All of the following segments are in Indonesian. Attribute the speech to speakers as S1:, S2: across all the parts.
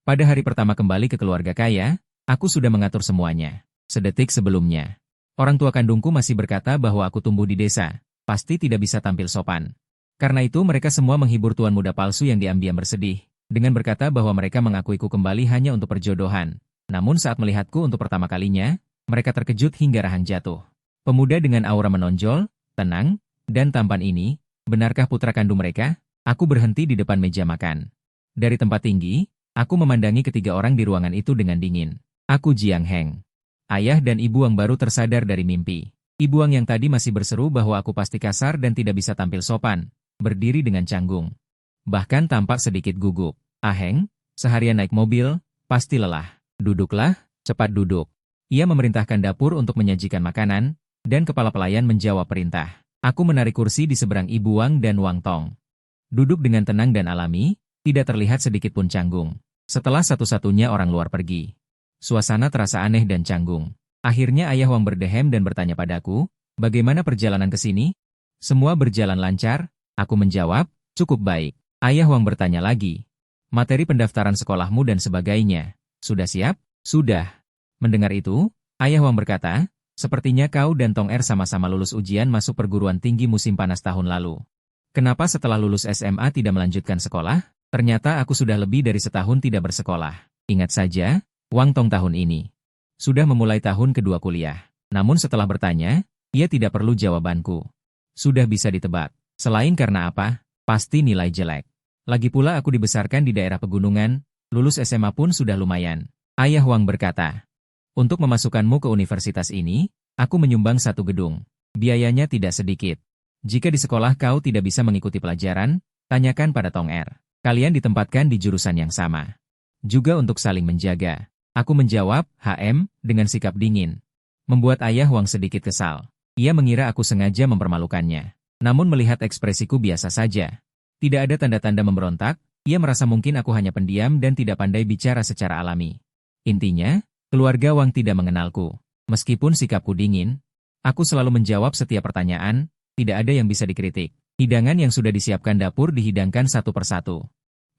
S1: Pada hari pertama kembali ke keluarga kaya, aku sudah mengatur semuanya. Sedetik sebelumnya, orang tua kandungku masih berkata bahwa aku tumbuh di desa, pasti tidak bisa tampil sopan. Karena itu mereka semua menghibur tuan muda palsu yang diam-diam bersedih, dengan berkata bahwa mereka mengakuiku kembali hanya untuk perjodohan. Namun saat melihatku untuk pertama kalinya, mereka terkejut hingga rahan jatuh. Pemuda dengan aura menonjol, tenang, dan tampan ini, benarkah putra kandung mereka? Aku berhenti di depan meja makan. Dari tempat tinggi, aku memandangi ketiga orang di ruangan itu dengan dingin. Aku Jiang Heng. Ayah dan ibu Wang baru tersadar dari mimpi. Ibu Wang yang tadi masih berseru bahwa aku pasti kasar dan tidak bisa tampil sopan, berdiri dengan canggung. Bahkan tampak sedikit gugup. Aheng, seharian naik mobil, pasti lelah. Duduklah, cepat duduk. Ia memerintahkan dapur untuk menyajikan makanan, dan kepala pelayan menjawab perintah. Aku menarik kursi di seberang Ibu Wang dan Wang Tong. Duduk dengan tenang dan alami, tidak terlihat sedikit pun canggung. Setelah satu-satunya orang luar pergi, suasana terasa aneh dan canggung. Akhirnya Ayah Wang berdehem dan bertanya padaku, bagaimana perjalanan ke sini? Semua berjalan lancar, aku menjawab, cukup baik. Ayah Wang bertanya lagi, materi pendaftaran sekolahmu dan sebagainya, sudah siap? Sudah. Mendengar itu, Ayah Wang berkata, sepertinya kau dan Tong Er sama-sama lulus ujian masuk perguruan tinggi musim panas tahun lalu. Kenapa setelah lulus SMA tidak melanjutkan sekolah? Ternyata aku sudah lebih dari setahun tidak bersekolah. Ingat saja, Wang Tong tahun ini sudah memulai tahun kedua kuliah. Namun setelah bertanya, ia tidak perlu jawabanku. Sudah bisa ditebak. Selain karena apa? Pasti nilai jelek. Lagi pula aku dibesarkan di daerah pegunungan, lulus SMA pun sudah lumayan. Ayah Wang berkata, untuk memasukkanmu ke universitas ini, aku menyumbang satu gedung. Biayanya tidak sedikit. Jika di sekolah kau tidak bisa mengikuti pelajaran, tanyakan pada Tong Er. Kalian ditempatkan di jurusan yang sama. Juga untuk saling menjaga. Aku menjawab, dengan sikap dingin. Membuat Ayah Wang sedikit kesal. Ia mengira aku sengaja mempermalukannya. Namun melihat ekspresiku biasa saja. Tidak ada tanda-tanda memberontak, ia merasa mungkin aku hanya pendiam dan tidak pandai bicara secara alami. Intinya, keluarga Wang tidak mengenalku. Meskipun sikapku dingin, aku selalu menjawab setiap pertanyaan, tidak ada yang bisa dikritik. Hidangan yang sudah disiapkan dapur dihidangkan satu persatu.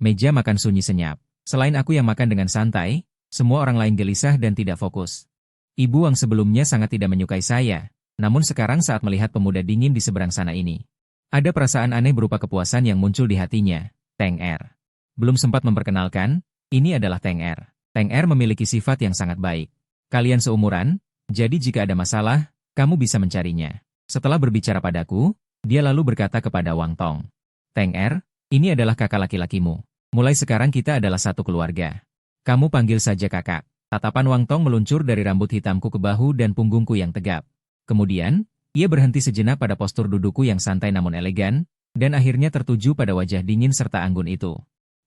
S1: Meja makan sunyi senyap. Selain aku yang makan dengan santai, semua orang lain gelisah dan tidak fokus. Ibu Wang sebelumnya sangat tidak menyukai saya, namun sekarang saat melihat pemuda dingin di seberang sana ini, ada perasaan aneh berupa kepuasan yang muncul di hatinya. Teng Er. Belum sempat memperkenalkan, ini adalah Teng Er. Teng Er memiliki sifat yang sangat baik. Kalian seumuran, jadi jika ada masalah, kamu bisa mencarinya. Setelah berbicara padaku, dia lalu berkata kepada Wang Tong, Teng Er, ini adalah kakak laki-lakimu. Mulai sekarang kita adalah satu keluarga. Kamu panggil saja kakak. Tatapan Wang Tong meluncur dari rambut hitamku ke bahu dan punggungku yang tegap. Kemudian, ia berhenti sejenak pada postur dudukku yang santai namun elegan, dan akhirnya tertuju pada wajah dingin serta anggun itu.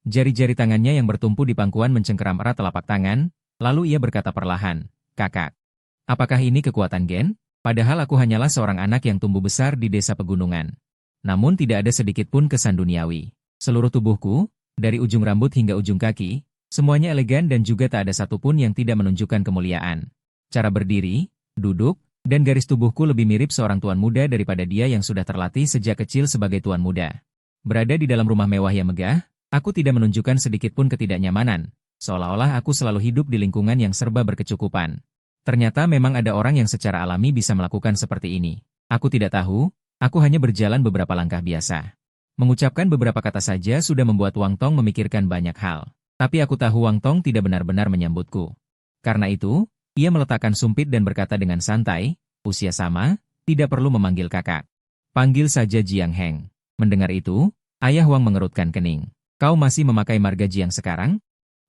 S1: Jari-jari tangannya yang bertumpu di pangkuan mencengkeram erat telapak tangan, lalu ia berkata perlahan, kakak. Apakah ini kekuatan gen? Padahal aku hanyalah seorang anak yang tumbuh besar di desa pegunungan. Namun tidak ada sedikit pun kesan duniawi. Seluruh tubuhku, dari ujung rambut hingga ujung kaki, semuanya elegan dan juga tak ada satupun yang tidak menunjukkan kemuliaan. Cara berdiri, duduk, dan garis tubuhku lebih mirip seorang tuan muda daripada dia yang sudah terlatih sejak kecil sebagai tuan muda. Berada di dalam rumah mewah yang megah, aku tidak menunjukkan sedikit pun ketidaknyamanan, seolah-olah aku selalu hidup di lingkungan yang serba berkecukupan. Ternyata memang ada orang yang secara alami bisa melakukan seperti ini. Aku tidak tahu, aku hanya berjalan beberapa langkah biasa. Mengucapkan beberapa kata saja sudah membuat Wang Tong memikirkan banyak hal. Tapi aku tahu Wang Tong tidak benar-benar menyambutku. Karena itu, ia meletakkan sumpit dan berkata dengan santai, usia sama, tidak perlu memanggil kakak. Panggil saja Jiang Heng. Mendengar itu, Ayah Wang mengerutkan kening. Kau masih memakai marga Jiang sekarang?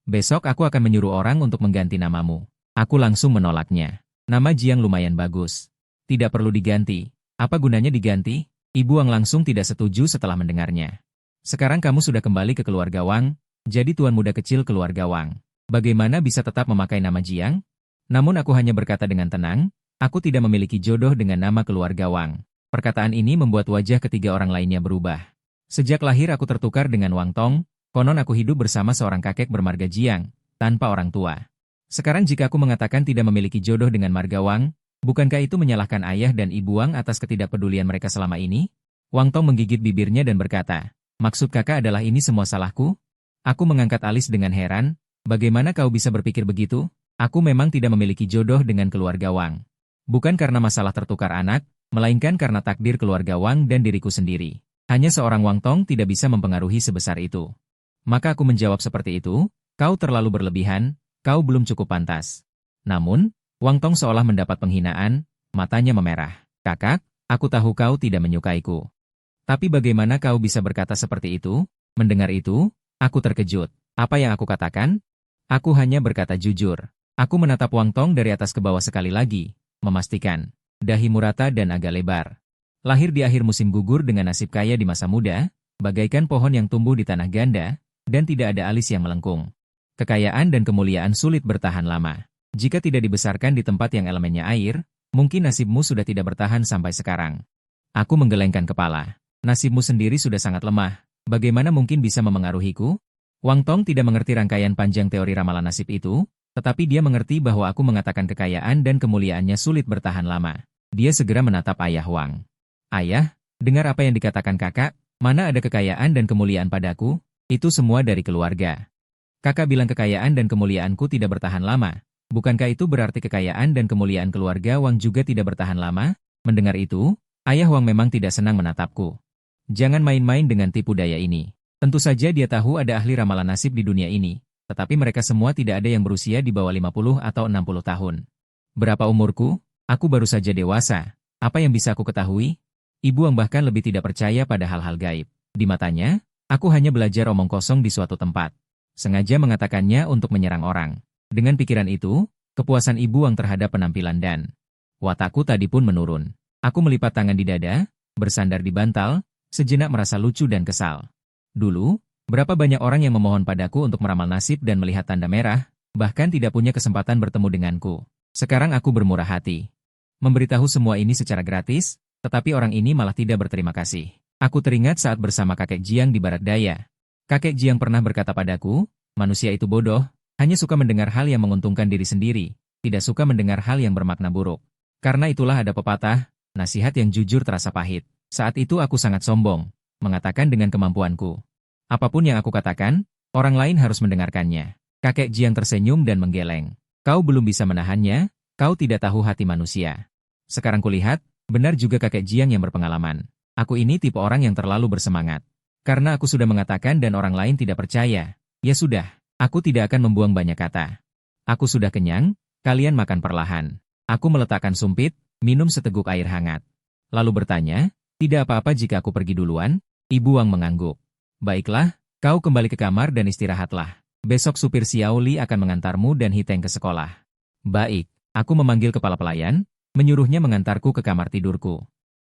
S1: Besok aku akan menyuruh orang untuk mengganti namamu. Aku langsung menolaknya. Nama Jiang lumayan bagus. Tidak perlu diganti. Apa gunanya diganti? Ibu Wang langsung tidak setuju setelah mendengarnya. Sekarang kamu sudah kembali ke keluarga Wang, jadi tuan muda kecil keluarga Wang. Bagaimana bisa tetap memakai nama Jiang? Namun aku hanya berkata dengan tenang, aku tidak memiliki jodoh dengan nama keluarga Wang. Perkataan ini membuat wajah ketiga orang lainnya berubah. Sejak lahir aku tertukar dengan Wang Tong, konon aku hidup bersama seorang kakek bermarga Jiang, tanpa orang tua. Sekarang jika aku mengatakan tidak memiliki jodoh dengan marga Wang, bukankah itu menyalahkan ayah dan ibu Wang atas ketidakpedulian mereka selama ini? Wang Tong menggigit bibirnya dan berkata, maksud kakak adalah ini semua salahku? Aku mengangkat alis dengan heran, Bagaimana kau bisa berpikir begitu? Aku memang tidak memiliki jodoh dengan keluarga Wang. Bukan karena masalah tertukar anak, melainkan karena takdir keluarga Wang dan diriku sendiri. Hanya seorang Wang Tong tidak bisa mempengaruhi sebesar itu. Maka aku menjawab seperti itu, kau terlalu berlebihan, kau belum cukup pantas. Namun, Wang Tong seolah mendapat penghinaan, matanya memerah. Kakak, aku tahu kau tidak menyukaiku. Tapi bagaimana kau bisa berkata seperti itu? Mendengar itu, aku terkejut. Apa yang aku katakan? Aku hanya berkata jujur. Aku menatap Wang Tong dari atas ke bawah sekali lagi, memastikan. Dahi murata dan agak lebar. Lahir di akhir musim gugur dengan nasib kaya di masa muda, bagaikan pohon yang tumbuh di tanah ganda, dan tidak ada alis yang melengkung. Kekayaan dan kemuliaan sulit bertahan lama. Jika tidak dibesarkan di tempat yang elemennya air, mungkin nasibmu sudah tidak bertahan sampai sekarang. Aku menggelengkan kepala. Nasibmu sendiri sudah sangat lemah. Bagaimana mungkin bisa memengaruhiku? Wang Tong tidak mengerti rangkaian panjang teori ramalan nasib itu, tetapi dia mengerti bahwa aku mengatakan kekayaan dan kemuliaannya sulit bertahan lama. Dia segera menatap ayah Wang. Ayah, dengar apa yang dikatakan kakak, mana ada kekayaan dan kemuliaan padaku? Itu semua dari keluarga. Kakak bilang kekayaan dan kemuliaanku tidak bertahan lama. Bukankah itu berarti kekayaan dan kemuliaan keluarga Wang juga tidak bertahan lama? Mendengar itu, ayah Wang memang tidak senang menatapku. Jangan main-main dengan tipu daya ini. Tentu saja dia tahu ada ahli ramalan nasib di dunia ini, tetapi mereka semua tidak ada yang berusia di bawah 50 atau 60 tahun. Berapa umurku? Aku baru saja dewasa. Apa yang bisa aku ketahui? Ibu Wang bahkan lebih tidak percaya pada hal-hal gaib. Di matanya, aku hanya belajar omong kosong di suatu tempat. Sengaja mengatakannya untuk menyerang orang. Dengan pikiran itu, kepuasan Ibu Wang terhadap penampilan dan watakku tadi pun menurun. Aku melipat tangan di dada, bersandar di bantal, sejenak merasa lucu dan kesal. Dulu, berapa banyak orang yang memohon padaku untuk meramal nasib dan melihat tanda merah, bahkan tidak punya kesempatan bertemu denganku. Sekarang aku bermurah hati. Memberitahu semua ini secara gratis, tetapi orang ini malah tidak berterima kasih. Aku teringat saat bersama kakek Jiang di Barat Daya. Kakek Jiang pernah berkata padaku, manusia itu bodoh, hanya suka mendengar hal yang menguntungkan diri sendiri, tidak suka mendengar hal yang bermakna buruk. Karena itulah ada pepatah, nasihat yang jujur terasa pahit. Saat itu aku sangat sombong, mengatakan dengan kemampuanku. Apapun yang aku katakan, orang lain harus mendengarkannya. Kakek Jiang tersenyum dan menggeleng. Kau belum bisa menahannya, kau tidak tahu hati manusia. Sekarang kulihat, benar juga kakek Jiang yang berpengalaman. Aku ini tipe orang yang terlalu bersemangat. Karena aku sudah mengatakan dan orang lain tidak percaya. Ya sudah, aku tidak akan membuang banyak kata. Aku sudah kenyang, kalian makan perlahan. Aku meletakkan sumpit, minum seteguk air hangat. Lalu bertanya, tidak apa-apa jika aku pergi duluan? Ibu Wang mengangguk. Baiklah, kau kembali ke kamar dan istirahatlah. Besok supir Xiao Li akan mengantarmu dan Hiteng ke sekolah. Baik, aku memanggil kepala pelayan, menyuruhnya mengantarku ke kamar tidurku.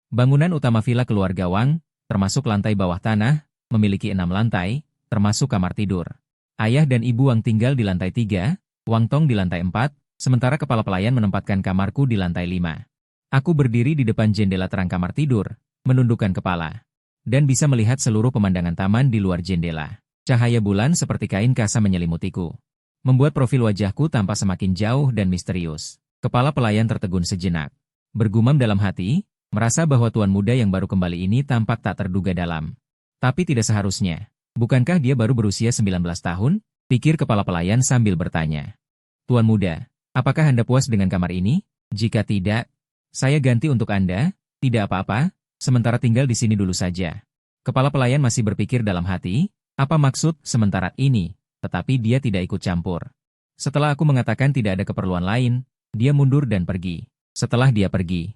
S1: Bangunan utama villa keluarga Wang, termasuk lantai bawah tanah, memiliki 6 lantai, termasuk kamar tidur. Ayah dan ibu Wang tinggal di lantai 3, Wang Tong di lantai 4, sementara kepala pelayan menempatkan kamarku di lantai 5. Aku berdiri di depan jendela terang kamar tidur, menundukkan kepala, dan bisa melihat seluruh pemandangan taman di luar jendela. Cahaya bulan seperti kain kasa menyelimutiku, membuat profil wajahku tampak semakin jauh dan misterius. Kepala pelayan tertegun sejenak. Bergumam dalam hati, merasa bahwa tuan muda yang baru kembali ini tampak tak terduga dalam. Tapi tidak seharusnya. Bukankah dia baru berusia 19 tahun? Pikir kepala pelayan sambil bertanya. Tuan muda, apakah Anda puas dengan kamar ini? Jika tidak, saya ganti untuk Anda. Tidak apa-apa, sementara tinggal di sini dulu saja. Kepala pelayan masih berpikir dalam hati, apa maksud sementara ini, tetapi dia tidak ikut campur. Setelah aku mengatakan tidak ada keperluan lain, dia mundur dan pergi. Setelah dia pergi,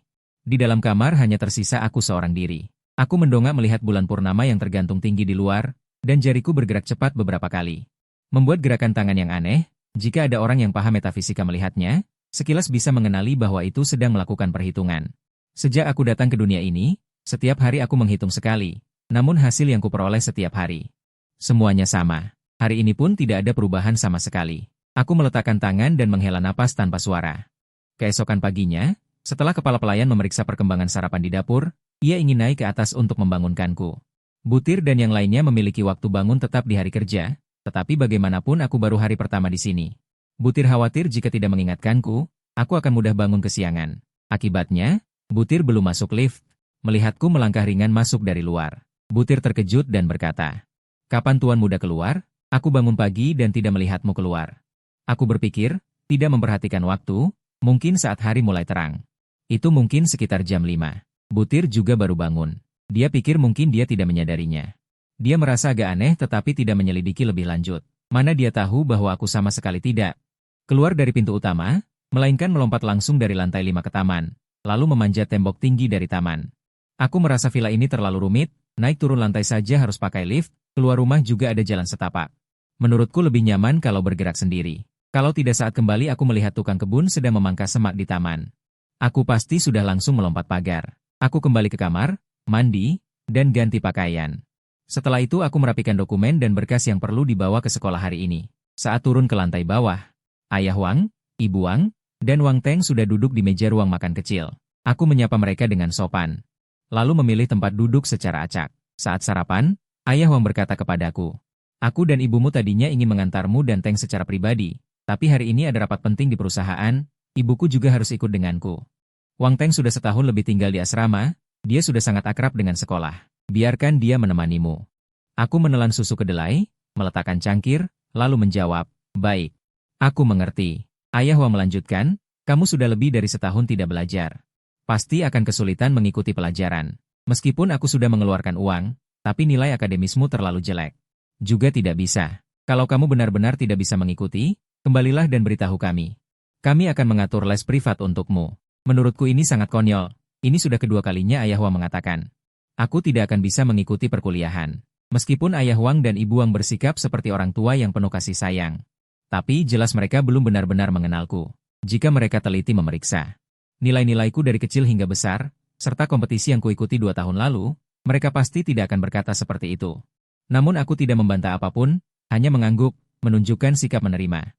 S1: di dalam kamar hanya tersisa aku seorang diri. Aku mendongak melihat bulan purnama yang tergantung tinggi di luar, dan jariku bergerak cepat beberapa kali. Membuat gerakan tangan yang aneh, jika ada orang yang paham metafisika melihatnya, sekilas bisa mengenali bahwa itu sedang melakukan perhitungan. Sejak aku datang ke dunia ini, setiap hari aku menghitung sekali, namun hasil yang kuperoleh setiap hari semuanya sama. Hari ini pun tidak ada perubahan sama sekali. Aku meletakkan tangan dan menghela napas tanpa suara. Keesokan paginya, setelah kepala pelayan memeriksa perkembangan sarapan di dapur, ia ingin naik ke atas untuk membangunkanku. Butir dan yang lainnya memiliki waktu bangun tetap di hari kerja, tetapi bagaimanapun aku baru hari pertama di sini. Butir khawatir jika tidak mengingatkanku, aku akan mudah bangun kesiangan. Akibatnya, Butir belum masuk lift. Melihatku melangkah ringan masuk dari luar. Butir terkejut dan berkata, "Kapan tuan muda keluar?" Aku bangun pagi dan tidak melihatmu keluar. Aku berpikir, tidak memperhatikan waktu, mungkin saat hari mulai terang. Itu mungkin sekitar jam 5. Butir juga baru bangun. Dia pikir mungkin dia tidak menyadarinya. Dia merasa agak aneh tetapi tidak menyelidiki lebih lanjut. Mana dia tahu bahwa aku sama sekali tidak keluar dari pintu utama, melainkan melompat langsung dari lantai 5 ke taman, lalu memanjat tembok tinggi dari taman. Aku merasa villa ini terlalu rumit, naik turun lantai saja harus pakai lift, keluar rumah juga ada jalan setapak. Menurutku lebih nyaman kalau bergerak sendiri. Kalau tidak saat kembali aku melihat tukang kebun sedang memangkas semak di taman. Aku pasti sudah langsung melompat pagar. Aku kembali ke kamar, mandi, dan ganti pakaian. Setelah itu aku merapikan dokumen dan berkas yang perlu dibawa ke sekolah hari ini. Saat turun ke lantai bawah, Ayah Wang, Ibu Wang, dan Wang Teng sudah duduk di meja ruang makan kecil. Aku menyapa mereka dengan sopan. Lalu memilih tempat duduk secara acak. Saat sarapan, Ayah Wang berkata kepadaku, "Aku dan ibumu tadinya ingin mengantarmu dan Teng secara pribadi, tapi hari ini ada rapat penting di perusahaan, ibuku juga harus ikut denganku." Wang Teng sudah setahun lebih tinggal di asrama, dia sudah sangat akrab dengan sekolah. Biarkan dia menemanimu. Aku menelan susu kedelai, meletakkan cangkir, lalu menjawab, "Baik. Aku mengerti." Ayah Wang melanjutkan, "Kamu sudah lebih dari setahun tidak belajar. Pasti akan kesulitan mengikuti pelajaran. Meskipun aku sudah mengeluarkan uang, tapi nilai akademismu terlalu jelek. Juga tidak bisa. Kalau kamu benar-benar tidak bisa mengikuti, kembalilah dan beritahu kami. Kami akan mengatur les privat untukmu." Menurutku ini sangat konyol. Ini sudah kedua kalinya Ayah Wang mengatakan, "Aku tidak akan bisa mengikuti perkuliahan." Meskipun Ayah Wang dan Ibu Wang bersikap seperti orang tua yang penuh kasih sayang. Tapi jelas mereka belum benar-benar mengenalku. Jika mereka teliti memeriksa nilai-nilaiku dari kecil hingga besar, serta kompetisi yang kuikuti 2 tahun lalu, mereka pasti tidak akan berkata seperti itu. Namun aku tidak membantah apapun, hanya mengangguk, menunjukkan sikap menerima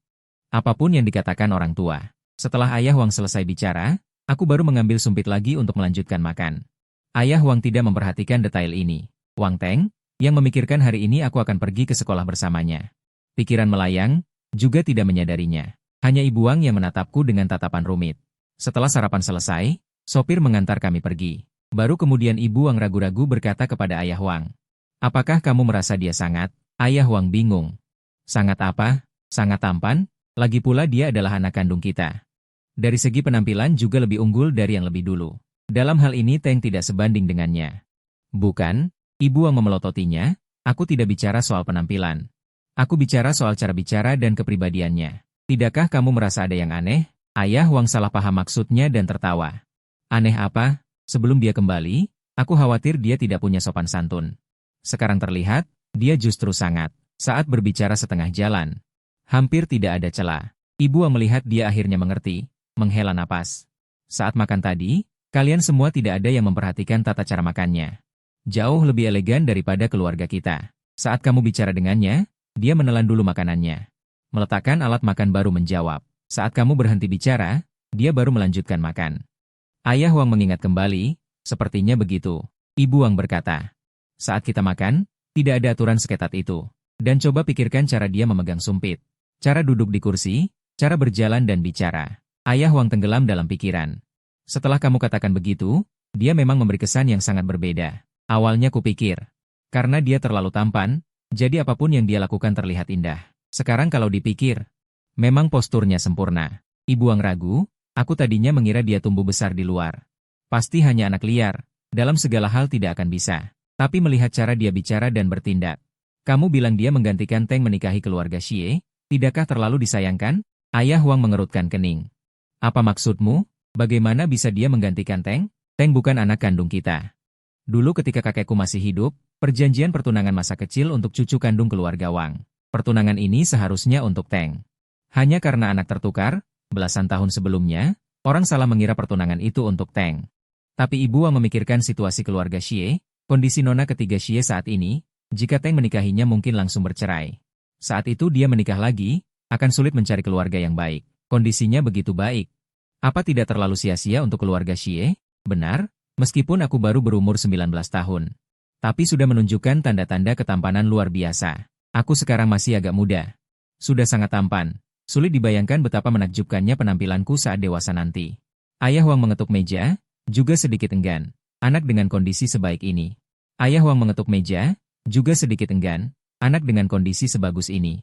S1: apapun yang dikatakan orang tua. Setelah Ayah Wang selesai bicara, aku baru mengambil sumpit lagi untuk melanjutkan makan. Ayah Wang tidak memperhatikan detail ini. Wang Teng, yang memikirkan hari ini aku akan pergi ke sekolah bersamanya. Pikiran melayang, juga tidak menyadarinya. Hanya Ibu Wang yang menatapku dengan tatapan rumit. Setelah sarapan selesai, sopir mengantar kami pergi. Baru kemudian Ibu Wang ragu-ragu berkata kepada Ayah Wang, "Apakah kamu merasa dia sangat?" Ayah Wang bingung. "Sangat apa? Sangat tampan? Lagi pula dia adalah anak kandung kita. Dari segi penampilan juga lebih unggul dari yang lebih dulu. Dalam hal ini Teng tidak sebanding dengannya." "Bukan," Ibu Wang memelototinya, "aku tidak bicara soal penampilan. Aku bicara soal cara bicara dan kepribadiannya. Tidakkah kamu merasa ada yang aneh?" Ayah Wang salah paham maksudnya dan tertawa. "Aneh apa? Sebelum dia kembali, aku khawatir dia tidak punya sopan santun. Sekarang terlihat, dia justru sangat. Saat berbicara setengah jalan, hampir tidak ada celah." Ibu Wang melihat dia akhirnya mengerti, menghela napas. "Saat makan tadi, kalian semua tidak ada yang memperhatikan tata cara makannya. Jauh lebih elegan daripada keluarga kita. Saat kamu bicara dengannya, dia menelan dulu makanannya. Meletakkan alat makan baru menjawab. Saat kamu berhenti bicara, dia baru melanjutkan makan." Ayah Wang mengingat kembali, "Sepertinya begitu." Ibu Wang berkata, "Saat kita makan, tidak ada aturan seketat itu. Dan coba pikirkan cara dia memegang sumpit. Cara duduk di kursi, cara berjalan dan bicara." Ayah Wang tenggelam dalam pikiran. "Setelah kamu katakan begitu, dia memang memberi kesan yang sangat berbeda. Awalnya kupikir, karena dia terlalu tampan, jadi apapun yang dia lakukan terlihat indah. Sekarang kalau dipikir, memang posturnya sempurna." Ibu Wang ragu, "Aku tadinya mengira dia tumbuh besar di luar. Pasti hanya anak liar, dalam segala hal tidak akan bisa. Tapi melihat cara dia bicara dan bertindak. Kamu bilang dia menggantikan Teng menikahi keluarga Xie, tidakkah terlalu disayangkan?" Ayah Wang mengerutkan kening. "Apa maksudmu? Bagaimana bisa dia menggantikan Teng? Teng bukan anak kandung kita. Dulu ketika kakekku masih hidup, perjanjian pertunangan masa kecil untuk cucu kandung keluarga Wang. Pertunangan ini seharusnya untuk Teng. Hanya karena anak tertukar, belasan tahun sebelumnya, orang salah mengira pertunangan itu untuk Teng. Tapi Ibu Wang memikirkan situasi keluarga Xie, kondisi nona ketiga Xie saat ini, jika Teng menikahinya mungkin langsung bercerai. Saat itu dia menikah lagi, akan sulit mencari keluarga yang baik. Kondisinya begitu baik. Apa tidak terlalu sia-sia untuk keluarga Xie? Benar, meskipun aku baru berumur 19 tahun. Tapi sudah menunjukkan tanda-tanda ketampanan luar biasa. Aku sekarang masih agak muda. Sudah sangat tampan. Sulit dibayangkan betapa menakjubkannya penampilanku saat dewasa nanti." Ayah Wang mengetuk meja, juga sedikit enggan. Anak dengan kondisi sebaik ini. Ayah Wang mengetuk meja, juga sedikit enggan. anak dengan kondisi sebagus ini.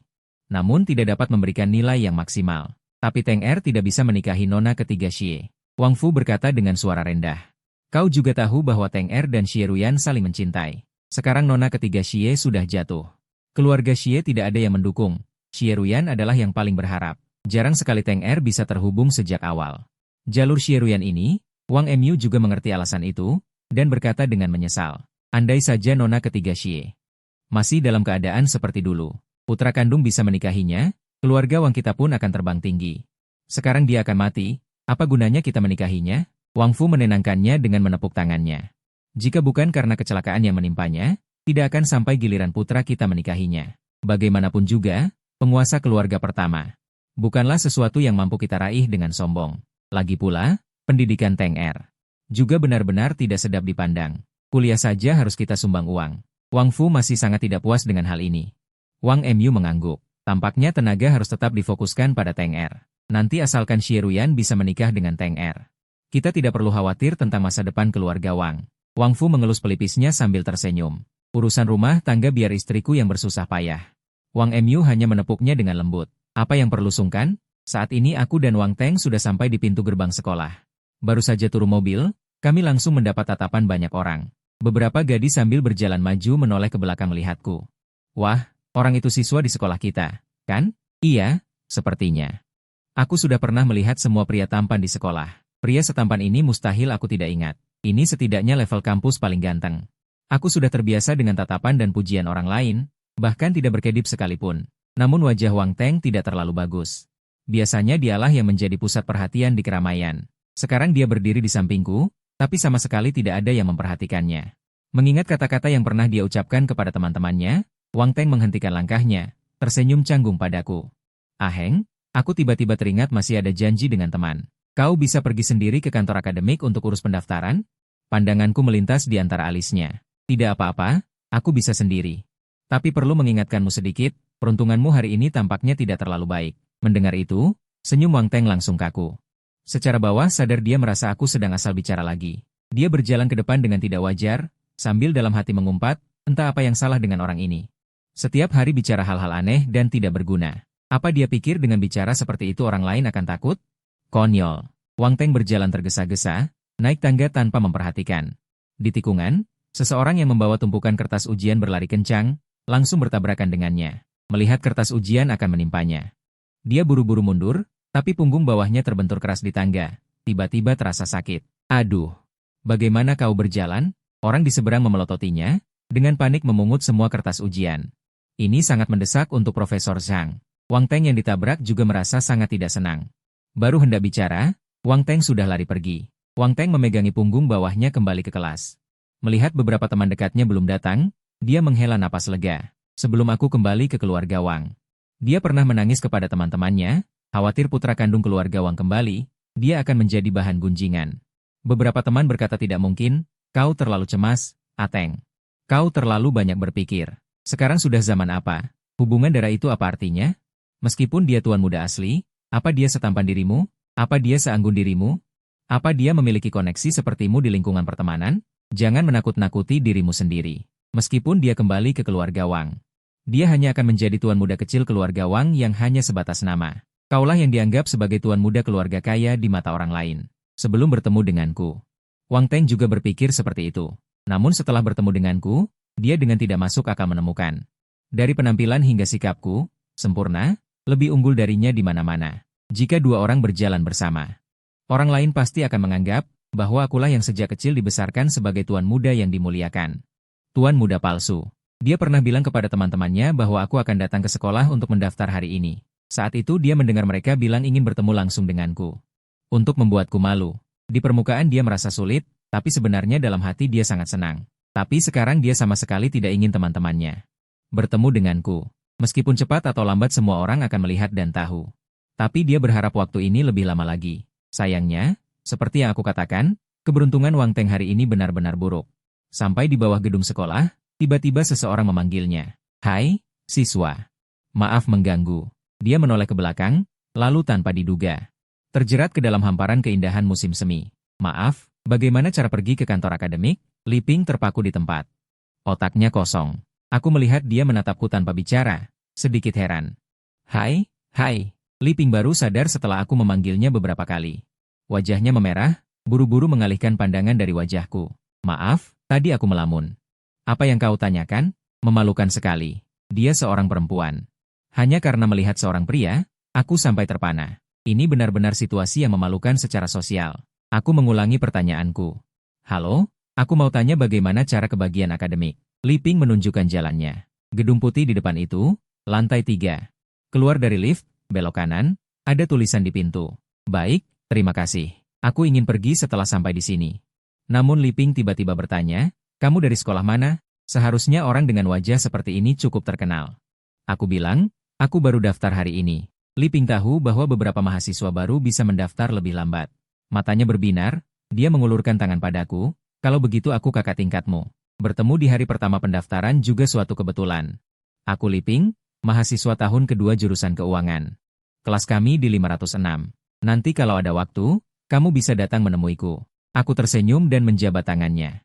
S1: Namun tidak dapat memberikan nilai yang maksimal. Tapi Teng Er tidak bisa menikahi nona ketiga Xie. Wang Fu berkata dengan suara rendah. Kau juga tahu bahwa Teng Er dan Xie Ruyan saling mencintai. Sekarang nona ketiga Xie sudah jatuh. Keluarga Xie tidak ada yang mendukung. Xie Ruyan adalah yang paling berharap. Jarang sekali Teng Er bisa terhubung sejak awal. Jalur Xie Ruyan ini, Wang Mu juga mengerti alasan itu, dan berkata dengan menyesal. Andai saja nona ketiga Xie masih dalam keadaan seperti dulu, putra kandung bisa menikahinya, keluarga Wang kita pun akan terbang tinggi. Sekarang dia akan mati, apa gunanya kita menikahinya? Wang Fu menenangkannya dengan menepuk tangannya. Jika bukan karena kecelakaan yang menimpanya, tidak akan sampai giliran putra kita menikahinya. Bagaimanapun juga, penguasa keluarga pertama bukanlah sesuatu yang mampu kita raih dengan sombong. Lagi pula, pendidikan Teng Er juga benar-benar tidak sedap dipandang. Kuliah saja harus kita sumbang uang. Wang Fu masih sangat tidak puas dengan hal ini. Wang Mu mengangguk. Tampaknya tenaga harus tetap difokuskan pada Teng Er. Nanti asalkan Xie Ruyan bisa menikah dengan Teng Er, kita tidak perlu khawatir tentang masa depan keluarga Wang. Wang Fu mengelus pelipisnya sambil tersenyum. Urusan rumah tangga biar istriku yang bersusah payah. Wang Mu hanya menepuknya dengan lembut. Apa yang perlu sungkan? Saat ini aku dan Wang Teng sudah sampai di pintu gerbang sekolah. Baru saja turun mobil, kami langsung mendapat tatapan banyak orang. Beberapa gadis sambil berjalan maju menoleh ke belakang melihatku. Wah, orang itu siswa di sekolah kita, kan? Iya, sepertinya. Aku sudah pernah melihat semua pria tampan di sekolah. Pria setampan ini mustahil aku tidak ingat. Ini setidaknya level kampus paling ganteng. Aku sudah terbiasa dengan tatapan dan pujian orang lain, bahkan tidak berkedip sekalipun. Namun wajah Wang Teng tidak terlalu bagus. Biasanya dialah yang menjadi pusat perhatian di keramaian. Sekarang dia berdiri di sampingku, tapi sama sekali tidak ada yang memperhatikannya. Mengingat kata-kata yang pernah dia ucapkan kepada teman-temannya, Wang Teng menghentikan langkahnya, tersenyum canggung padaku. Aheng, aku tiba-tiba teringat masih ada janji dengan teman. Kau bisa pergi sendiri ke kantor akademik untuk urus pendaftaran? Pandanganku melintas di antara alisnya. Tidak apa-apa, aku bisa sendiri. Tapi perlu mengingatkanmu sedikit, peruntunganmu hari ini tampaknya tidak terlalu baik. Mendengar itu, senyum Wang Teng langsung kaku. Secara bawah sadar dia merasa aku sedang asal bicara lagi. Dia berjalan ke depan dengan tidak wajar, sambil dalam hati mengumpat, entah apa yang salah dengan orang ini. Setiap hari bicara hal-hal aneh dan tidak berguna. Apa dia pikir dengan bicara seperti itu orang lain akan takut? Konyol. Wang Teng berjalan tergesa-gesa, naik tangga tanpa memperhatikan. Di tikungan, seseorang yang membawa tumpukan kertas ujian berlari kencang, langsung bertabrakan dengannya. Melihat kertas ujian akan menimpanya. Dia buru-buru mundur, tapi punggung bawahnya terbentur keras di tangga. Tiba-tiba terasa sakit. Aduh, bagaimana kau berjalan? Orang di seberang memelototinya, dengan panik memungut semua kertas ujian. Ini sangat mendesak untuk Profesor Zhang. Wang Teng yang ditabrak juga merasa sangat tidak senang. Baru hendak bicara, Wang Teng sudah lari pergi. Wang Teng memegangi punggung bawahnya kembali ke kelas. Melihat beberapa teman dekatnya belum datang, dia menghela napas lega. Sebelum aku kembali ke keluarga Wang. Dia pernah menangis kepada teman-temannya, khawatir putra kandung keluarga Wang kembali, dia akan menjadi bahan gunjingan. Beberapa teman berkata tidak mungkin, kau terlalu cemas, Ateng. Kau terlalu banyak berpikir. Sekarang sudah zaman apa? Hubungan darah itu apa artinya? Meskipun dia tuan muda asli, apa dia setampan dirimu? Apa dia seanggun dirimu? Apa dia memiliki koneksi sepertimu di lingkungan pertemanan? Jangan menakut-nakuti dirimu sendiri. Meskipun dia kembali ke keluarga Wang, dia hanya akan menjadi tuan muda kecil keluarga Wang yang hanya sebatas nama. Kaulah yang dianggap sebagai tuan muda keluarga kaya di mata orang lain. Sebelum bertemu denganku. Wang Teng juga berpikir seperti itu. Namun setelah bertemu denganku, dia dengan tidak masuk akal menemukan. Dari penampilan hingga sikapku, sempurna, lebih unggul darinya di mana-mana. Jika dua orang berjalan bersama, orang lain pasti akan menganggap bahwa akulah yang sejak kecil dibesarkan sebagai tuan muda yang dimuliakan. Tuan muda palsu. Dia pernah bilang kepada teman-temannya bahwa aku akan datang ke sekolah untuk mendaftar hari ini. Saat itu dia mendengar mereka bilang ingin bertemu langsung denganku. Untuk membuatku malu. Di permukaan dia merasa sulit, tapi sebenarnya dalam hati dia sangat senang. Tapi sekarang dia sama sekali tidak ingin teman-temannya bertemu denganku. Meskipun cepat atau lambat semua orang akan melihat dan tahu. Tapi dia berharap waktu ini lebih lama lagi. Sayangnya, seperti yang aku katakan, keberuntungan Wang Teng hari ini benar-benar buruk. Sampai di bawah gedung sekolah, tiba-tiba seseorang memanggilnya. Hai, siswa. Maaf mengganggu. Dia menoleh ke belakang, lalu tanpa diduga terjerat ke dalam hamparan keindahan musim semi. Maaf, bagaimana cara pergi ke kantor akademik? Li Ping terpaku di tempat. Otaknya kosong. Aku melihat dia menatapku tanpa bicara, sedikit heran. Hai, hai. Li Ping baru sadar setelah aku memanggilnya beberapa kali. Wajahnya memerah, buru-buru mengalihkan pandangan dari wajahku. Maaf, tadi aku melamun. Apa yang kau tanyakan? Memalukan sekali. Dia seorang perempuan. Hanya karena melihat seorang pria, aku sampai terpana. Ini benar-benar situasi yang memalukan secara sosial. Aku mengulangi pertanyaanku. Halo, aku mau tanya bagaimana cara kebagian akademik. Li Ping menunjukkan jalannya. Gedung putih di depan itu, lantai 3. Keluar dari lift, belok kanan, ada tulisan di pintu. Baik, terima kasih. Aku ingin pergi setelah sampai di sini. Namun Li Ping tiba-tiba bertanya, kamu dari sekolah mana? Seharusnya orang dengan wajah seperti ini cukup terkenal. Aku bilang, aku baru daftar hari ini. Li Ping tahu bahwa beberapa mahasiswa baru bisa mendaftar lebih lambat. Matanya berbinar, dia mengulurkan tangan padaku, kalau begitu aku kakak tingkatmu. Bertemu di hari pertama pendaftaran juga suatu kebetulan. Aku Li Ping, mahasiswa tahun kedua jurusan keuangan. Kelas kami di 506. Nanti kalau ada waktu, kamu bisa datang menemuiku. Aku tersenyum dan menjabat tangannya.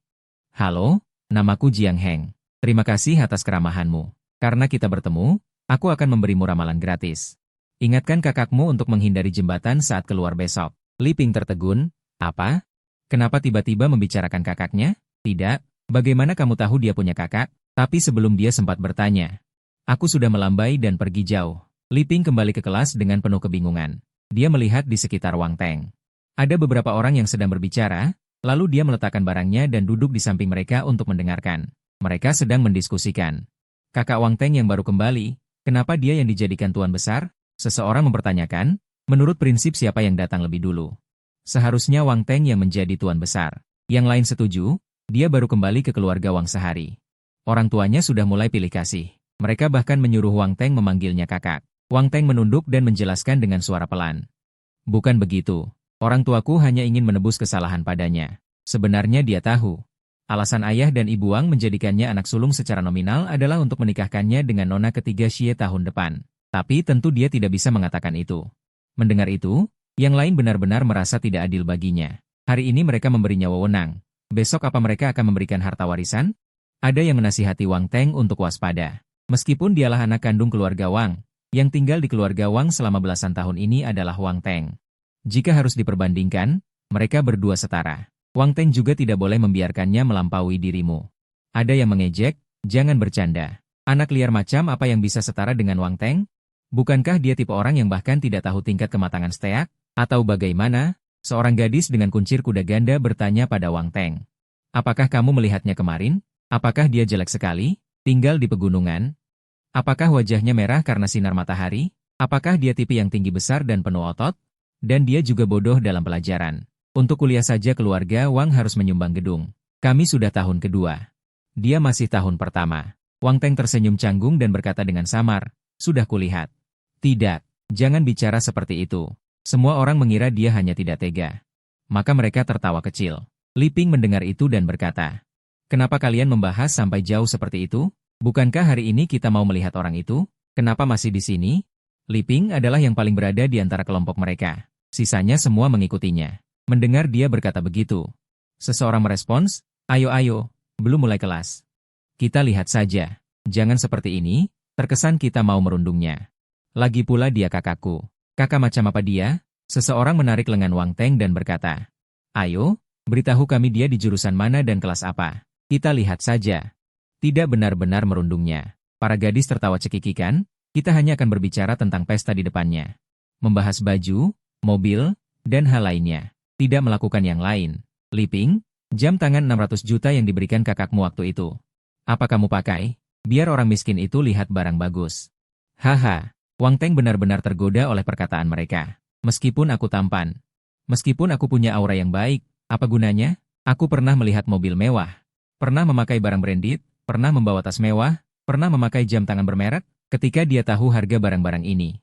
S1: Halo, namaku Jiang Heng. Terima kasih atas keramahanmu. Karena kita bertemu, aku akan memberimu ramalan gratis. Ingatkan kakakmu untuk menghindari jembatan saat keluar besok. Li Ping tertegun. Apa? Kenapa tiba-tiba membicarakan kakaknya? Tidak, bagaimana kamu tahu dia punya kakak? Tapi sebelum dia sempat bertanya, aku sudah melambai dan pergi jauh. Li Ping kembali ke kelas dengan penuh kebingungan. Dia melihat di sekitar Wang Teng. Ada beberapa orang yang sedang berbicara, lalu dia meletakkan barangnya dan duduk di samping mereka untuk mendengarkan. Mereka sedang mendiskusikan. Kakak Wang Teng yang baru kembali, kenapa dia yang dijadikan tuan besar? Seseorang mempertanyakan, menurut prinsip siapa yang datang lebih dulu. Seharusnya Wang Teng yang menjadi tuan besar. Yang lain setuju, dia baru kembali ke keluarga Wang sehari. Orang tuanya sudah mulai pilih kasih. Mereka bahkan menyuruh Wang Teng memanggilnya kakak. Wang Teng menunduk dan menjelaskan dengan suara pelan. Bukan begitu. Orang tuaku hanya ingin menebus kesalahan padanya. Sebenarnya dia tahu. Alasan ayah dan ibu Wang menjadikannya anak sulung secara nominal adalah untuk menikahkannya dengan nona ketiga Xie tahun depan. Tapi tentu dia tidak bisa mengatakan itu. Mendengar itu, yang lain benar-benar merasa tidak adil baginya. Hari ini mereka memberinya wewenang. Besok apa mereka akan memberikan harta warisan? Ada yang menasihati Wang Teng untuk waspada. Meskipun dialah anak kandung keluarga Wang, yang tinggal di keluarga Wang selama belasan tahun ini adalah Wang Teng. Jika harus diperbandingkan, mereka berdua setara. Wang Teng juga tidak boleh membiarkannya melampaui dirimu. Ada yang mengejek, jangan bercanda. Anak liar macam apa yang bisa setara dengan Wang Teng? Bukankah dia tipe orang yang bahkan tidak tahu tingkat kematangan steak? Atau bagaimana? Seorang gadis dengan kuncir kuda ganda bertanya pada Wang Teng. Apakah kamu melihatnya kemarin? Apakah dia jelek sekali? Tinggal di pegunungan? Apakah wajahnya merah karena sinar matahari? Apakah dia tipe yang tinggi besar dan penuh otot? Dan dia juga bodoh dalam pelajaran. Untuk kuliah saja keluarga Wang harus menyumbang gedung. Kami sudah tahun kedua. Dia masih tahun pertama. Wang Teng tersenyum canggung dan berkata dengan samar, sudah kulihat. Tidak, jangan bicara seperti itu. Semua orang mengira dia hanya tidak tega. Maka mereka tertawa kecil. Li Ping mendengar itu dan berkata, kenapa kalian membahas sampai jauh seperti itu? Bukankah hari ini kita mau melihat orang itu? Kenapa masih di sini? Li Ping adalah yang paling berada di antara kelompok mereka. Sisanya semua mengikutinya. Mendengar dia berkata begitu, seseorang merespons, ayo, belum mulai kelas. Kita lihat saja. Jangan seperti ini, terkesan kita mau merundungnya. Lagi pula dia kakakku. Kakak macam apa dia? Seseorang menarik lengan Wang Teng dan berkata, ayo, beritahu kami dia di jurusan mana dan kelas apa. Kita lihat saja. Tidak benar-benar merundungnya. Para gadis tertawa cekikikan, kita hanya akan berbicara tentang pesta di depannya. Membahas baju, mobil, dan hal lainnya. Tidak melakukan yang lain. Li Ping, jam tangan 600 juta yang diberikan kakakmu waktu itu. Apa kamu pakai? Biar orang miskin itu lihat barang bagus. Haha. Wang Teng benar-benar tergoda oleh perkataan mereka. Meskipun aku tampan. Meskipun aku punya aura yang baik, apa gunanya? Aku pernah melihat mobil mewah. Pernah memakai barang branded, pernah membawa tas mewah, pernah memakai jam tangan bermerek. Ketika dia tahu harga barang-barang ini,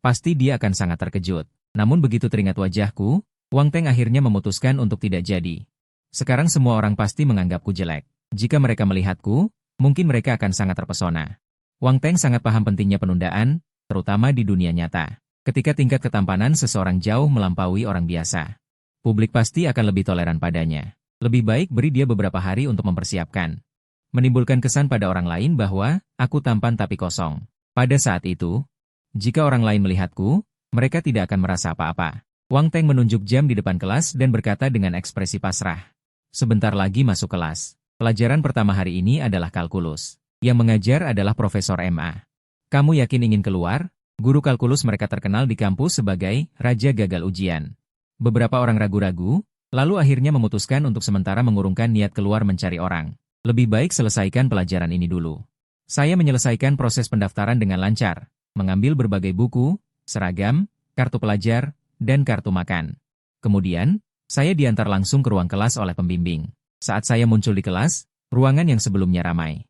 S1: pasti dia akan sangat terkejut. Namun begitu teringat wajahku, Wang Teng akhirnya memutuskan untuk tidak jadi. Sekarang semua orang pasti menganggapku jelek. Jika mereka melihatku, mungkin mereka akan sangat terpesona. Wang Teng sangat paham pentingnya penundaan, terutama di dunia nyata. Ketika tingkat ketampanan seseorang jauh melampaui orang biasa, publik pasti akan lebih toleran padanya. Lebih baik beri dia beberapa hari untuk mempersiapkan. menimbulkan kesan pada orang lain bahwa aku tampan tapi kosong. Pada saat itu, jika orang lain melihatku, mereka tidak akan merasa apa-apa. Wang Teng menunjuk jam di depan kelas dan berkata dengan ekspresi pasrah. Sebentar lagi masuk kelas. Pelajaran pertama hari ini adalah kalkulus. Yang mengajar adalah Profesor MA. Kamu yakin ingin keluar? Guru kalkulus mereka terkenal di kampus sebagai Raja Gagal Ujian. Beberapa orang ragu-ragu, lalu akhirnya memutuskan untuk sementara mengurungkan niat keluar mencari orang. Lebih baik selesaikan pelajaran ini dulu. Saya menyelesaikan proses pendaftaran dengan lancar, mengambil berbagai buku, seragam, kartu pelajar, dan kartu makan. Kemudian, saya diantar langsung ke ruang kelas oleh pembimbing. Saat saya muncul di kelas, ruangan yang sebelumnya ramai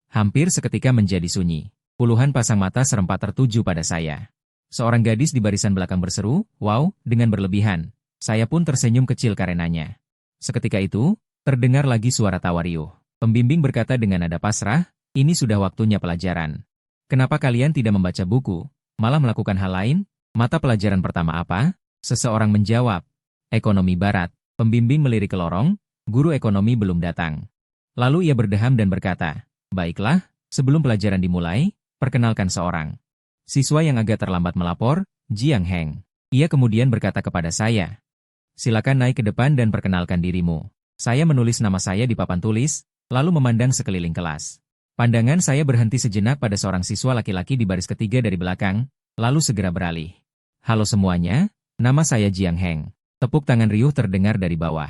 S1: hampir seketika menjadi sunyi. Puluhan pasang mata serempak tertuju pada saya. Seorang gadis di barisan belakang berseru, "Wow," dengan berlebihan. Saya pun tersenyum kecil karenanya. Seketika itu, terdengar lagi suara tawa riuh. Pembimbing berkata dengan nada pasrah, "Ini sudah waktunya pelajaran. Kenapa kalian tidak membaca buku, malah melakukan hal lain? Mata pelajaran pertama apa?" Seseorang menjawab, "Ekonomi Barat." Pembimbing melirik ke lorong, guru ekonomi belum datang. Lalu ia berdeham dan berkata, "Baiklah, sebelum pelajaran dimulai, perkenalkan seorang siswa yang agak terlambat melapor, Jiang Heng." Ia kemudian berkata kepada saya, "Silakan naik ke depan dan perkenalkan dirimu." Saya menulis nama saya di papan tulis, lalu memandang sekeliling kelas. Pandangan saya berhenti sejenak pada seorang siswa laki-laki di baris ketiga dari belakang, lalu segera beralih. "Halo semuanya, nama saya Jiang Heng." Tepuk tangan riuh terdengar dari bawah.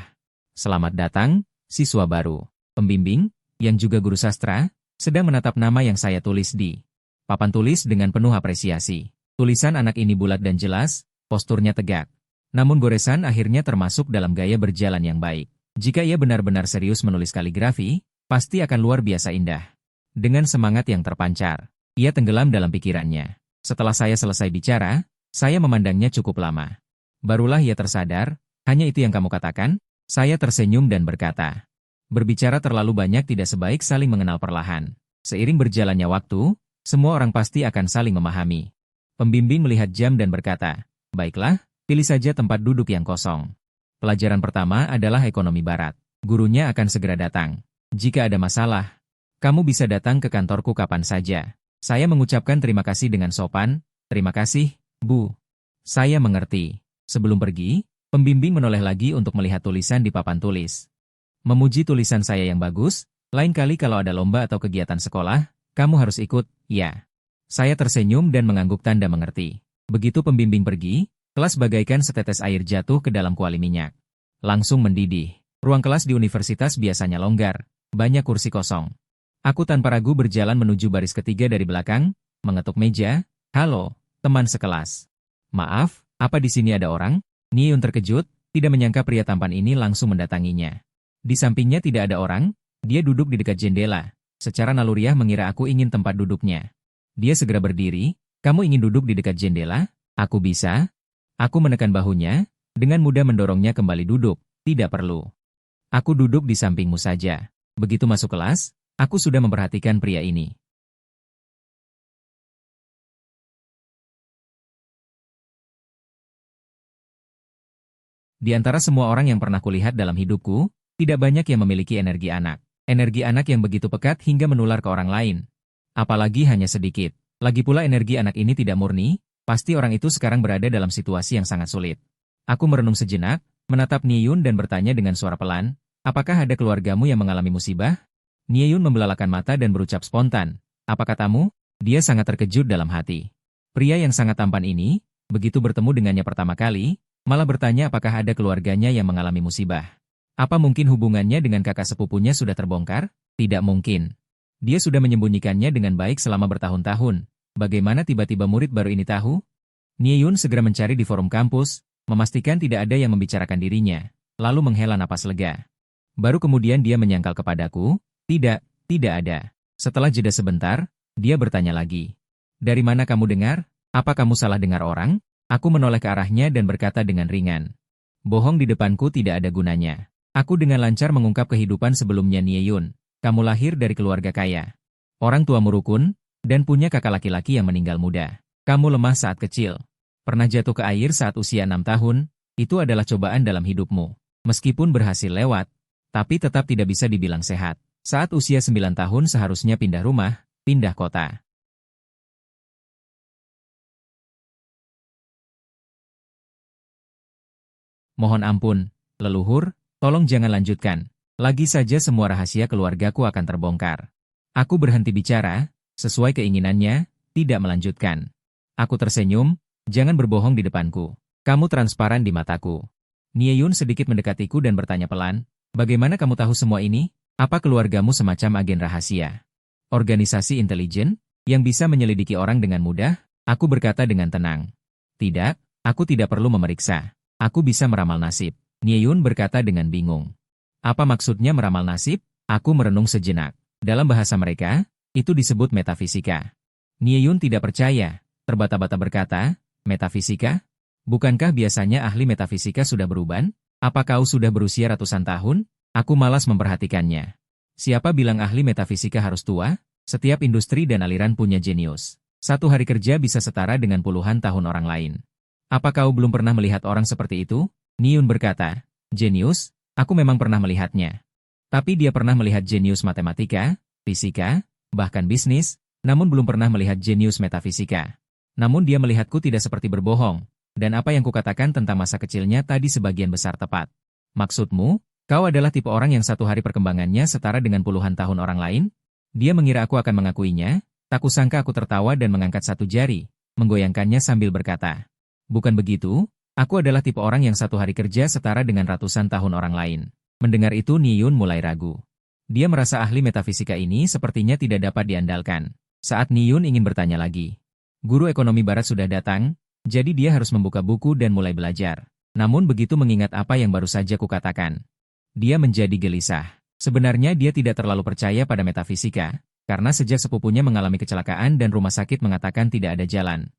S1: "Selamat datang, siswa baru." Pembimbing, yang juga guru sastra, sedang menatap nama yang saya tulis di papan tulis dengan penuh apresiasi. Tulisan anak ini bulat dan jelas, posturnya tegak. Namun goresan akhirnya termasuk dalam gaya berjalan yang baik. Jika ia benar-benar serius menulis kaligrafi, pasti akan luar biasa indah. Dengan semangat yang terpancar, ia tenggelam dalam pikirannya. Setelah saya selesai bicara, saya memandangnya cukup lama. Barulah ia tersadar, "Hanya itu yang kamu katakan?" Saya tersenyum dan berkata, "Berbicara terlalu banyak tidak sebaik saling mengenal perlahan. Seiring berjalannya waktu, semua orang pasti akan saling memahami." Pembimbing melihat jam dan berkata, "Baiklah, pilih saja tempat duduk yang kosong. Pelajaran pertama adalah ekonomi barat. Gurunya akan segera datang. Jika ada masalah, kamu bisa datang ke kantorku kapan saja." Saya mengucapkan terima kasih dengan sopan, "Terima kasih, Bu." Saya mengerti. Sebelum pergi, pembimbing menoleh lagi untuk melihat tulisan di papan tulis. "Memuji tulisan saya yang bagus, lain kali kalau ada lomba atau kegiatan sekolah, kamu harus ikut, ya." Saya tersenyum dan mengangguk tanda mengerti. Begitu pembimbing pergi, kelas bagaikan setetes air jatuh ke dalam kuali minyak. Langsung mendidih. Ruang kelas di universitas biasanya longgar, banyak kursi kosong. Aku tanpa ragu berjalan menuju baris ketiga dari belakang, mengetuk meja, "Halo, teman sekelas. Maaf, apa di sini ada orang?" Niun terkejut, tidak menyangka pria tampan ini langsung mendatanginya. Di sampingnya tidak ada orang, dia duduk di dekat jendela. Secara naluriah mengira aku ingin tempat duduknya. Dia segera berdiri, "Kamu ingin duduk di dekat jendela? Aku bisa." Aku menekan bahunya, dengan mudah mendorongnya kembali duduk, "Tidak perlu. Aku duduk di sampingmu saja." Begitu masuk kelas, aku sudah memperhatikan pria ini. Di antara semua orang yang pernah kulihat dalam hidupku, tidak banyak yang memiliki energi anak. Energi anak yang begitu pekat hingga menular ke orang lain. Apalagi hanya sedikit. Lagi pula energi anak ini tidak murni, pasti orang itu sekarang berada dalam situasi yang sangat sulit. Aku merenung sejenak, menatap Niun dan bertanya dengan suara pelan, "Apakah ada keluargamu yang mengalami musibah?" Niun membelalakan mata dan berucap spontan, "Apa katamu?" Dia sangat terkejut dalam hati. Pria yang sangat tampan ini, begitu bertemu dengannya pertama kali, malah bertanya apakah ada keluarganya yang mengalami musibah. Apa mungkin hubungannya dengan kakak sepupunya sudah terbongkar? Tidak mungkin. Dia sudah menyembunyikannya dengan baik selama bertahun-tahun. Bagaimana tiba-tiba murid baru ini tahu? Niun segera mencari di forum kampus, memastikan tidak ada yang membicarakan dirinya, lalu menghela napas lega. Baru kemudian dia menyangkal kepadaku, tidak ada." Setelah jeda sebentar, dia bertanya lagi, "Dari mana kamu dengar? Apa kamu salah dengar orang?" Aku menoleh ke arahnya dan berkata dengan ringan, "Bohong di depanku tidak ada gunanya." Aku dengan lancar mengungkap kehidupan sebelumnya Niun. "Kamu lahir dari keluarga kaya. Orang tuamu rukun, dan punya kakak laki-laki yang meninggal muda. Kamu lemah saat kecil. Pernah jatuh ke air saat usia 6 tahun, itu adalah cobaan dalam hidupmu. Meskipun berhasil lewat, tapi tetap tidak bisa dibilang sehat. Saat usia 9 tahun seharusnya pindah rumah, pindah kota. Mohon ampun, leluhur, tolong jangan lanjutkan. Lagi saja semua rahasia keluargaku akan terbongkar. Aku berhenti bicara, sesuai keinginannya, tidak melanjutkan. Aku tersenyum, jangan berbohong di depanku. Kamu transparan di mataku. Nieyun sedikit mendekatiku dan bertanya pelan, bagaimana kamu tahu semua ini? Apa keluargamu semacam agen rahasia? Organisasi intelijen, yang bisa menyelidiki orang dengan mudah? Aku berkata dengan tenang. Tidak, aku tidak perlu memeriksa. Aku bisa meramal nasib. Nieyun berkata dengan bingung. Apa maksudnya meramal nasib? Aku merenung sejenak. Dalam bahasa mereka, itu disebut metafisika. Nieyun tidak percaya, terbata-bata berkata, metafisika? Bukankah biasanya ahli metafisika sudah beruban? Apa kau sudah berusia ratusan tahun? Aku malas memperhatikannya. Siapa bilang ahli metafisika harus tua? Setiap industri dan aliran punya jenius. Satu hari kerja bisa setara dengan puluhan tahun orang lain. Apa kau belum pernah melihat orang seperti itu? Nieyun berkata, jenius, aku memang pernah melihatnya. Tapi dia pernah melihat jenius matematika, fisika, bahkan bisnis, namun belum pernah melihat jenius metafisika. Namun dia melihatku tidak seperti berbohong, dan apa yang kukatakan tentang masa kecilnya tadi sebagian besar tepat. Maksudmu, kau adalah tipe orang yang satu hari perkembangannya setara dengan puluhan tahun orang lain? Dia mengira aku akan mengakuinya, tak kusangka aku tertawa dan mengangkat satu jari, menggoyangkannya sambil berkata, bukan begitu, aku adalah tipe orang yang satu hari kerja setara dengan ratusan tahun orang lain. Mendengar itu Nieyun mulai ragu. Dia merasa ahli metafisika ini sepertinya tidak dapat diandalkan. Saat Nieyun ingin bertanya lagi. Guru ekonomi barat sudah datang, jadi dia harus membuka buku dan mulai belajar. Namun begitu mengingat apa yang baru saja kukatakan, dia menjadi gelisah. Sebenarnya dia tidak terlalu percaya pada metafisika, karena sejak sepupunya mengalami kecelakaan dan rumah sakit mengatakan tidak ada jalan.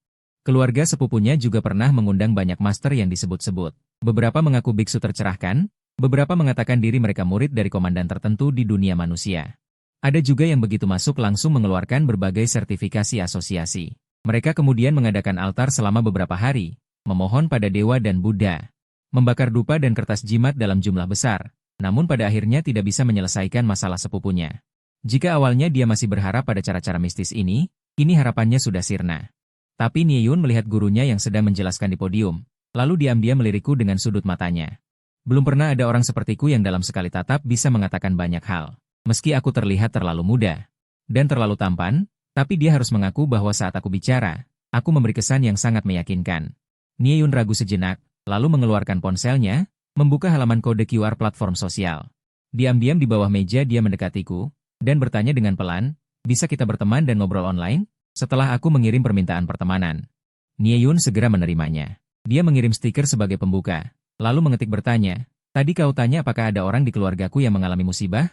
S1: Keluarga sepupunya juga pernah mengundang banyak master yang disebut-sebut. Beberapa mengaku biksu tercerahkan, beberapa mengatakan diri mereka murid dari komandan tertentu di dunia manusia. Ada juga yang begitu masuk langsung mengeluarkan berbagai sertifikasi asosiasi. Mereka kemudian mengadakan altar selama beberapa hari, memohon pada dewa dan Buddha, membakar dupa dan kertas jimat dalam jumlah besar, namun pada akhirnya tidak bisa menyelesaikan masalah sepupunya. Jika awalnya dia masih berharap pada cara-cara mistis ini harapannya sudah sirna. Tapi Nieyun melihat gurunya yang sedang menjelaskan di podium, lalu diam-diam melirikku dengan sudut matanya. Belum pernah ada orang sepertiku yang dalam sekali tatap bisa mengatakan banyak hal. Meski aku terlihat terlalu muda dan terlalu tampan, tapi dia harus mengaku bahwa saat aku bicara, aku memberi kesan yang sangat meyakinkan. Nieyun ragu sejenak, lalu mengeluarkan ponselnya, membuka halaman kode QR platform sosial. Diam-diam di bawah meja dia mendekatiku, dan bertanya dengan pelan, bisa kita berteman dan ngobrol online? Setelah aku mengirim permintaan pertemanan, Nieyun segera menerimanya. Dia mengirim stiker sebagai pembuka, lalu mengetik bertanya, tadi kau tanya apakah ada orang di keluargaku yang mengalami musibah?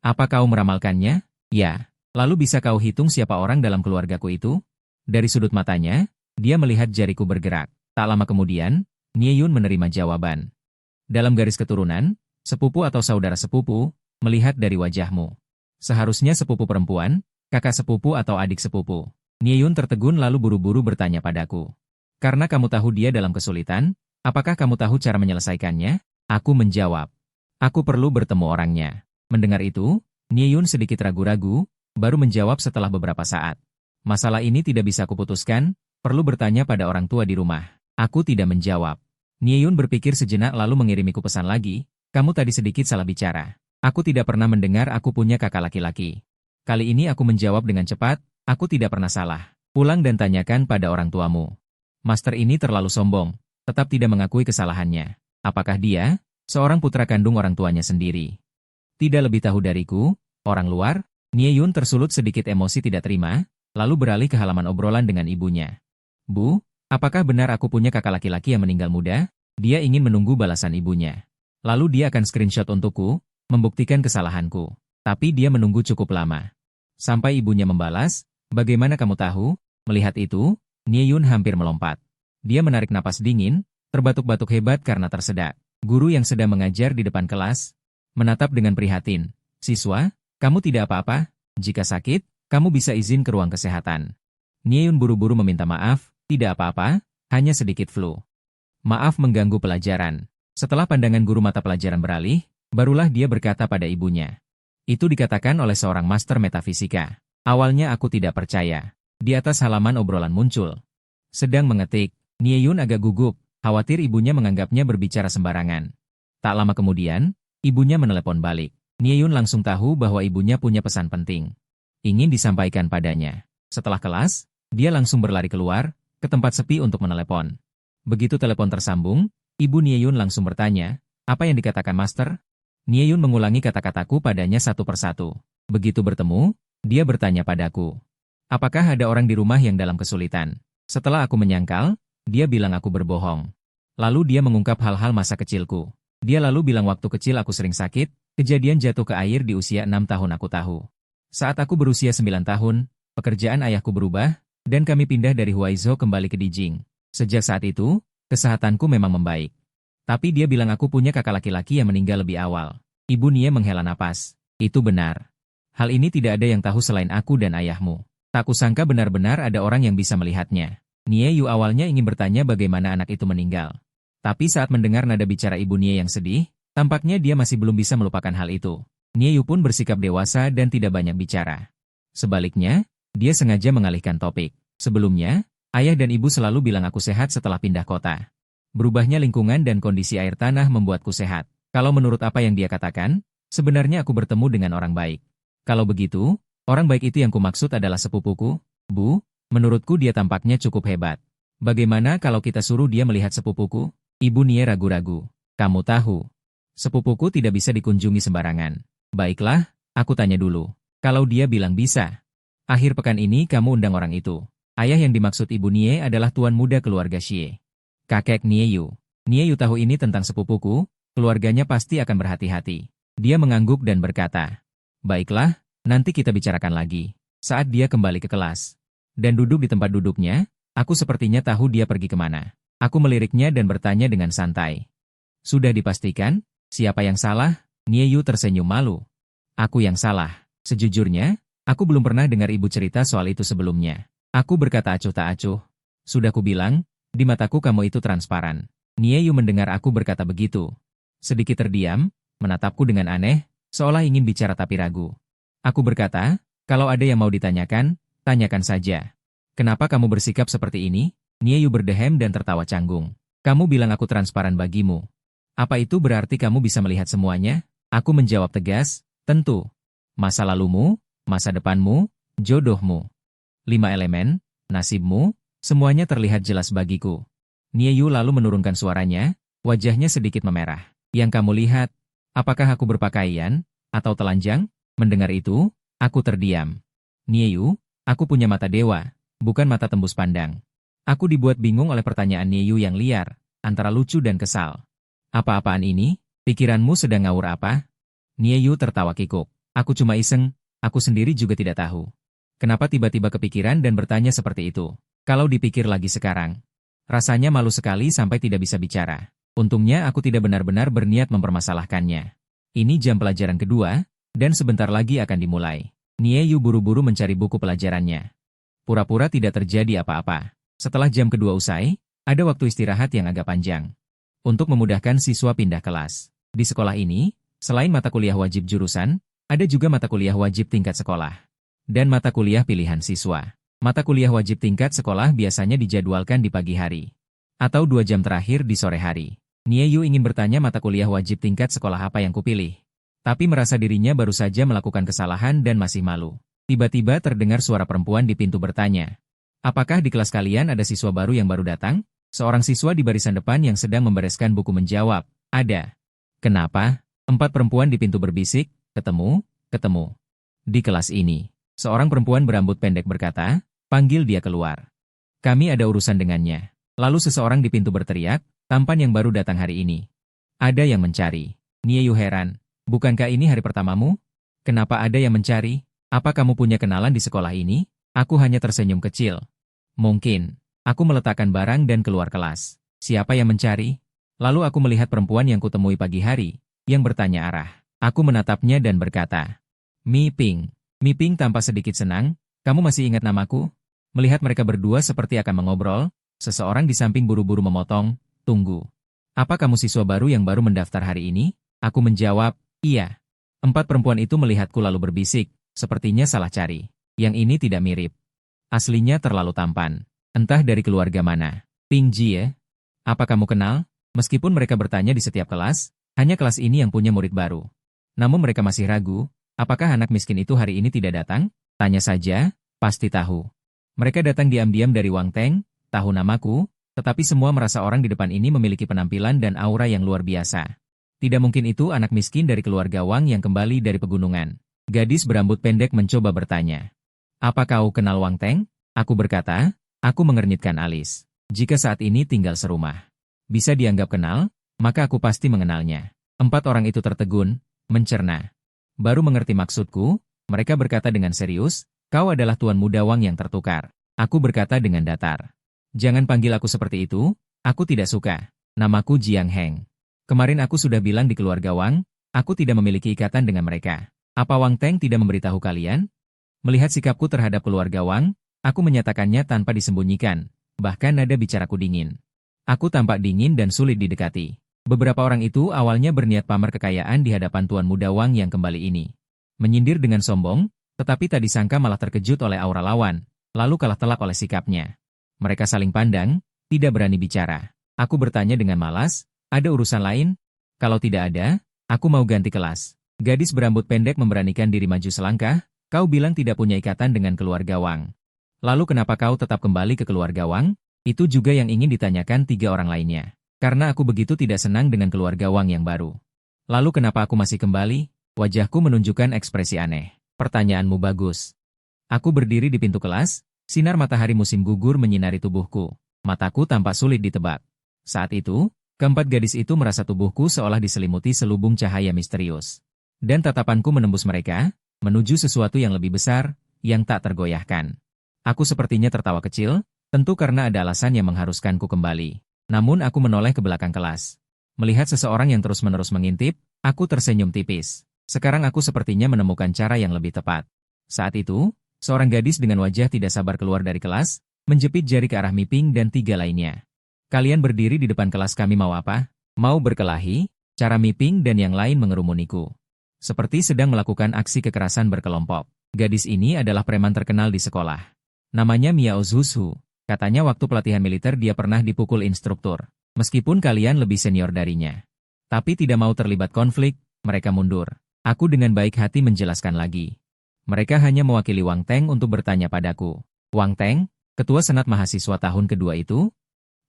S1: Apa kau meramalkannya? Ya. Lalu bisa kau hitung siapa orang dalam keluargaku itu? Dari sudut matanya, dia melihat jariku bergerak. Tak lama kemudian, Nieyun menerima jawaban. Dalam garis keturunan, sepupu atau saudara sepupu, melihat dari wajahmu. Seharusnya sepupu perempuan, kakak sepupu atau adik sepupu. Nieyun tertegun lalu buru-buru bertanya padaku. Karena kamu tahu dia dalam kesulitan, apakah kamu tahu cara menyelesaikannya? Aku menjawab. Aku perlu bertemu orangnya. Mendengar itu, Nieyun sedikit ragu-ragu, baru menjawab setelah beberapa saat. Masalah ini tidak bisa kuputuskan, perlu bertanya pada orang tua di rumah. Aku tidak menjawab. Nieyun berpikir sejenak lalu mengirimiku pesan lagi, kamu tadi sedikit salah bicara. Aku tidak pernah mendengar aku punya kakak laki-laki. Kali ini aku menjawab dengan cepat, aku tidak pernah salah. Pulang dan tanyakan pada orang tuamu. Master ini terlalu sombong, tetap tidak mengakui kesalahannya. Apakah dia, seorang putra kandung orang tuanya sendiri? Tidak lebih tahu dariku, orang luar? Nieyun tersulut sedikit emosi tidak terima, lalu beralih ke halaman obrolan dengan ibunya. Bu, apakah benar aku punya kakak laki-laki yang meninggal muda? Dia ingin menunggu balasan ibunya. Lalu dia akan screenshot untukku, membuktikan kesalahanku. Tapi dia menunggu cukup lama. Sampai ibunya membalas, bagaimana kamu tahu? Melihat itu, Nieyun hampir melompat. Dia menarik napas dingin, terbatuk-batuk hebat karena tersedak. Guru yang sedang mengajar di depan kelas, menatap dengan prihatin. Siswa, kamu tidak apa-apa? Jika sakit, kamu bisa izin ke ruang kesehatan. Nieyun buru-buru meminta maaf, tidak apa-apa, hanya sedikit flu. Maaf mengganggu pelajaran. Setelah pandangan guru mata pelajaran beralih, barulah dia berkata pada ibunya. Itu dikatakan oleh seorang master metafisika. Awalnya aku tidak percaya. Di atas halaman obrolan muncul. Sedang mengetik, Nieyun agak gugup, khawatir ibunya menganggapnya berbicara sembarangan. Tak lama kemudian, ibunya menelepon balik. Nieyun langsung tahu bahwa ibunya punya pesan penting. Ingin disampaikan padanya. Setelah kelas, dia langsung berlari keluar, ke tempat sepi untuk menelepon. Begitu telepon tersambung, ibu Nieyun langsung bertanya, apa yang dikatakan master? Nieyun mengulangi kata-kataku padanya satu persatu. Begitu bertemu, dia bertanya padaku. Apakah ada orang di rumah yang dalam kesulitan? Setelah aku menyangkal, dia bilang aku berbohong. Lalu dia mengungkap hal-hal masa kecilku. Dia lalu bilang waktu kecil aku sering sakit, kejadian jatuh ke air di usia 6 tahun aku tahu. Saat aku berusia 9 tahun, pekerjaan ayahku berubah, dan kami pindah dari Huaizhou kembali ke Dijing. Sejak saat itu, kesehatanku memang membaik. Tapi dia bilang aku punya kakak laki-laki yang meninggal lebih awal. Ibu Nie menghela napas. Itu benar. Hal ini tidak ada yang tahu selain aku dan ayahmu. Tak kusangka benar-benar ada orang yang bisa melihatnya. Nie Yu awalnya ingin bertanya bagaimana anak itu meninggal. Tapi saat mendengar nada bicara ibu Nie yang sedih, tampaknya dia masih belum bisa melupakan hal itu. Nie Yu pun bersikap dewasa dan tidak banyak bicara. Sebaliknya, dia sengaja mengalihkan topik. Sebelumnya, ayah dan ibu selalu bilang aku sehat setelah pindah kota. Berubahnya lingkungan dan kondisi air tanah membuatku sehat. Kalau menurut apa yang dia katakan, sebenarnya aku bertemu dengan orang baik. Kalau begitu, orang baik itu yang kumaksud adalah sepupuku, Bu. Menurutku dia tampaknya cukup hebat. Bagaimana kalau kita suruh dia melihat sepupuku? Ibu Nie ragu-ragu. Kamu tahu, sepupuku tidak bisa dikunjungi sembarangan. Baiklah, aku tanya dulu. Kalau dia bilang bisa, akhir pekan ini kamu undang orang itu. Ayah yang dimaksud Ibu Nie adalah tuan muda keluarga Xie. Kakek Nie Yu. Nie Yu tahu ini tentang sepupuku, keluarganya pasti akan berhati-hati. Dia mengangguk dan berkata, baiklah, nanti kita bicarakan lagi. Saat dia kembali ke kelas dan duduk di tempat duduknya, aku sepertinya tahu dia pergi kemana. Aku meliriknya dan bertanya dengan santai. Sudah dipastikan, siapa yang salah? Nie Yu tersenyum malu. Aku yang salah. Sejujurnya, aku belum pernah dengar ibu cerita soal itu sebelumnya. Aku berkata acuh tak acuh. Sudah kubilang, di mataku kamu itu transparan. Nie Yu mendengar aku berkata begitu. Sedikit terdiam, menatapku dengan aneh, seolah ingin bicara tapi ragu. Aku berkata, kalau ada yang mau ditanyakan, tanyakan saja. Kenapa kamu bersikap seperti ini? Nie Yu berdehem dan tertawa canggung. Kamu bilang aku transparan bagimu. Apa itu berarti kamu bisa melihat semuanya? Aku menjawab tegas, tentu. Masa lalumu, masa depanmu, jodohmu. 5 elemen, nasibmu, semuanya terlihat jelas bagiku. Nie Yu lalu menurunkan suaranya, wajahnya sedikit memerah. Yang kamu lihat, apakah aku berpakaian, atau telanjang? Mendengar itu, aku terdiam. Nie Yu, aku punya mata dewa, bukan mata tembus pandang. Aku dibuat bingung oleh pertanyaan Nie Yu yang liar, antara lucu dan kesal. Apa-apaan ini? Pikiranmu sedang ngawur apa? Nie Yu tertawa kikuk. Aku cuma iseng, aku sendiri juga tidak tahu. Kenapa tiba-tiba kepikiran dan bertanya seperti itu? Kalau dipikir lagi sekarang, rasanya malu sekali sampai tidak bisa bicara. Untungnya aku tidak benar-benar berniat mempermasalahkannya. Ini jam pelajaran kedua, dan sebentar lagi akan dimulai. Nie Yu buru-buru mencari buku pelajarannya. Pura-pura tidak terjadi apa-apa. Setelah jam kedua usai, ada waktu istirahat yang agak panjang. Untuk memudahkan siswa pindah kelas. Di sekolah ini, selain mata kuliah wajib jurusan, ada juga mata kuliah wajib tingkat sekolah. Dan mata kuliah pilihan siswa. Mata kuliah wajib tingkat sekolah biasanya dijadwalkan di pagi hari. Atau 2 jam terakhir di sore hari. Nie Yu ingin bertanya mata kuliah wajib tingkat sekolah apa yang kupilih. Tapi merasa dirinya baru saja melakukan kesalahan dan masih malu. Tiba-tiba terdengar suara perempuan di pintu bertanya. Apakah di kelas kalian ada siswa baru yang baru datang? Seorang siswa di barisan depan yang sedang membereskan buku menjawab, ada. Kenapa? 4 perempuan di pintu berbisik, ketemu. Di kelas ini, seorang perempuan berambut pendek berkata, panggil dia keluar. Kami ada urusan dengannya. Lalu seseorang di pintu berteriak, tampan yang baru datang hari ini. Ada yang mencari. Nie Yu heran. Bukankah ini hari pertamamu? Kenapa ada yang mencari? Apa kamu punya kenalan di sekolah ini? Aku hanya tersenyum kecil. Mungkin. Aku meletakkan barang dan keluar kelas. Siapa yang mencari? Lalu aku melihat perempuan yang kutemui pagi hari, yang bertanya arah. Aku menatapnya dan berkata, Mi Ping. Mi Ping tampak sedikit senang. Kamu masih ingat namaku? Melihat mereka berdua seperti akan mengobrol, seseorang di samping buru-buru memotong, tunggu. Apa kamu siswa baru yang baru mendaftar hari ini? Aku menjawab, iya. Empat perempuan itu melihatku lalu berbisik, sepertinya salah cari. Yang ini tidak mirip. Aslinya terlalu tampan. Entah dari keluarga mana. Ping Ji ya? Apa kamu kenal? Meskipun mereka bertanya di setiap kelas, hanya kelas ini yang punya murid baru. Namun mereka masih ragu, apakah anak miskin itu hari ini tidak datang? Tanya saja, pasti tahu. Mereka datang diam-diam dari Wang Teng, tahu namaku, tetapi semua merasa orang di depan ini memiliki penampilan dan aura yang luar biasa. Tidak mungkin itu anak miskin dari keluarga Wang yang kembali dari pegunungan. Gadis berambut pendek mencoba bertanya. Apa kau kenal Wang Teng? Aku berkata, aku mengernyitkan alis. Jika saat ini tinggal serumah, bisa dianggap kenal, maka aku pasti mengenalnya. Empat orang itu tertegun, mencerna. Baru mengerti maksudku, mereka berkata dengan serius, kau adalah tuan muda Wang yang tertukar. Aku berkata dengan datar. Jangan panggil aku seperti itu, aku tidak suka. Namaku Jiang Heng. Kemarin aku sudah bilang di keluarga Wang, aku tidak memiliki ikatan dengan mereka. Apa Wang Teng tidak memberitahu kalian? Melihat sikapku terhadap keluarga Wang, aku menyatakannya tanpa disembunyikan, bahkan nada bicaraku dingin. Aku tampak dingin dan sulit didekati. Beberapa orang itu awalnya berniat pamer kekayaan di hadapan tuan muda Wang yang kembali ini. Menyindir dengan sombong, tetapi tak disangka malah terkejut oleh aura lawan, lalu kalah telak oleh sikapnya. Mereka saling pandang, tidak berani bicara. Aku bertanya dengan malas, ada urusan lain? Kalau tidak ada, aku mau ganti kelas. Gadis berambut pendek memberanikan diri maju selangkah, kau bilang tidak punya ikatan dengan keluarga Wang. Lalu kenapa kau tetap kembali ke keluarga Wang? Itu juga yang ingin ditanyakan tiga orang lainnya. Karena aku begitu tidak senang dengan keluarga Wang yang baru. Lalu kenapa aku masih kembali? Wajahku menunjukkan ekspresi aneh. Pertanyaanmu bagus. Aku berdiri di pintu kelas, sinar matahari musim gugur menyinari tubuhku. Mataku tampak sulit ditebak. Saat itu, keempat gadis itu merasa tubuhku seolah diselimuti selubung cahaya misterius. Dan tatapanku menembus mereka, menuju sesuatu yang lebih besar, yang tak tergoyahkan. Aku sepertinya tertawa kecil, tentu karena ada alasan yang mengharuskanku kembali. Namun aku menoleh ke belakang kelas. Melihat seseorang yang terus-menerus mengintip, aku tersenyum tipis. Sekarang aku sepertinya menemukan cara yang lebih tepat. Saat itu, seorang gadis dengan wajah tidak sabar keluar dari kelas, menjepit jari ke arah Miping dan tiga lainnya. Kalian berdiri di depan kelas kami mau apa? Mau berkelahi? Cara Miping dan yang lain mengerumuniku. Seperti sedang melakukan aksi kekerasan berkelompok. Gadis ini adalah preman terkenal di sekolah. Namanya Miao Zhuzu. Katanya waktu pelatihan militer dia pernah dipukul instruktur. Meskipun kalian lebih senior darinya. Tapi tidak mau terlibat konflik, mereka mundur. Aku dengan baik hati menjelaskan lagi. Mereka hanya mewakili Wang Teng untuk bertanya padaku. Wang Teng, ketua senat mahasiswa tahun kedua itu?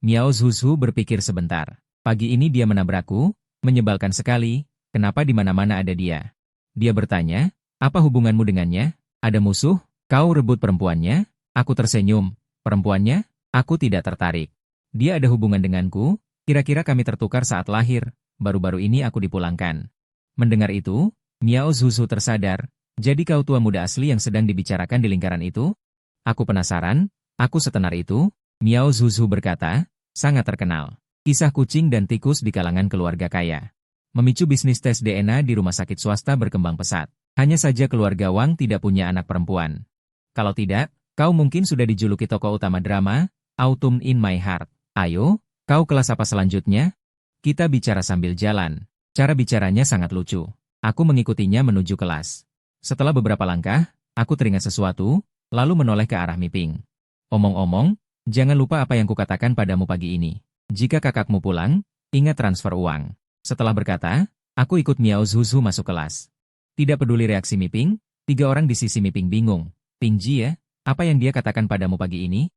S1: Miao Zhuzu berpikir sebentar. Pagi ini dia menabrakku, menyebalkan sekali, kenapa di mana-mana ada dia? Dia bertanya, apa hubunganmu dengannya? Ada musuh? Kau rebut perempuannya? Aku tersenyum. Perempuannya? Aku tidak tertarik. Dia ada hubungan denganku, kira-kira kami tertukar saat lahir, baru-baru ini aku dipulangkan. Mendengar itu, Miao Zhuzu tersadar, jadi kau tua muda asli yang sedang dibicarakan di lingkaran itu? Aku penasaran, aku setenar itu? Miao Zhuzu berkata, sangat terkenal. Kisah kucing dan tikus di kalangan keluarga kaya. Memicu bisnis tes DNA di rumah sakit swasta berkembang pesat. Hanya saja keluarga Wang tidak punya anak perempuan. Kalau tidak, kau mungkin sudah dijuluki tokoh utama drama, Autumn in My Heart. Ayo, kau kelas apa selanjutnya? Kita bicara sambil jalan. Cara bicaranya sangat lucu. Aku mengikutinya menuju kelas. Setelah beberapa langkah, aku teringat sesuatu, lalu menoleh ke arah Miping. Omong-omong, jangan lupa apa yang kukatakan padamu pagi ini. Jika kakakmu pulang, ingat transfer uang. Setelah berkata, aku ikut Miao Zhuzu masuk kelas. Tidak peduli reaksi Miping, tiga orang di sisi Miping bingung. Ping Ji ya, apa yang dia katakan padamu pagi ini?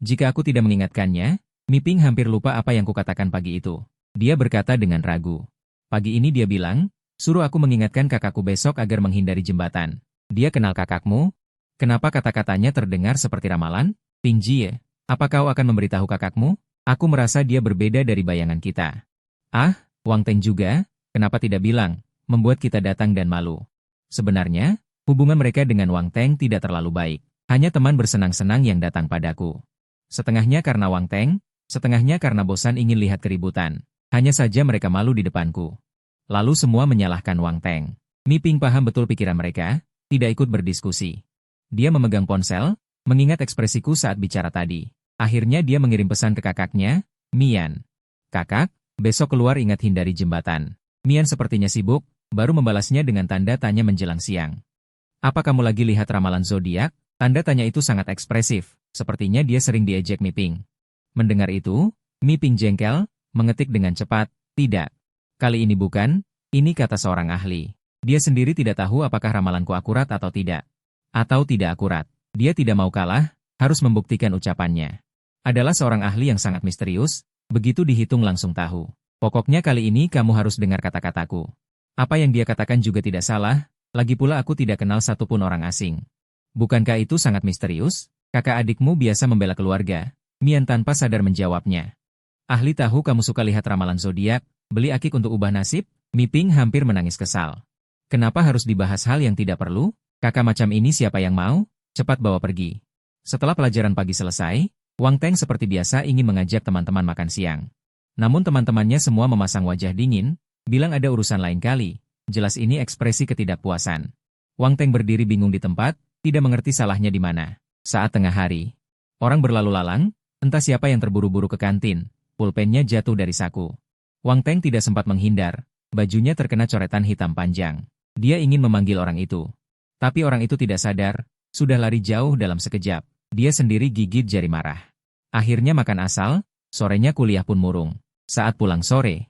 S1: Jika aku tidak mengingatkannya, Miping hampir lupa apa yang kukatakan pagi itu. Dia berkata dengan ragu. Pagi ini dia bilang, suruh aku mengingatkan kakakku besok agar menghindari jembatan. Dia kenal kakakmu? Kenapa kata-katanya terdengar seperti ramalan? Ping Ji ya, apa kau akan memberitahu kakakmu? Aku merasa dia berbeda dari bayangan kita. Ah, Wang Teng juga, kenapa tidak bilang, membuat kita datang dan malu. Sebenarnya, hubungan mereka dengan Wang Teng tidak terlalu baik. Hanya teman bersenang-senang yang datang padaku. Setengahnya karena Wang Teng, setengahnya karena bosan ingin lihat keributan. Hanya saja mereka malu di depanku. Lalu semua menyalahkan Wang Teng. Miping paham betul pikiran mereka, tidak ikut berdiskusi. Dia memegang ponsel, mengingat ekspresiku saat bicara tadi. Akhirnya dia mengirim pesan ke kakaknya, Mian. Kakak, besok keluar ingat hindari jembatan. Mian sepertinya sibuk, baru membalasnya dengan tanda tanya menjelang siang. Apa kamu lagi lihat ramalan zodiak? Tanda tanya itu sangat ekspresif, sepertinya dia sering diejek Miping. Mendengar itu, Miping jengkel, mengetik dengan cepat, tidak. Kali ini bukan, ini kata seorang ahli. Dia sendiri tidak tahu apakah ramalanku akurat atau tidak. Atau tidak akurat. Dia tidak mau kalah, harus membuktikan ucapannya. Adalah seorang ahli yang sangat misterius, begitu dihitung langsung tahu. Pokoknya kali ini kamu harus dengar kata-kataku. Apa yang dia katakan juga tidak salah, lagi pula aku tidak kenal satupun orang asing. Bukankah itu sangat misterius? Kakak adikmu biasa membela keluarga. Mian tanpa sadar menjawabnya. Ahli tahu kamu suka lihat ramalan zodiak, beli akik untuk ubah nasib? Miping hampir menangis kesal. Kenapa harus dibahas hal yang tidak perlu? Kakak macam ini siapa yang mau? Cepat bawa pergi. Setelah pelajaran pagi selesai, Wang Teng seperti biasa ingin mengajak teman-teman makan siang. Namun teman-temannya semua memasang wajah dingin, bilang ada urusan lain kali. Jelas ini ekspresi ketidakpuasan. Wang Teng berdiri bingung di tempat, tidak mengerti salahnya di mana. Saat tengah hari, orang berlalu lalang, entah siapa yang terburu-buru ke kantin, pulpennya jatuh dari saku. Wang Teng tidak sempat menghindar, bajunya terkena coretan hitam panjang. Dia ingin memanggil orang itu. Tapi orang itu tidak sadar, sudah lari jauh dalam sekejap. Dia sendiri gigit jari marah. Akhirnya makan asal, sorenya kuliah pun murung. Saat pulang sore,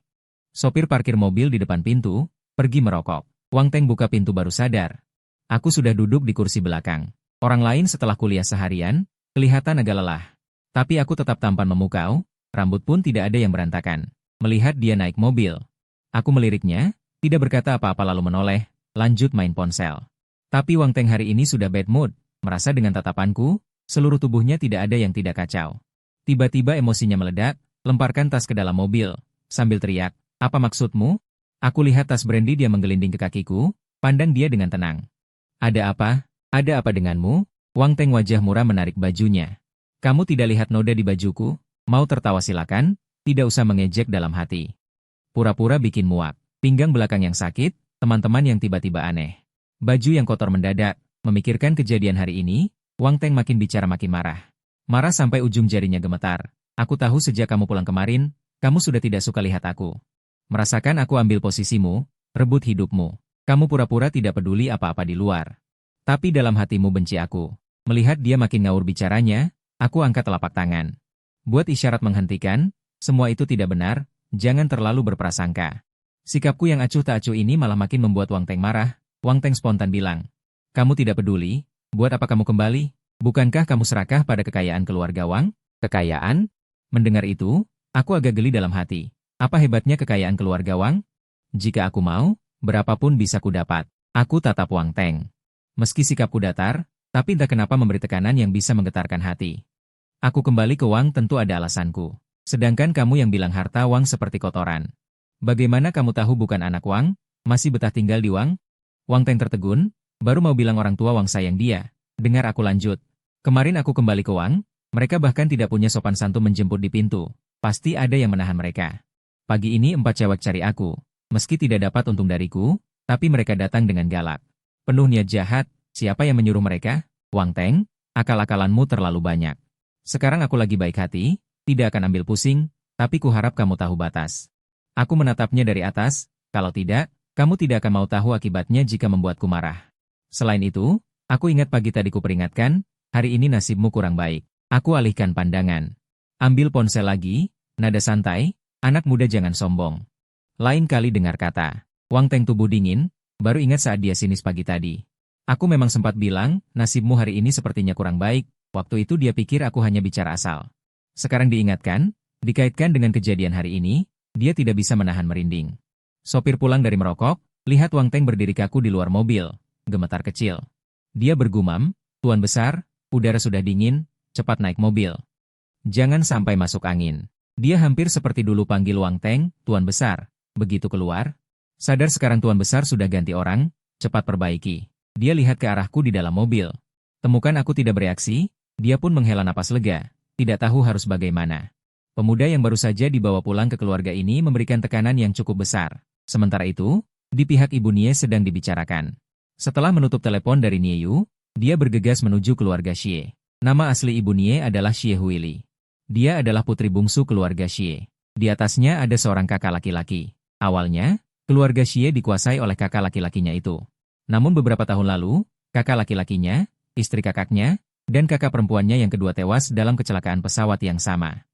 S1: sopir parkir mobil di depan pintu, pergi merokok. Wang Teng buka pintu baru sadar. Aku sudah duduk di kursi belakang. Orang lain setelah kuliah seharian, kelihatan agak lelah. Tapi aku tetap tampan memukau, rambut pun tidak ada yang berantakan. Melihat dia naik mobil, aku meliriknya, tidak berkata apa-apa lalu menoleh, lanjut main ponsel. Tapi Wang Teng hari ini sudah bad mood, merasa dengan tatapanku, seluruh tubuhnya tidak ada yang tidak kacau. Tiba-tiba emosinya meledak, lemparkan tas ke dalam mobil, sambil teriak, apa maksudmu? Aku lihat tas brandy dia menggelinding ke kakiku, pandang dia dengan tenang. Ada apa? Ada apa denganmu? Wang Teng wajah murah menarik bajunya. Kamu tidak lihat noda di bajuku? Mau tertawa silakan, tidak usah mengejek dalam hati. Pura-pura bikin muak, pinggang belakang yang sakit, teman-teman yang tiba-tiba aneh. Baju yang kotor mendadak, memikirkan kejadian hari ini, Wang Teng makin bicara makin marah. Marah sampai ujung jarinya gemetar. Aku tahu sejak kamu pulang kemarin, kamu sudah tidak suka lihat aku. Merasakan aku ambil posisimu, rebut hidupmu. Kamu pura-pura tidak peduli apa-apa di luar. Tapi dalam hatimu benci aku. Melihat dia makin ngawur bicaranya, aku angkat telapak tangan. Buat isyarat menghentikan, semua itu tidak benar, jangan terlalu berprasangka. Sikapku yang acuh tak acuh ini malah makin membuat Wang Teng marah. Wang Teng spontan bilang, kamu tidak peduli, buat apa kamu kembali? Bukankah kamu serakah pada kekayaan keluarga Wang? Kekayaan? Mendengar itu, aku agak geli dalam hati. Apa hebatnya kekayaan keluarga Wang? Jika aku mau, berapapun bisa ku dapat. Aku tatap Wang Teng. Meski sikapku datar, tapi entah kenapa memberi tekanan yang bisa menggetarkan hati. Aku kembali ke Wang tentu ada alasanku. Sedangkan kamu yang bilang harta Wang seperti kotoran. Bagaimana kamu tahu bukan anak Wang? Masih betah tinggal di Wang? Wang Teng tertegun, baru mau bilang orang tua Wang sayang dia. Dengar aku lanjut. Kemarin aku kembali ke Wang, mereka bahkan tidak punya sopan santun menjemput di pintu. Pasti ada yang menahan mereka. Pagi ini 4 cewek cari aku. Meski tidak dapat untung dariku, tapi mereka datang dengan galak. Penuh niat jahat, siapa yang menyuruh mereka? Wang Teng, akal-akalanmu terlalu banyak. Sekarang aku lagi baik hati, tidak akan ambil pusing, tapi kuharap kamu tahu batas. Aku menatapnya dari atas, kalau tidak, kamu tidak akan mau tahu akibatnya jika membuatku marah. Selain itu, aku ingat pagi tadi ku peringatkan, hari ini nasibmu kurang baik. Aku alihkan pandangan. Ambil ponsel lagi, nada santai, anak muda jangan sombong. Lain kali dengar kata. Wang Teng tubuh dingin, baru ingat saat dia sinis pagi tadi. Aku memang sempat bilang, nasibmu hari ini sepertinya kurang baik, waktu itu dia pikir aku hanya bicara asal. Sekarang diingatkan, dikaitkan dengan kejadian hari ini, dia tidak bisa menahan merinding. Sopir pulang dari merokok, lihat Wang Teng berdiri kaku di luar mobil, gemetar kecil. Dia bergumam, Tuan Besar, udara sudah dingin, cepat naik mobil. Jangan sampai masuk angin. Dia hampir seperti dulu panggil Wang Teng, Tuan Besar. Begitu keluar, sadar sekarang Tuan Besar sudah ganti orang, cepat perbaiki. Dia lihat ke arahku di dalam mobil. Temukan aku tidak bereaksi, dia pun menghela napas lega, tidak tahu harus bagaimana. Pemuda yang baru saja dibawa pulang ke keluarga ini memberikan tekanan yang cukup besar. Sementara itu, di pihak Ibu Nie sedang dibicarakan. Setelah menutup telepon dari Nie Yu, dia bergegas menuju keluarga Xie. Nama asli Ibu Nie adalah Xie Huili. Dia adalah putri bungsu keluarga Xie. Di atasnya ada seorang kakak laki-laki. Awalnya, Keluarga Xie dikuasai oleh kakak laki-lakinya itu. Namun beberapa tahun lalu, kakak laki-lakinya, istri kakaknya, dan kakak perempuannya yang kedua tewas dalam kecelakaan pesawat yang sama.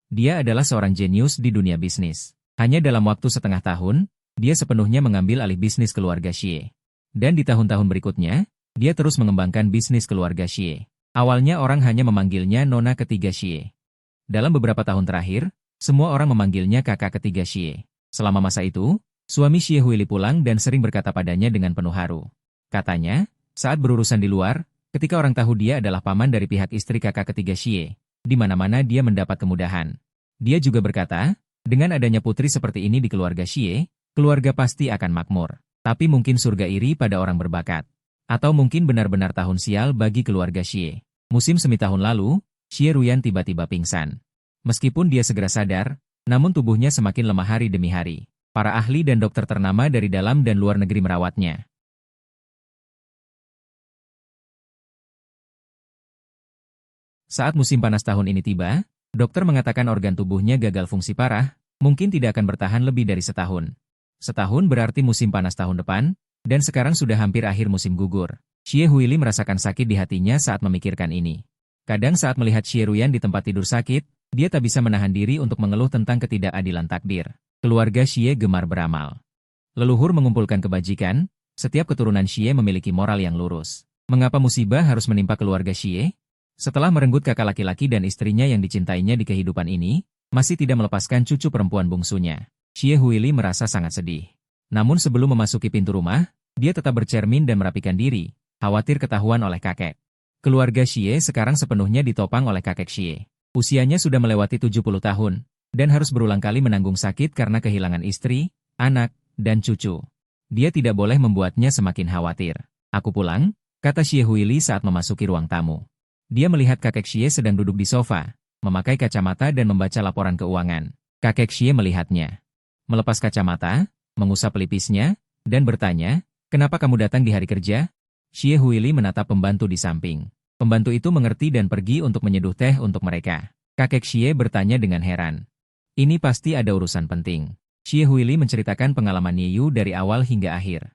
S1: Dia adalah seorang jenius di dunia bisnis. Hanya dalam waktu setengah tahun, dia sepenuhnya mengambil alih bisnis keluarga Xie. Dan di tahun-tahun berikutnya, dia terus mengembangkan bisnis keluarga Xie. Awalnya orang hanya memanggilnya Nona ketiga Xie. Dalam beberapa tahun terakhir, semua orang memanggilnya kakak ketiga Xie. Selama masa itu, suami Xie Huili pulang dan sering berkata padanya dengan penuh haru. Katanya, saat berurusan di luar, ketika orang tahu dia adalah paman dari pihak istri kakak ketiga Xie, di mana-mana dia mendapat kemudahan. Dia juga berkata, dengan adanya putri seperti ini di keluarga Xie, keluarga pasti akan makmur. Tapi mungkin surga iri pada orang berbakat. Atau mungkin benar-benar tahun sial bagi keluarga Xie. Musim semi tahun lalu, Xie Ruyan tiba-tiba pingsan. Meskipun dia segera sadar, namun tubuhnya semakin lemah hari demi hari. Para ahli dan dokter ternama dari dalam dan luar negeri merawatnya. Saat musim panas tahun ini tiba, dokter mengatakan organ tubuhnya gagal fungsi parah, mungkin tidak akan bertahan lebih dari setahun. Setahun berarti musim panas tahun depan, dan sekarang sudah hampir akhir musim gugur. Xie Huili merasakan sakit di hatinya saat memikirkan ini. Kadang saat melihat Xie Ruyan di tempat tidur sakit, dia tak bisa menahan diri untuk mengeluh tentang ketidakadilan takdir. Keluarga Xie gemar beramal. Leluhur mengumpulkan kebajikan, setiap keturunan Xie memiliki moral yang lurus. Mengapa musibah harus menimpa keluarga Xie? Setelah merenggut kakak laki-laki dan istrinya yang dicintainya di kehidupan ini, masih tidak melepaskan cucu perempuan bungsunya. Xie Huili merasa sangat sedih. Namun sebelum memasuki pintu rumah, dia tetap bercermin dan merapikan diri, khawatir ketahuan oleh kakek. Keluarga Xie sekarang sepenuhnya ditopang oleh kakek Xie. Usianya sudah melewati 70 tahun, dan harus berulang kali menanggung sakit karena kehilangan istri, anak, dan cucu. Dia tidak boleh membuatnya semakin khawatir. Aku pulang, kata Xie Huili saat memasuki ruang tamu. Dia melihat kakek Xie sedang duduk di sofa, memakai kacamata dan membaca laporan keuangan. Kakek Xie melihatnya. Melepas kacamata, mengusap pelipisnya, dan bertanya, kenapa kamu datang di hari kerja? Xie Huili menatap pembantu di samping. Pembantu itu mengerti dan pergi untuk menyeduh teh untuk mereka. Kakek Xie bertanya dengan heran. Ini pasti ada urusan penting. Xie Huili menceritakan pengalaman Niu dari awal hingga akhir.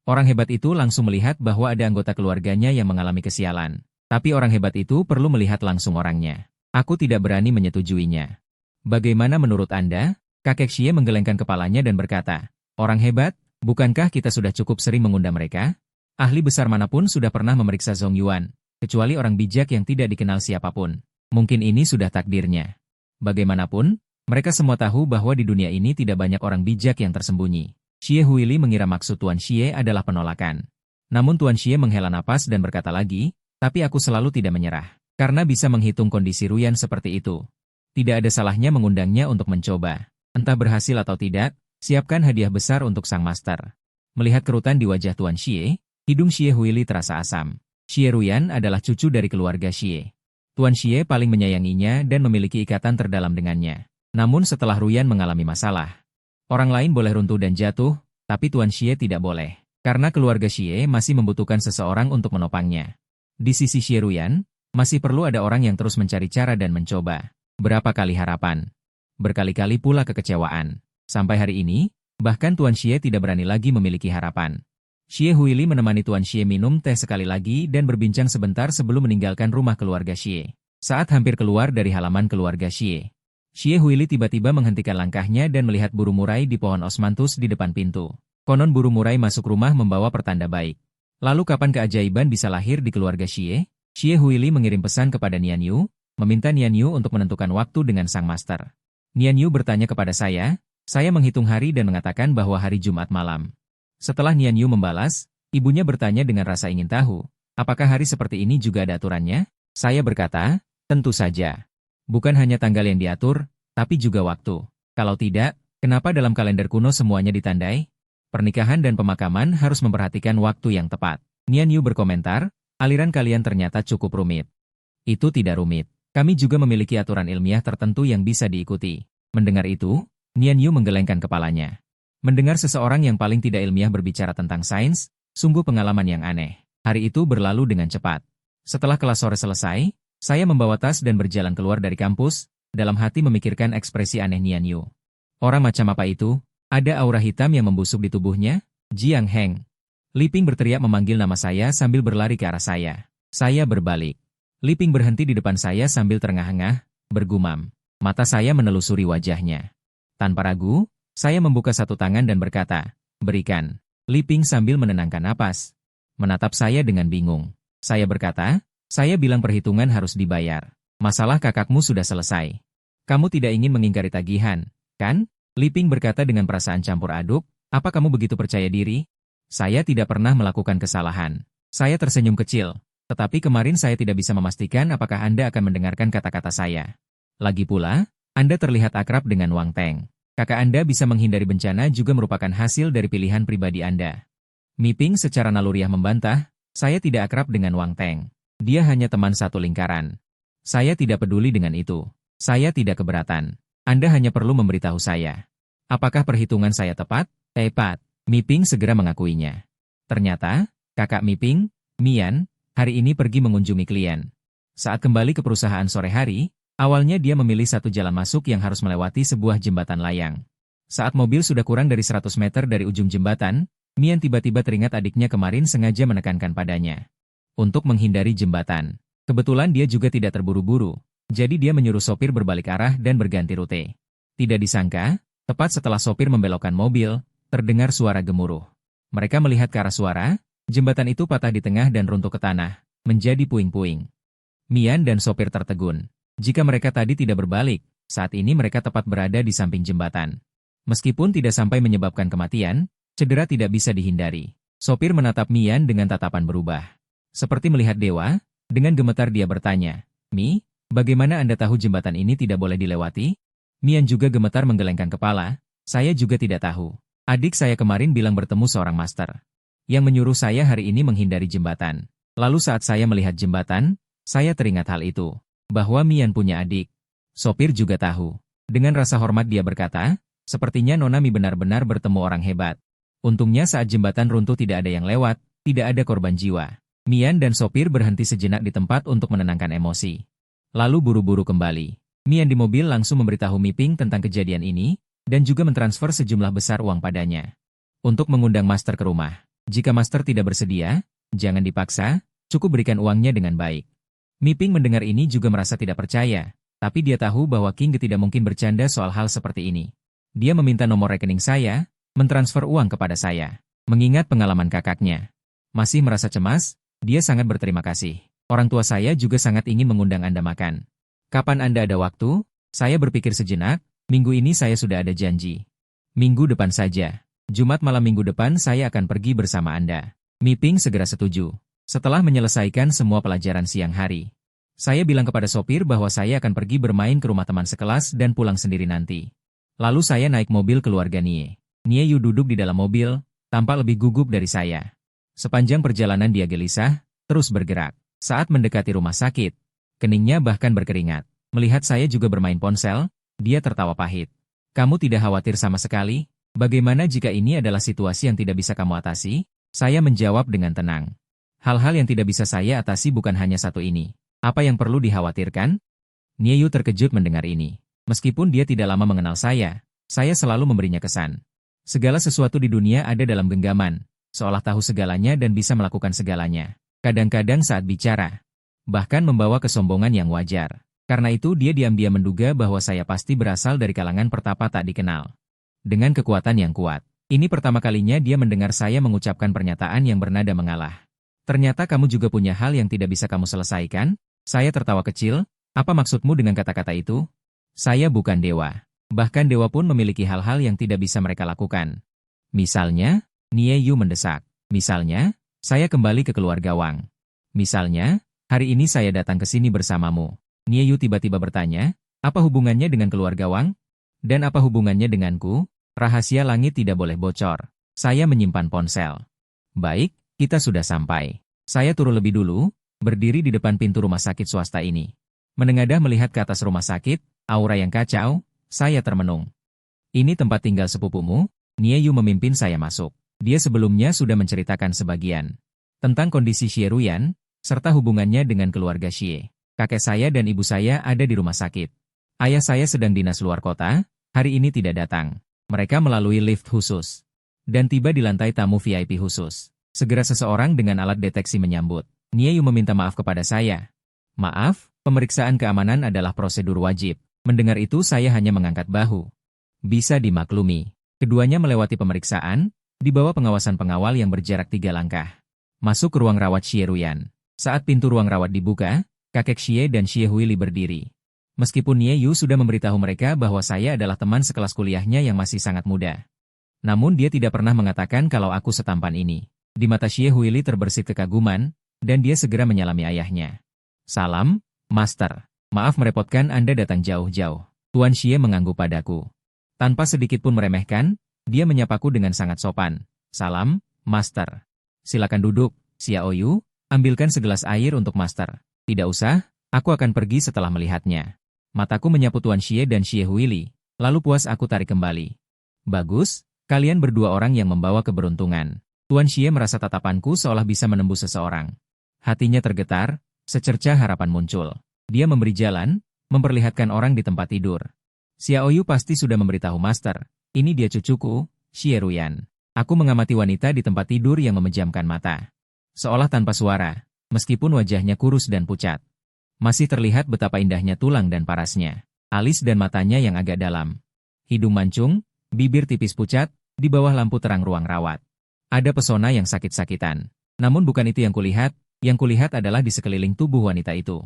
S1: Orang hebat itu langsung melihat bahwa ada anggota keluarganya yang mengalami kesialan. Tapi orang hebat itu perlu melihat langsung orangnya. Aku tidak berani menyetujuinya. Bagaimana menurut Anda? Kakek Xie menggelengkan kepalanya dan berkata, orang hebat, bukankah kita sudah cukup sering mengundang mereka? Ahli besar manapun sudah pernah memeriksa Zhong Yuan, kecuali orang bijak yang tidak dikenal siapapun. Mungkin ini sudah takdirnya. Bagaimanapun, mereka semua tahu bahwa di dunia ini tidak banyak orang bijak yang tersembunyi. Xie Huili mengira maksud Tuan Xie adalah penolakan. Namun Tuan Xie menghela napas dan berkata lagi, tapi aku selalu tidak menyerah. Karena bisa menghitung kondisi Ruyan seperti itu. Tidak ada salahnya mengundangnya untuk mencoba. Entah berhasil atau tidak, siapkan hadiah besar untuk sang master. Melihat kerutan di wajah Tuan Xie, hidung Xie Huili terasa asam. Xie Ruyan adalah cucu dari keluarga Xie. Tuan Xie paling menyayanginya dan memiliki ikatan terdalam dengannya. Namun setelah Ruyan mengalami masalah, orang lain boleh runtuh dan jatuh, tapi Tuan Xie tidak boleh. Karena keluarga Xie masih membutuhkan seseorang untuk menopangnya. Di sisi Xie Ruyan, masih perlu ada orang yang terus mencari cara dan mencoba. Berapa kali harapan? Berkali-kali pula kekecewaan. Sampai hari ini, bahkan Tuan Xie tidak berani lagi memiliki harapan. Xie Huili menemani Tuan Xie minum teh sekali lagi dan berbincang sebentar sebelum meninggalkan rumah keluarga Xie. Saat hampir keluar dari halaman keluarga Xie, Xie Huili tiba-tiba menghentikan langkahnya dan melihat burung murai di pohon osmanthus di depan pintu. Konon burung murai masuk rumah membawa pertanda baik. Lalu kapan keajaiban bisa lahir di keluarga Xie? Xie Huili mengirim pesan kepada Nian Yu, meminta Nian Yu untuk menentukan waktu dengan sang master. Nian Yu bertanya kepada saya menghitung hari dan mengatakan bahwa hari Jumat malam. Setelah Nian Yu membalas, ibunya bertanya dengan rasa ingin tahu, apakah hari seperti ini juga ada aturannya? Saya berkata, tentu saja. Bukan hanya tanggal yang diatur, tapi juga waktu. Kalau tidak, kenapa dalam kalender kuno semuanya ditandai? Pernikahan dan pemakaman harus memperhatikan waktu yang tepat. Nian Yu berkomentar, aliran kalian ternyata cukup rumit. Itu tidak rumit. Kami juga memiliki aturan ilmiah tertentu yang bisa diikuti. Mendengar itu, Nian Yu menggelengkan kepalanya. Mendengar seseorang yang paling tidak ilmiah berbicara tentang sains, sungguh pengalaman yang aneh. Hari itu berlalu dengan cepat. Setelah kelas sore selesai, Saya membawa tas dan berjalan keluar dari kampus, dalam hati memikirkan ekspresi aneh Nian Yu. Orang macam apa itu? Ada aura hitam yang membusuk di tubuhnya? Jiang Heng. Li Ping berteriak memanggil nama saya sambil berlari ke arah saya. Saya berbalik. Li Ping berhenti di depan saya sambil terengah-engah, bergumam. Mata saya menelusuri wajahnya. Tanpa ragu, saya membuka satu tangan dan berkata, "Berikan." Li Ping sambil menenangkan napas. Menatap saya dengan bingung. Saya berkata, "Saya bilang perhitungan harus dibayar. Masalah kakakmu sudah selesai. Kamu tidak ingin mengingkari tagihan, kan?" Li Ping berkata dengan perasaan campur aduk, "Apa kamu begitu percaya diri?" Saya tidak pernah melakukan kesalahan. Saya tersenyum kecil, tetapi kemarin saya tidak bisa memastikan apakah Anda akan mendengarkan kata-kata saya. Lagi pula, Anda terlihat akrab dengan Wang Teng. Kakak Anda bisa menghindari bencana juga merupakan hasil dari pilihan pribadi Anda. Mi Ping secara naluriah membantah, saya tidak akrab dengan Wang Teng. Dia hanya teman satu lingkaran. Saya tidak peduli dengan itu. Saya tidak keberatan. Anda hanya perlu memberitahu saya. Apakah perhitungan saya tepat? Tepat. Mi Ping segera mengakuinya. Ternyata, kakak Mi Ping, Mian, hari ini pergi mengunjungi klien. Saat kembali ke perusahaan sore hari, awalnya dia memilih satu jalan masuk yang harus melewati sebuah jembatan layang. Saat mobil sudah kurang dari 100 meter dari ujung jembatan, Mian tiba-tiba teringat adiknya kemarin sengaja menekankan padanya untuk menghindari jembatan. Kebetulan dia juga tidak terburu-buru, jadi dia menyuruh sopir berbalik arah dan berganti rute. Tidak disangka, tepat setelah sopir membelokkan mobil, terdengar suara gemuruh. Mereka melihat ke arah suara, jembatan itu patah di tengah dan runtuh ke tanah, menjadi puing-puing. Mian dan sopir tertegun. Jika mereka tadi tidak berbalik, saat ini mereka tepat berada di samping jembatan. Meskipun tidak sampai menyebabkan kematian, cedera tidak bisa dihindari. Sopir menatap Mian dengan tatapan berubah. Seperti melihat dewa, dengan gemetar dia bertanya, "Mi, bagaimana Anda tahu jembatan ini tidak boleh dilewati?" Mian juga gemetar menggelengkan kepala, "Saya juga tidak tahu. Adik saya kemarin bilang bertemu seorang master yang menyuruh saya hari ini menghindari jembatan. Lalu saat saya melihat jembatan, saya teringat hal itu, bahwa Mian punya adik." Sopir juga tahu. Dengan rasa hormat dia berkata, "Sepertinya Nona Mi benar-benar bertemu orang hebat. Untungnya saat jembatan runtuh tidak ada yang lewat, tidak ada korban jiwa." Mian dan sopir berhenti sejenak di tempat untuk menenangkan emosi. Lalu buru-buru kembali. Mian di mobil langsung memberitahu Mi Ping tentang kejadian ini, dan juga mentransfer sejumlah besar uang padanya untuk mengundang master ke rumah. Jika master tidak bersedia, jangan dipaksa, cukup berikan uangnya dengan baik. Mi Ping mendengar ini juga merasa tidak percaya, tapi dia tahu bahwa King tidak mungkin bercanda soal hal seperti ini. Dia meminta nomor rekening saya, mentransfer uang kepada saya. Mengingat pengalaman kakaknya masih merasa cemas, dia sangat berterima kasih. Orang tua saya juga sangat ingin mengundang Anda makan. Kapan Anda ada waktu? Saya berpikir sejenak, minggu ini saya sudah ada janji. Minggu depan saja. Jumat malam minggu depan saya akan pergi bersama Anda. Mi Ping segera setuju. Setelah menyelesaikan semua pelajaran siang hari, saya bilang kepada sopir bahwa saya akan pergi bermain ke rumah teman sekelas dan pulang sendiri nanti. Lalu saya naik mobil keluarga Nie. Nie Yu duduk di dalam mobil, tampak lebih gugup dari saya. Sepanjang perjalanan dia gelisah, terus bergerak. Saat mendekati rumah sakit, keningnya bahkan berkeringat. Melihat saya juga bermain ponsel, dia tertawa pahit. "Kamu tidak khawatir sama sekali? Bagaimana jika ini adalah situasi yang tidak bisa kamu atasi?" Saya menjawab dengan tenang. "Hal-hal yang tidak bisa saya atasi bukan hanya satu ini. Apa yang perlu dikhawatirkan?" Nie Yu terkejut mendengar ini. Meskipun dia tidak lama mengenal saya selalu memberinya kesan. Segala sesuatu di dunia ada dalam genggaman, seolah tahu segalanya dan bisa melakukan segalanya. Kadang-kadang saat bicara, bahkan membawa kesombongan yang wajar. Karena itu dia diam-diam menduga bahwa saya pasti berasal dari kalangan pertapa tak dikenal. Dengan kekuatan yang kuat, ini pertama kalinya dia mendengar saya mengucapkan pernyataan yang bernada mengalah. "Ternyata kamu juga punya hal yang tidak bisa kamu selesaikan?" Saya tertawa kecil, "Apa maksudmu dengan kata-kata itu?" "Saya bukan dewa. Bahkan dewa pun memiliki hal-hal yang tidak bisa mereka lakukan. Misalnya," Nie Yu mendesak. "Misalnya, saya kembali ke keluarga Wang. Misalnya, hari ini saya datang ke sini bersamamu." Nie Yu tiba-tiba bertanya, "Apa hubungannya dengan keluarga Wang? Dan apa hubungannya denganku?" "Rahasia langit tidak boleh bocor." Saya menyimpan ponsel. "Baik, kita sudah sampai." Saya turun lebih dulu, berdiri di depan pintu rumah sakit swasta ini. Menengadah melihat ke atas rumah sakit, aura yang kacau, saya termenung. "Ini tempat tinggal sepupumu?" Nie Yu memimpin saya masuk. Dia sebelumnya sudah menceritakan sebagian tentang kondisi Xie Ruyan, serta hubungannya dengan keluarga Xie. Kakek saya dan ibu saya ada di rumah sakit. Ayah saya sedang dinas luar kota, hari ini tidak datang. Mereka melalui lift khusus. Dan tiba di lantai tamu VIP khusus. Segera seseorang dengan alat deteksi menyambut. Nieyu meminta maaf kepada saya. Maaf, pemeriksaan keamanan adalah prosedur wajib. Mendengar itu saya hanya mengangkat bahu. Bisa dimaklumi. Keduanya melewati pemeriksaan, di bawah pengawasan pengawal yang berjarak 3 langkah. Masuk ke ruang rawat Xie Ruyan. Saat pintu ruang rawat dibuka, kakek Xie dan Xie Huili berdiri. Meskipun Nieyu sudah memberitahu mereka bahwa saya adalah teman sekelas kuliahnya yang masih sangat muda. Namun dia tidak pernah mengatakan kalau aku setampan ini. Di mata Xie Huili terbersit kekaguman, dan dia segera menyalami ayahnya. Salam, Master. Maaf merepotkan Anda datang jauh-jauh. Tuan Xie mengangguk padaku. Tanpa sedikit pun meremehkan, dia menyapaku dengan sangat sopan. Salam, Master. Silakan duduk, Xiao Yu, ambilkan segelas air untuk Master. Tidak usah, aku akan pergi setelah melihatnya. Mataku menyapu Tuan Xie dan Xie Huili, lalu puas aku tarik kembali. Bagus, kalian berdua orang yang membawa keberuntungan. Tuan Xie merasa tatapanku seolah bisa menembus seseorang. Hatinya tergetar, secerca harapan muncul. Dia memberi jalan, memperlihatkan orang di tempat tidur. Xiao Yu pasti sudah memberitahu Master. Ini dia cucuku, Xie Ruyan. Aku mengamati wanita di tempat tidur yang memejamkan mata. Seolah tanpa suara, meskipun wajahnya kurus dan pucat. Masih terlihat betapa indahnya tulang dan parasnya. Alis dan matanya yang agak dalam. Hidung mancung, bibir tipis pucat, di bawah lampu terang ruang rawat. Ada pesona yang sakit-sakitan. Namun bukan itu yang kulihat adalah di sekeliling tubuh wanita itu.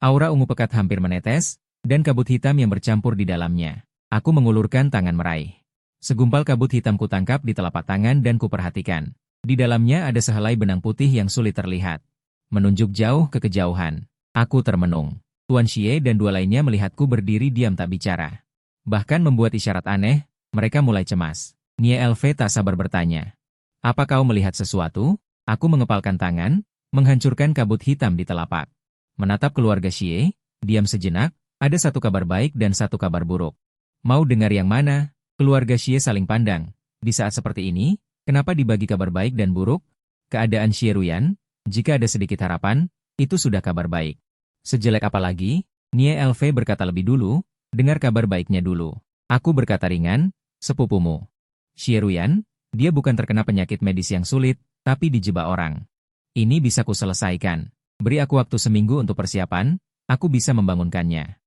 S1: Aura ungu pekat hampir menetes, dan kabut hitam yang bercampur di dalamnya. Aku mengulurkan tangan meraih. Segumpal kabut hitam kutangkap di telapak tangan dan kuperhatikan. Di dalamnya ada sehelai benang putih yang sulit terlihat. Menunjuk jauh ke kejauhan. Aku termenung. Tuan Xie dan dua lainnya melihatku berdiri diam tak bicara. Bahkan membuat isyarat aneh, mereka mulai cemas. Nie Elfe tak sabar bertanya. Apa kau melihat sesuatu? Aku mengepalkan tangan, menghancurkan kabut hitam di telapak. Menatap keluarga Xie, diam sejenak, ada satu kabar baik dan satu kabar buruk. Mau dengar yang mana? Keluarga Xie saling pandang. Di saat seperti ini, kenapa dibagi kabar baik dan buruk? Keadaan Xie Ruyan, jika ada sedikit harapan, itu sudah kabar baik. Sejelek apa lagi? Nie Elfe berkata lebih dulu, dengar kabar baiknya dulu. Aku berkata ringan, sepupumu. Xie Ruyan, dia bukan terkena penyakit medis yang sulit, tapi dijebak orang. Ini bisa kuselesaikan. Beri aku waktu seminggu untuk persiapan, aku bisa membangunkannya.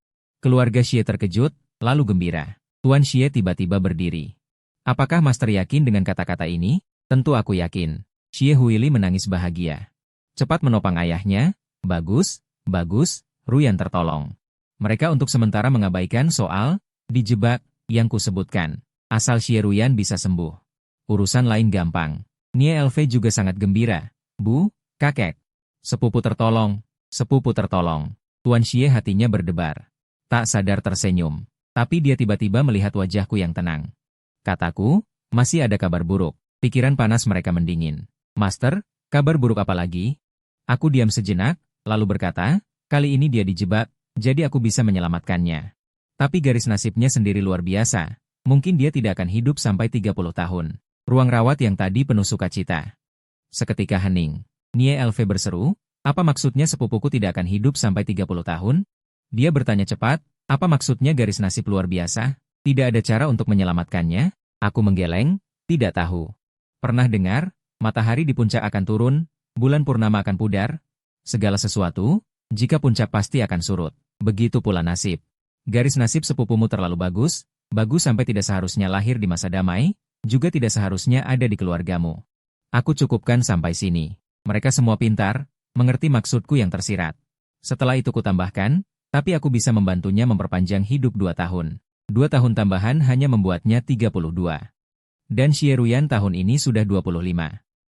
S1: Keluarga Xie terkejut, lalu gembira. Tuan Xie tiba-tiba berdiri. Apakah Master yakin dengan kata-kata ini? Tentu aku yakin. Xie Huili menangis bahagia. Cepat menopang ayahnya. Bagus, bagus, Ruyan tertolong. Mereka untuk sementara mengabaikan soal dijebak yang kusebutkan. Asal Xie Ruyan bisa sembuh. Urusan lain gampang. Nie Elfe juga sangat gembira. Bu, kakek. Sepupu tertolong, sepupu tertolong. Tuan Xie hatinya berdebar. Tak sadar tersenyum. Tapi dia tiba-tiba melihat wajahku yang tenang. Kataku, masih ada kabar buruk. Pikiran panas mereka mendingin. Master, kabar buruk apa lagi? Aku diam sejenak, lalu berkata, kali ini dia dijebak, jadi aku bisa menyelamatkannya. Tapi garis nasibnya sendiri luar biasa. Mungkin dia tidak akan hidup sampai 30 tahun. Ruang rawat yang tadi penuh sukacita. Seketika hening. Nie Elfe berseru, apa maksudnya sepupuku tidak akan hidup sampai 30 tahun? Dia bertanya cepat, apa maksudnya garis nasib luar biasa? Tidak ada cara untuk menyelamatkannya? Aku menggeleng, tidak tahu. Pernah dengar, matahari di puncak akan turun, bulan purnama akan pudar? Segala sesuatu, jika puncak pasti akan surut. Begitu pula nasib. Garis nasib sepupumu terlalu bagus, bagus sampai tidak seharusnya lahir di masa damai, juga tidak seharusnya ada di keluargamu. Aku cukupkan sampai sini. Mereka semua pintar, mengerti maksudku yang tersirat. Setelah itu kutambahkan, tapi aku bisa membantunya memperpanjang hidup 2 tahun. 2 tahun tambahan hanya membuatnya 32. Dan Xie Ruyan tahun ini sudah 25.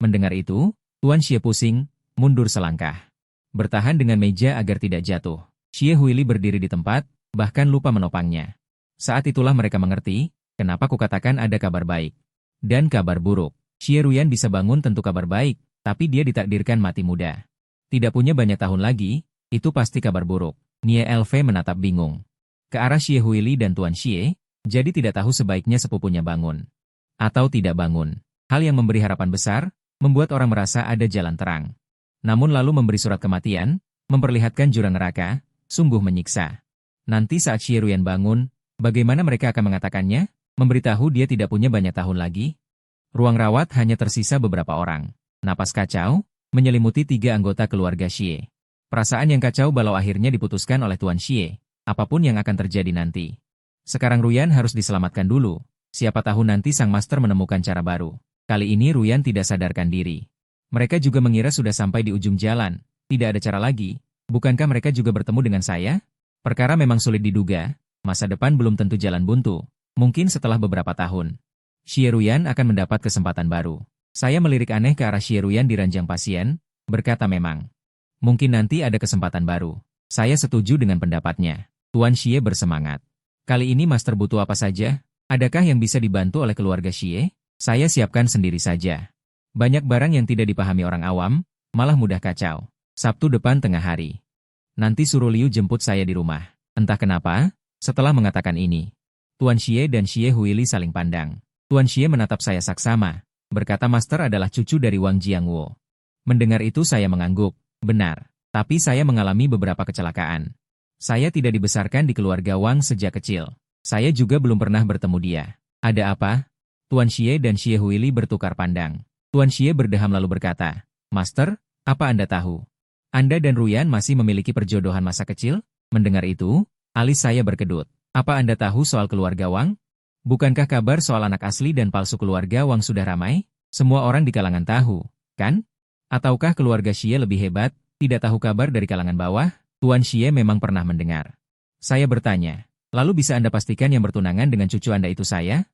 S1: Mendengar itu, Tuan Xie pusing, mundur selangkah. Bertahan dengan meja agar tidak jatuh. Xie Huili berdiri di tempat, bahkan lupa menopangnya. Saat itulah mereka mengerti, kenapa kukatakan ada kabar baik. Dan kabar buruk. Xie Ruyan bisa bangun tentu kabar baik, tapi dia ditakdirkan mati muda. Tidak punya banyak tahun lagi, itu pasti kabar buruk. Nie Elfe menatap bingung. Ke arah Xie Huili dan Tuan Xie, jadi tidak tahu sebaiknya sepupunya bangun. Atau tidak bangun. Hal yang memberi harapan besar, membuat orang merasa ada jalan terang. Namun lalu memberi surat kematian, memperlihatkan jurang neraka, Sungguh menyiksa. Nanti saat Xie Ruyan bangun, bagaimana mereka akan mengatakannya? Memberitahu dia tidak punya banyak tahun lagi? Ruang rawat hanya tersisa beberapa orang. Napas kacau, menyelimuti 3 anggota keluarga Xie. Perasaan yang kacau balau akhirnya diputuskan oleh Tuan Xie. Apapun yang akan terjadi nanti. Sekarang Ruyan harus diselamatkan dulu. Siapa tahu nanti sang master menemukan cara baru. Kali ini Ruyan tidak sadarkan diri. Mereka juga mengira sudah sampai di ujung jalan. Tidak ada cara lagi. Bukankah mereka juga bertemu dengan saya? Perkara memang sulit diduga. Masa depan belum tentu jalan buntu. Mungkin setelah beberapa tahun, Xie Ruyan akan mendapat kesempatan baru. Saya melirik aneh ke arah Xie Ruyan di ranjang pasien, berkata memang. Mungkin nanti ada kesempatan baru. Saya setuju dengan pendapatnya. Tuan Xie bersemangat. Kali ini Master butuh apa saja? Adakah yang bisa dibantu oleh keluarga Xie? Saya siapkan sendiri saja. Banyak barang yang tidak dipahami orang awam, malah mudah kacau. Sabtu depan tengah hari. Nanti suruh Liu jemput saya di rumah. Entah kenapa, setelah mengatakan ini, Tuan Xie dan Xie Huili saling pandang. Tuan Xie menatap saya saksama, berkata Master adalah cucu dari Wang Jiangwo. Mendengar itu saya mengangguk, benar, tapi saya mengalami beberapa kecelakaan. Saya tidak dibesarkan di keluarga Wang sejak kecil. Saya juga belum pernah bertemu dia. Ada apa? Tuan Xie dan Xie Huili bertukar pandang. Tuan Xie berdeham lalu berkata, Master, apa Anda tahu? Anda dan Ruyan masih memiliki perjodohan masa kecil? Mendengar itu, alis saya berkedut. Apa Anda tahu soal keluarga Wang? Bukankah kabar soal anak asli dan palsu keluarga Wang sudah ramai? Semua orang di kalangan tahu, kan? Ataukah keluarga Xie lebih hebat, tidak tahu kabar dari kalangan bawah? Tuan Xie memang pernah mendengar. Saya bertanya, lalu bisa Anda pastikan yang bertunangan dengan cucu Anda itu saya?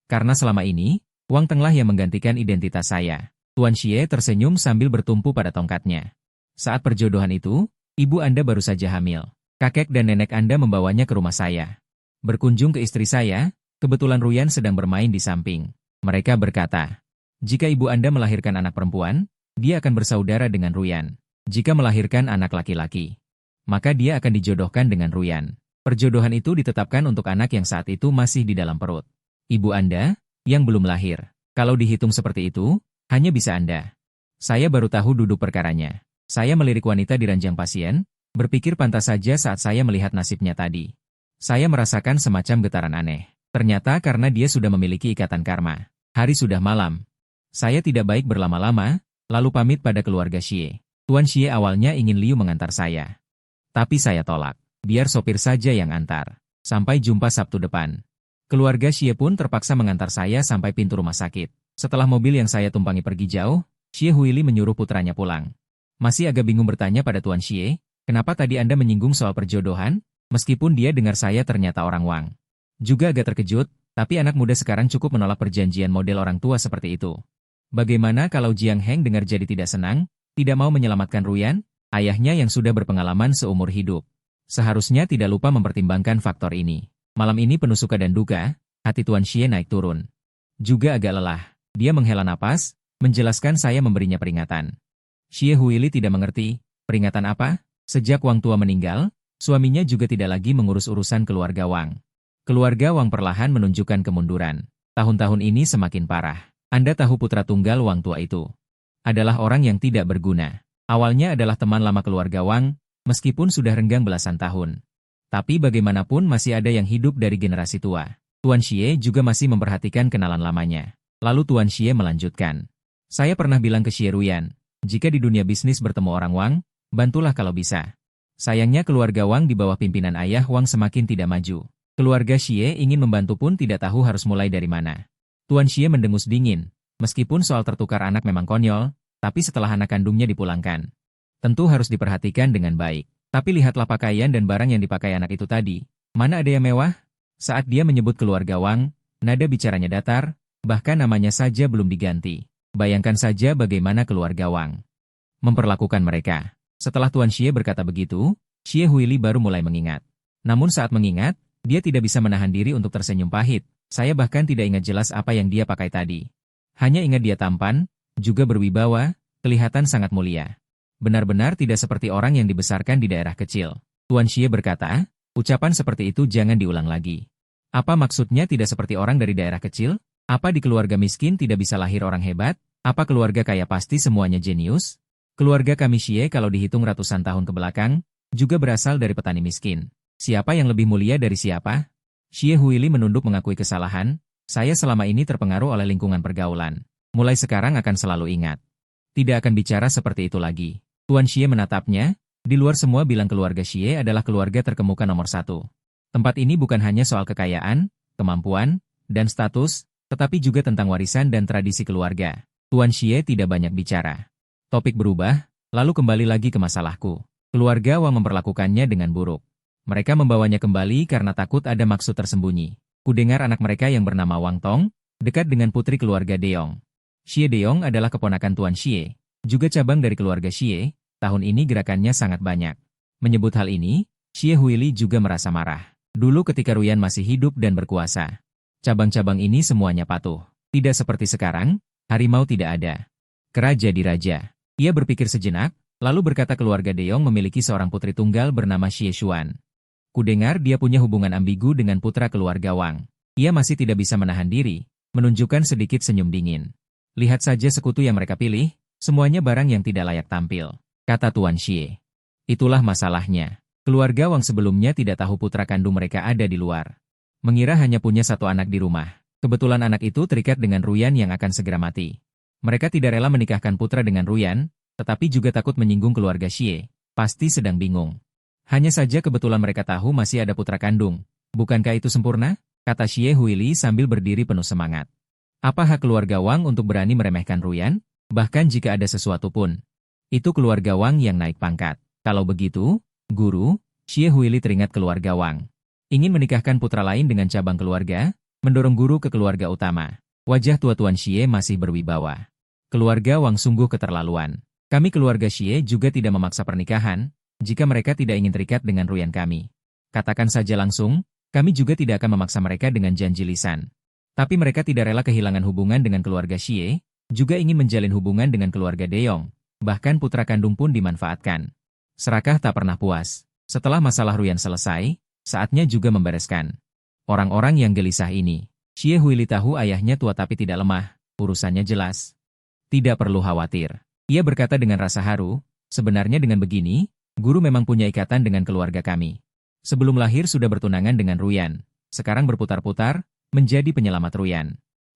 S1: Karena selama ini, Wang Tenglah yang menggantikan identitas saya. Tuan Xie tersenyum sambil bertumpu pada tongkatnya. Saat perjodohan itu, ibu Anda baru saja hamil. Kakek dan nenek Anda membawanya ke rumah saya. Berkunjung ke istri saya, kebetulan Ruyan sedang bermain di samping. Mereka berkata, jika ibu Anda melahirkan anak perempuan, dia akan bersaudara dengan Ruyan. Jika melahirkan anak laki-laki, maka dia akan dijodohkan dengan Ruyan. Perjodohan itu ditetapkan untuk anak yang saat itu masih di dalam perut ibu Anda, yang belum lahir. Kalau dihitung seperti itu, hanya bisa Anda. Saya baru tahu duduk perkaranya. Saya melirik wanita di ranjang pasien, berpikir pantas saja saat saya melihat nasibnya tadi. Saya merasakan semacam getaran aneh. Ternyata karena dia sudah memiliki ikatan karma. Hari sudah malam. Saya tidak baik berlama-lama, lalu pamit pada keluarga Xie. Tuan Xie awalnya ingin Liu mengantar saya. Tapi saya tolak. Biar sopir saja yang antar. Sampai jumpa Sabtu depan. Keluarga Xie pun terpaksa mengantar saya sampai pintu rumah sakit. Setelah mobil yang saya tumpangi pergi jauh, Xie Huili menyuruh putranya pulang. Masih agak bingung bertanya pada Tuan Xie, kenapa tadi Anda menyinggung soal perjodohan? Meskipun dia dengar saya ternyata orang Wang. Juga agak terkejut, tapi anak muda sekarang cukup menolak perjanjian model orang tua seperti itu. Bagaimana kalau Jiang Heng dengar jadi tidak senang, tidak mau menyelamatkan Ruyan, ayahnya yang sudah berpengalaman seumur hidup? Seharusnya tidak lupa mempertimbangkan faktor ini. Malam ini penuh suka dan duka, hati Tuan Xie naik turun. Juga agak lelah, dia menghela napas, menjelaskan saya memberinya peringatan. Xie Huili tidak mengerti, peringatan apa? Sejak Wang tua meninggal, suaminya juga tidak lagi mengurus urusan keluarga Wang. Keluarga Wang perlahan menunjukkan kemunduran. Tahun-tahun ini semakin parah. Anda tahu putra tunggal Wang tua itu adalah orang yang tidak berguna. Awalnya adalah teman lama keluarga Wang, meskipun sudah renggang belasan tahun. Tapi bagaimanapun masih ada yang hidup dari generasi tua. Tuan Xie juga masih memperhatikan kenalan lamanya. Lalu Tuan Xie melanjutkan. Saya pernah bilang ke Xie Ruyan, jika di dunia bisnis bertemu orang Wang, bantulah kalau bisa. Sayangnya keluarga Wang di bawah pimpinan ayah Wang semakin tidak maju. Keluarga Xie ingin membantu pun tidak tahu harus mulai dari mana. Tuan Xie mendengus dingin. Meskipun soal tertukar anak memang konyol, tapi setelah anak kandungnya dipulangkan, tentu harus diperhatikan dengan baik. Tapi lihatlah pakaian dan barang yang dipakai anak itu tadi. Mana ada yang mewah? Saat dia menyebut keluarga Wang, nada bicaranya datar, bahkan namanya saja belum diganti. Bayangkan saja bagaimana keluarga Wang memperlakukan mereka. Setelah Tuan Xie berkata begitu, Xie Huili baru mulai mengingat. Namun saat mengingat, dia tidak bisa menahan diri untuk tersenyum pahit. Saya bahkan tidak ingat jelas apa yang dia pakai tadi. Hanya ingat dia tampan, juga berwibawa, kelihatan sangat mulia. Benar-benar tidak seperti orang yang dibesarkan di daerah kecil. Tuan Xie berkata, ucapan seperti itu jangan diulang lagi. Apa maksudnya tidak seperti orang dari daerah kecil? Apa di keluarga miskin tidak bisa lahir orang hebat? Apa keluarga kaya pasti semuanya jenius? Keluarga kami Xie kalau dihitung ratusan tahun ke belakang, juga berasal dari petani miskin. Siapa yang lebih mulia dari siapa? Xie Huili menunduk mengakui kesalahan, saya selama ini terpengaruh oleh lingkungan pergaulan. Mulai sekarang akan selalu ingat. Tidak akan bicara seperti itu lagi. Tuan Xie menatapnya, di luar semua bilang keluarga Xie adalah keluarga terkemuka nomor satu. Tempat ini bukan hanya soal kekayaan, kemampuan, dan status, tetapi juga tentang warisan dan tradisi keluarga. Tuan Xie tidak banyak bicara. Topik berubah, lalu kembali lagi ke masalahku. Keluarga Wang memperlakukannya dengan buruk. Mereka membawanya kembali karena takut ada maksud tersembunyi. Kudengar anak mereka yang bernama Wang Tong, dekat dengan putri keluarga Deong. Xie Deong adalah keponakan Tuan Xie, juga cabang dari keluarga Xie, tahun ini gerakannya sangat banyak. Menyebut hal ini, Xie Huili juga merasa marah. Dulu ketika Ruyan masih hidup dan berkuasa, cabang-cabang ini semuanya patuh. Tidak seperti sekarang, harimau tidak ada. Keraja diraja. Ia berpikir sejenak, lalu berkata keluarga Deong memiliki seorang putri tunggal bernama Xie Xuan. Kudengar dia punya hubungan ambigu dengan putra keluarga Wang. Ia masih tidak bisa menahan diri, menunjukkan sedikit senyum dingin. Lihat saja sekutu yang mereka pilih, semuanya barang yang tidak layak tampil, kata Tuan Xie. Itulah masalahnya. Keluarga Wang sebelumnya tidak tahu putra kandung mereka ada di luar. Mengira hanya punya satu anak di rumah. Kebetulan anak itu terikat dengan Ruyan yang akan segera mati. Mereka tidak rela menikahkan putra dengan Ruyan, tetapi juga takut menyinggung keluarga Xie. Pasti sedang bingung. Hanya saja kebetulan mereka tahu masih ada putra kandung. Bukankah itu sempurna? Kata Xie Huili sambil berdiri penuh semangat. Apa hak keluarga Wang untuk berani meremehkan Ruyan? Bahkan jika ada sesuatu pun. Itu keluarga Wang yang naik pangkat. Kalau begitu, guru, Xie Huili teringat keluarga Wang. Ingin menikahkan putra lain dengan cabang keluarga, mendorong guru ke keluarga utama. Wajah tua Tuan Xie masih berwibawa. Keluarga Wang sungguh keterlaluan. Kami keluarga Xie juga tidak memaksa pernikahan, jika mereka tidak ingin terikat dengan Ruyan kami. Katakan saja langsung, kami juga tidak akan memaksa mereka dengan janji lisan. Tapi mereka tidak rela kehilangan hubungan dengan keluarga Xie, juga ingin menjalin hubungan dengan keluarga Deong. Bahkan putra kandung pun dimanfaatkan. Serakah tak pernah puas. Setelah masalah Ruyan selesai, saatnya juga membereskan orang-orang yang gelisah ini. Xie Huili tahu ayahnya tua tapi tidak lemah, urusannya jelas. Tidak perlu khawatir. Ia berkata dengan rasa haru, sebenarnya dengan begini, guru memang punya ikatan dengan keluarga kami. Sebelum lahir sudah bertunangan dengan Ruyan, sekarang berputar-putar, menjadi penyelamat Ruyan.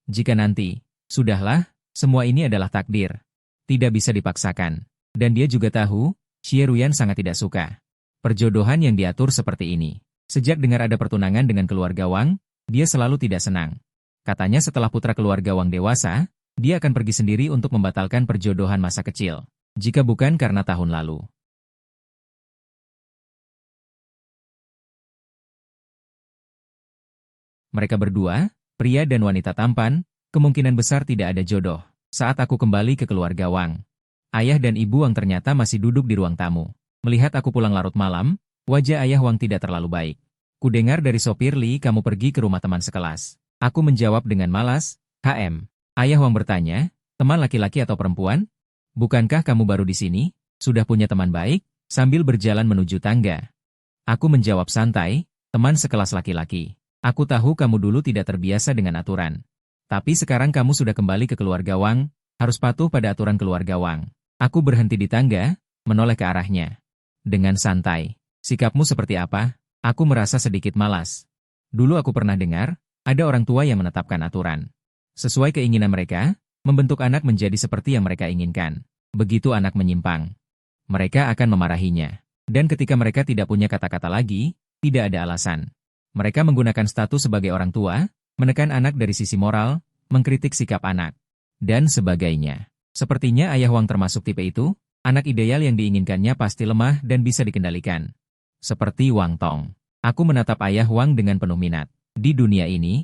S1: Jika nanti, sudahlah, semua ini adalah takdir. Tidak bisa dipaksakan. Dan dia juga tahu, Xie Ruyan sangat tidak suka perjodohan yang diatur seperti ini. Sejak dengar ada pertunangan dengan keluarga Wang, dia selalu tidak senang. Katanya setelah putra keluarga Wang dewasa, dia akan pergi sendiri untuk membatalkan perjodohan masa kecil. Jika bukan karena tahun lalu. Mereka berdua, pria dan wanita tampan, kemungkinan besar tidak ada jodoh. Saat aku kembali ke keluarga Wang, ayah dan ibu Wang ternyata masih duduk di ruang tamu. Melihat aku pulang larut malam, wajah ayah Wang tidak terlalu baik. Kudengar dari sopir Li kamu pergi ke rumah teman sekelas. Aku menjawab dengan malas, HM. Ayah Wang bertanya, teman laki-laki atau perempuan? Bukankah kamu baru di sini? Sudah punya teman baik? Sambil berjalan menuju tangga. Aku menjawab santai, teman sekelas laki-laki. Aku tahu kamu dulu tidak terbiasa dengan aturan. Tapi sekarang kamu sudah kembali ke keluarga Wang, harus patuh pada aturan keluarga Wang. Aku berhenti di tangga, menoleh ke arahnya. Dengan santai. Sikapmu seperti apa? Aku merasa sedikit malas. Dulu aku pernah dengar, ada orang tua yang menetapkan aturan. Sesuai keinginan mereka, membentuk anak menjadi seperti yang mereka inginkan. Begitu anak menyimpang, mereka akan memarahinya. Dan ketika mereka tidak punya kata-kata lagi, tidak ada alasan. Mereka menggunakan status sebagai orang tua, menekan anak dari sisi moral, mengkritik sikap anak, dan sebagainya. Sepertinya ayah Wang termasuk tipe itu, anak ideal yang diinginkannya pasti lemah dan bisa dikendalikan. Seperti Wang Tong. Aku menatap ayah Wang dengan penuh minat. Di dunia ini,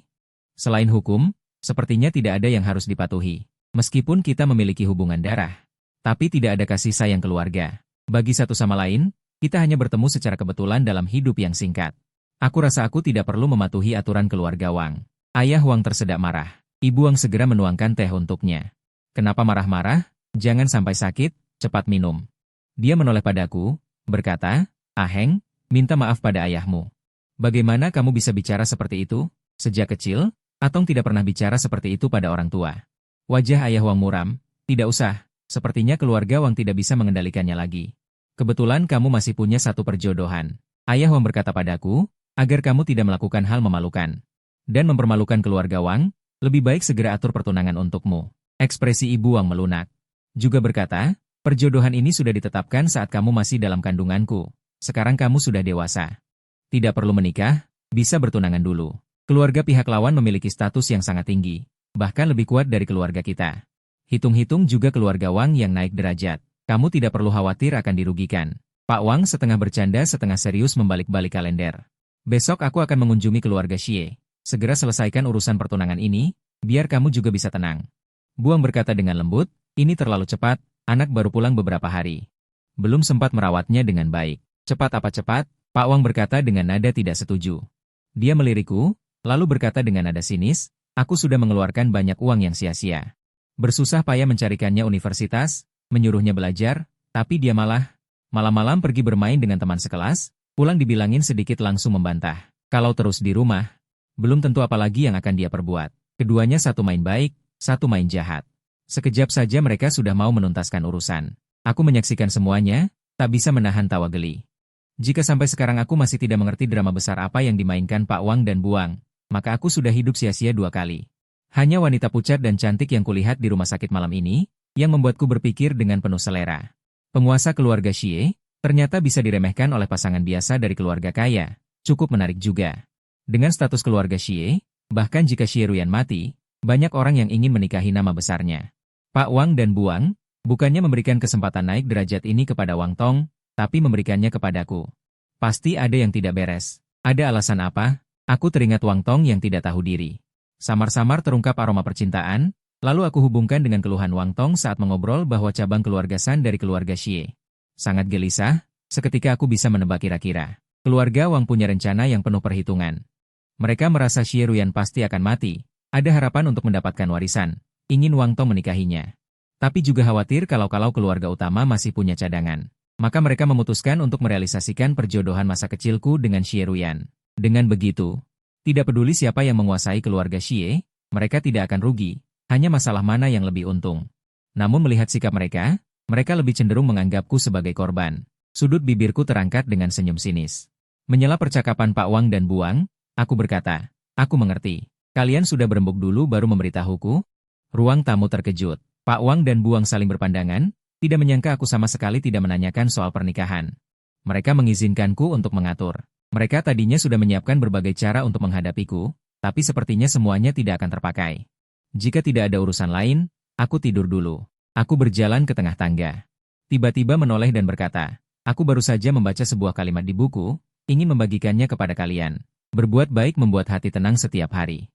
S1: selain hukum, sepertinya tidak ada yang harus dipatuhi. Meskipun kita memiliki hubungan darah, tapi tidak ada kasih sayang keluarga. Bagi satu sama lain, kita hanya bertemu secara kebetulan dalam hidup yang singkat. Aku rasa aku tidak perlu mematuhi aturan keluarga Wang. Ayah Wang tersedak marah. Ibu Wang segera menuangkan teh untuknya. Kenapa marah-marah? Jangan sampai sakit, cepat minum. Dia menoleh padaku, berkata, Aheng, minta maaf pada ayahmu. Bagaimana kamu bisa bicara seperti itu? Sejak kecil, Atong tidak pernah bicara seperti itu pada orang tua. Wajah ayah Wang muram, tidak usah, sepertinya keluarga Wang tidak bisa mengendalikannya lagi. Kebetulan kamu masih punya satu perjodohan. Ayah Wang berkata padaku, agar kamu tidak melakukan hal memalukan. Dan mempermalukan keluarga Wang, lebih baik segera atur pertunangan untukmu. Ekspresi Ibu Wang melunak. Juga berkata, perjodohan ini sudah ditetapkan saat kamu masih dalam kandunganku. Sekarang kamu sudah dewasa. Tidak perlu menikah, bisa bertunangan dulu. Keluarga pihak lawan memiliki status yang sangat tinggi, bahkan lebih kuat dari keluarga kita. Hitung-hitung juga keluarga Wang yang naik derajat. Kamu tidak perlu khawatir akan dirugikan. Pak Wang setengah bercanda setengah serius membalik-balik kalender. Besok aku akan mengunjungi keluarga Xie. Segera selesaikan urusan pertunangan ini, biar kamu juga bisa tenang. Buang berkata dengan lembut, ini terlalu cepat, anak baru pulang beberapa hari. Belum sempat merawatnya dengan baik. Cepat apa cepat? Pak Wang berkata dengan nada tidak setuju. Dia melirikku, lalu berkata dengan nada sinis, aku sudah mengeluarkan banyak uang yang sia-sia. Bersusah payah mencarikannya universitas, menyuruhnya belajar, tapi dia malam-malam pergi bermain dengan teman sekelas, pulang dibilangin sedikit langsung membantah. Kalau terus di rumah, belum tentu apalagi yang akan dia perbuat. Keduanya satu main baik, satu main jahat. Sekejap saja mereka sudah mau menuntaskan urusan. Aku menyaksikan semuanya, tak bisa menahan tawa geli. Jika sampai sekarang aku masih tidak mengerti drama besar apa yang dimainkan Pak Wang dan Buang, maka aku sudah hidup sia-sia 2 kali. Hanya wanita pucat dan cantik yang kulihat di rumah sakit malam ini, yang membuatku berpikir dengan penuh selera. Penguasa keluarga Xie, ternyata bisa diremehkan oleh pasangan biasa dari keluarga kaya, cukup menarik juga. Dengan status keluarga Xie, bahkan jika Xie Ruyan mati, banyak orang yang ingin menikahi nama besarnya. Pak Wang dan Buang, bukannya memberikan kesempatan naik derajat ini kepada Wang Tong, tapi memberikannya kepadaku. Pasti ada yang tidak beres. Ada alasan apa? Aku teringat Wang Tong yang tidak tahu diri. Samar-samar terungkap aroma percintaan, lalu aku hubungkan dengan keluhan Wang Tong saat mengobrol bahwa cabang keluarga San dari keluarga Xie. Sangat gelisah, seketika aku bisa menebak kira-kira. Keluarga Wang punya rencana yang penuh perhitungan. Mereka merasa Xie Ruyan pasti akan mati, ada harapan untuk mendapatkan warisan, ingin Wang Tong menikahinya. Tapi juga khawatir kalau keluarga utama masih punya cadangan. Maka mereka memutuskan untuk merealisasikan perjodohan masa kecilku dengan Xie Ruyan. Dengan begitu, tidak peduli siapa yang menguasai keluarga Xie, mereka tidak akan rugi, hanya masalah mana yang lebih untung. Namun melihat sikap mereka lebih cenderung menganggapku sebagai korban. Sudut bibirku terangkat dengan senyum sinis. Menyela percakapan Pak Wang dan Buang, aku berkata, aku mengerti. Kalian sudah berembuk dulu baru memberitahuku? Ruang tamu terkejut. Pak Wang dan Buang saling berpandangan, tidak menyangka aku sama sekali tidak menanyakan soal pernikahan. Mereka mengizinkanku untuk mengatur. Mereka tadinya sudah menyiapkan berbagai cara untuk menghadapiku, tapi sepertinya semuanya tidak akan terpakai. Jika tidak ada urusan lain, aku tidur dulu. Aku berjalan ke tengah tangga. Tiba-tiba menoleh dan berkata, aku baru saja membaca sebuah kalimat di buku, ingin membagikannya kepada kalian. Berbuat baik membuat hati tenang setiap hari.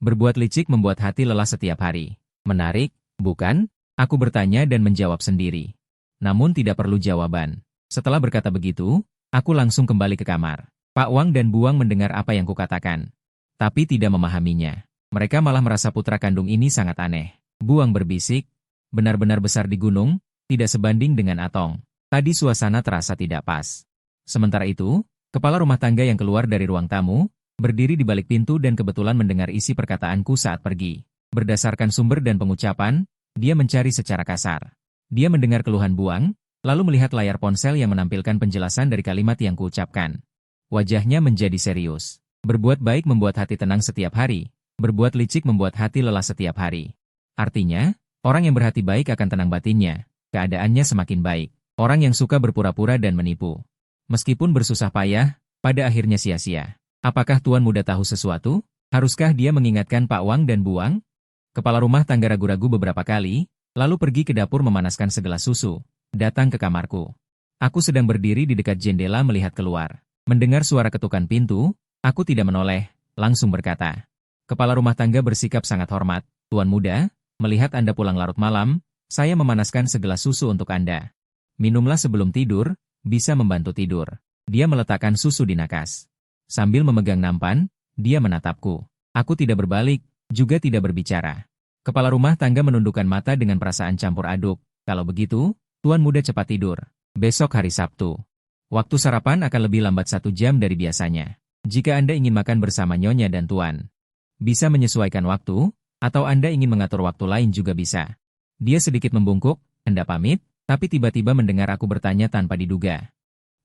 S1: Berbuat licik membuat hati lelah setiap hari. Menarik, bukan? Aku bertanya dan menjawab sendiri. Namun tidak perlu jawaban. Setelah berkata begitu, aku langsung kembali ke kamar. Pak Wang dan Buang mendengar apa yang kukatakan, tapi tidak memahaminya. Mereka malah merasa putra kandung ini sangat aneh. Buang berbisik, benar-benar besar di gunung, tidak sebanding dengan Atong. Tadi suasana terasa tidak pas. Sementara itu, kepala rumah tangga yang keluar dari ruang tamu, berdiri di balik pintu dan kebetulan mendengar isi perkataanku saat pergi. Berdasarkan sumber dan pengucapan, dia mencari secara kasar. Dia mendengar keluhan Buang, lalu melihat layar ponsel yang menampilkan penjelasan dari kalimat yang kuucapkan. Wajahnya menjadi serius. Berbuat baik membuat hati tenang setiap hari. Berbuat licik membuat hati lelah setiap hari. Artinya, orang yang berhati baik akan tenang batinnya. Keadaannya semakin baik. Orang yang suka berpura-pura dan menipu, meskipun bersusah payah, pada akhirnya sia-sia. Apakah Tuan Muda tahu sesuatu? Haruskah dia mengingatkan Pak Wang dan Buang? Kepala rumah tangga ragu-ragu beberapa kali, lalu pergi ke dapur memanaskan segelas susu. Datang ke kamarku. Aku sedang berdiri di dekat jendela melihat keluar. Mendengar suara ketukan pintu, aku tidak menoleh, langsung berkata. Kepala rumah tangga bersikap sangat hormat. Tuan Muda, melihat Anda pulang larut malam, saya memanaskan segelas susu untuk Anda. Minumlah sebelum tidur, bisa membantu tidur. Dia meletakkan susu di nakas. Sambil memegang nampan, dia menatapku. Aku tidak berbalik, juga tidak berbicara. Kepala rumah tangga menundukkan mata dengan perasaan campur aduk. Kalau begitu, Tuan Muda cepat tidur. Besok hari Sabtu. Waktu sarapan akan lebih lambat 1 jam dari biasanya. Jika Anda ingin makan bersama Nyonya dan Tuan, bisa menyesuaikan waktu, atau Anda ingin mengatur waktu lain juga bisa. Dia sedikit membungkuk, hendak pamit, tapi tiba-tiba mendengar aku bertanya tanpa diduga.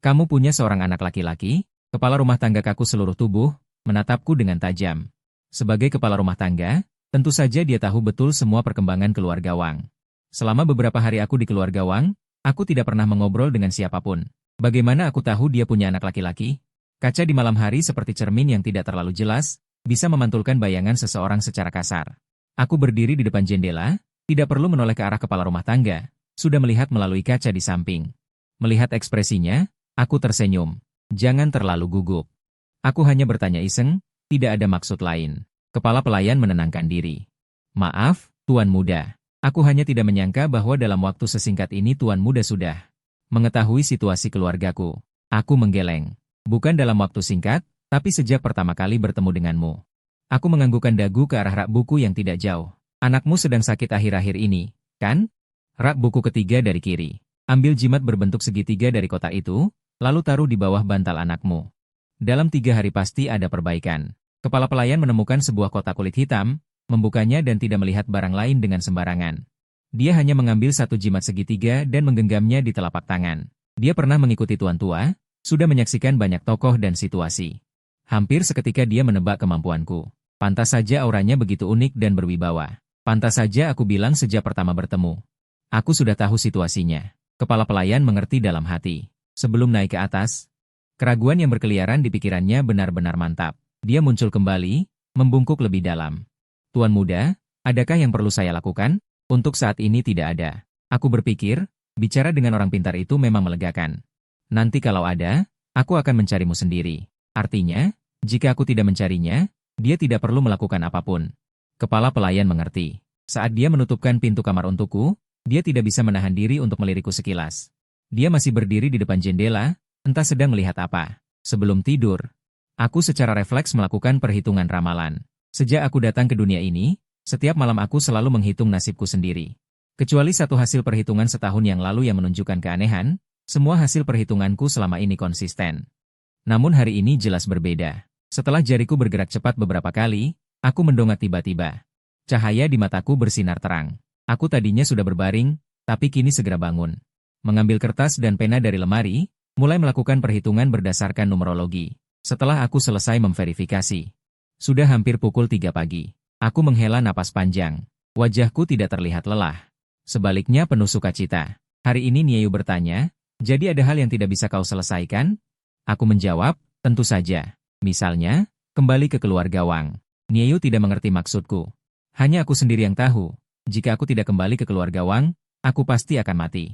S1: Kamu punya seorang anak laki-laki? Kepala rumah tangga kaku seluruh tubuh, menatapku dengan tajam. Sebagai kepala rumah tangga, tentu saja dia tahu betul semua perkembangan keluarga Wang. Selama beberapa hari aku di keluarga Wang, aku tidak pernah mengobrol dengan siapapun. Bagaimana aku tahu dia punya anak laki-laki? Kaca di malam hari seperti cermin yang tidak terlalu jelas, bisa memantulkan bayangan seseorang secara kasar. Aku berdiri di depan jendela, tidak perlu menoleh ke arah kepala rumah tangga, sudah melihat melalui kaca di samping. Melihat ekspresinya, aku tersenyum. Jangan terlalu gugup. Aku hanya bertanya iseng, tidak ada maksud lain. Kepala pelayan menenangkan diri. Maaf, Tuan Muda. Aku hanya tidak menyangka bahwa dalam waktu sesingkat ini Tuan Muda sudah mengetahui situasi keluargaku. Aku menggeleng. Bukan dalam waktu singkat, tapi sejak pertama kali bertemu denganmu. Aku menganggukkan dagu ke arah rak buku yang tidak jauh. Anakmu sedang sakit akhir-akhir ini, kan? Rak buku ketiga dari kiri. Ambil jimat berbentuk segitiga dari kotak itu, lalu taruh di bawah bantal anakmu. Dalam 3 hari pasti ada perbaikan. Kepala pelayan menemukan sebuah kotak kulit hitam, membukanya dan tidak melihat barang lain dengan sembarangan. Dia hanya mengambil satu jimat segitiga dan menggenggamnya di telapak tangan. Dia pernah mengikuti Tuan Tua, sudah menyaksikan banyak tokoh dan situasi. Hampir seketika dia menebak kemampuanku. Pantas saja auranya begitu unik dan berwibawa. Pantas saja aku bilang sejak pertama bertemu. Aku sudah tahu situasinya. Kepala pelayan mengerti dalam hati. Sebelum naik ke atas, keraguan yang berkeliaran di pikirannya benar-benar mantap. Dia muncul kembali, membungkuk lebih dalam. Tuan Muda, adakah yang perlu saya lakukan? Untuk saat ini tidak ada. Aku berpikir, bicara dengan orang pintar itu memang melegakan. Nanti kalau ada, aku akan mencarimu sendiri. Artinya, jika aku tidak mencarinya, dia tidak perlu melakukan apapun. Kepala pelayan mengerti. Saat dia menutupkan pintu kamar untukku, dia tidak bisa menahan diri untuk melirikku sekilas. Dia masih berdiri di depan jendela, entah sedang melihat apa. Sebelum tidur, aku secara refleks melakukan perhitungan ramalan. Sejak aku datang ke dunia ini, setiap malam aku selalu menghitung nasibku sendiri. Kecuali satu hasil perhitungan setahun yang lalu yang menunjukkan keanehan, semua hasil perhitunganku selama ini konsisten. Namun hari ini jelas berbeda. Setelah jariku bergerak cepat beberapa kali, aku mendongak tiba-tiba. Cahaya di mataku bersinar terang. Aku tadinya sudah berbaring, tapi kini segera bangun. Mengambil kertas dan pena dari lemari, mulai melakukan perhitungan berdasarkan numerologi. Setelah aku selesai memverifikasi. Sudah hampir pukul 3 pagi. Aku menghela napas panjang. Wajahku tidak terlihat lelah. Sebaliknya penuh sukacita. Hari ini Nieu bertanya, jadi ada hal yang tidak bisa kau selesaikan? Aku menjawab, tentu saja. Misalnya, kembali ke keluarga Wang. Nieu tidak mengerti maksudku. Hanya aku sendiri yang tahu. Jika aku tidak kembali ke keluarga Wang, aku pasti akan mati.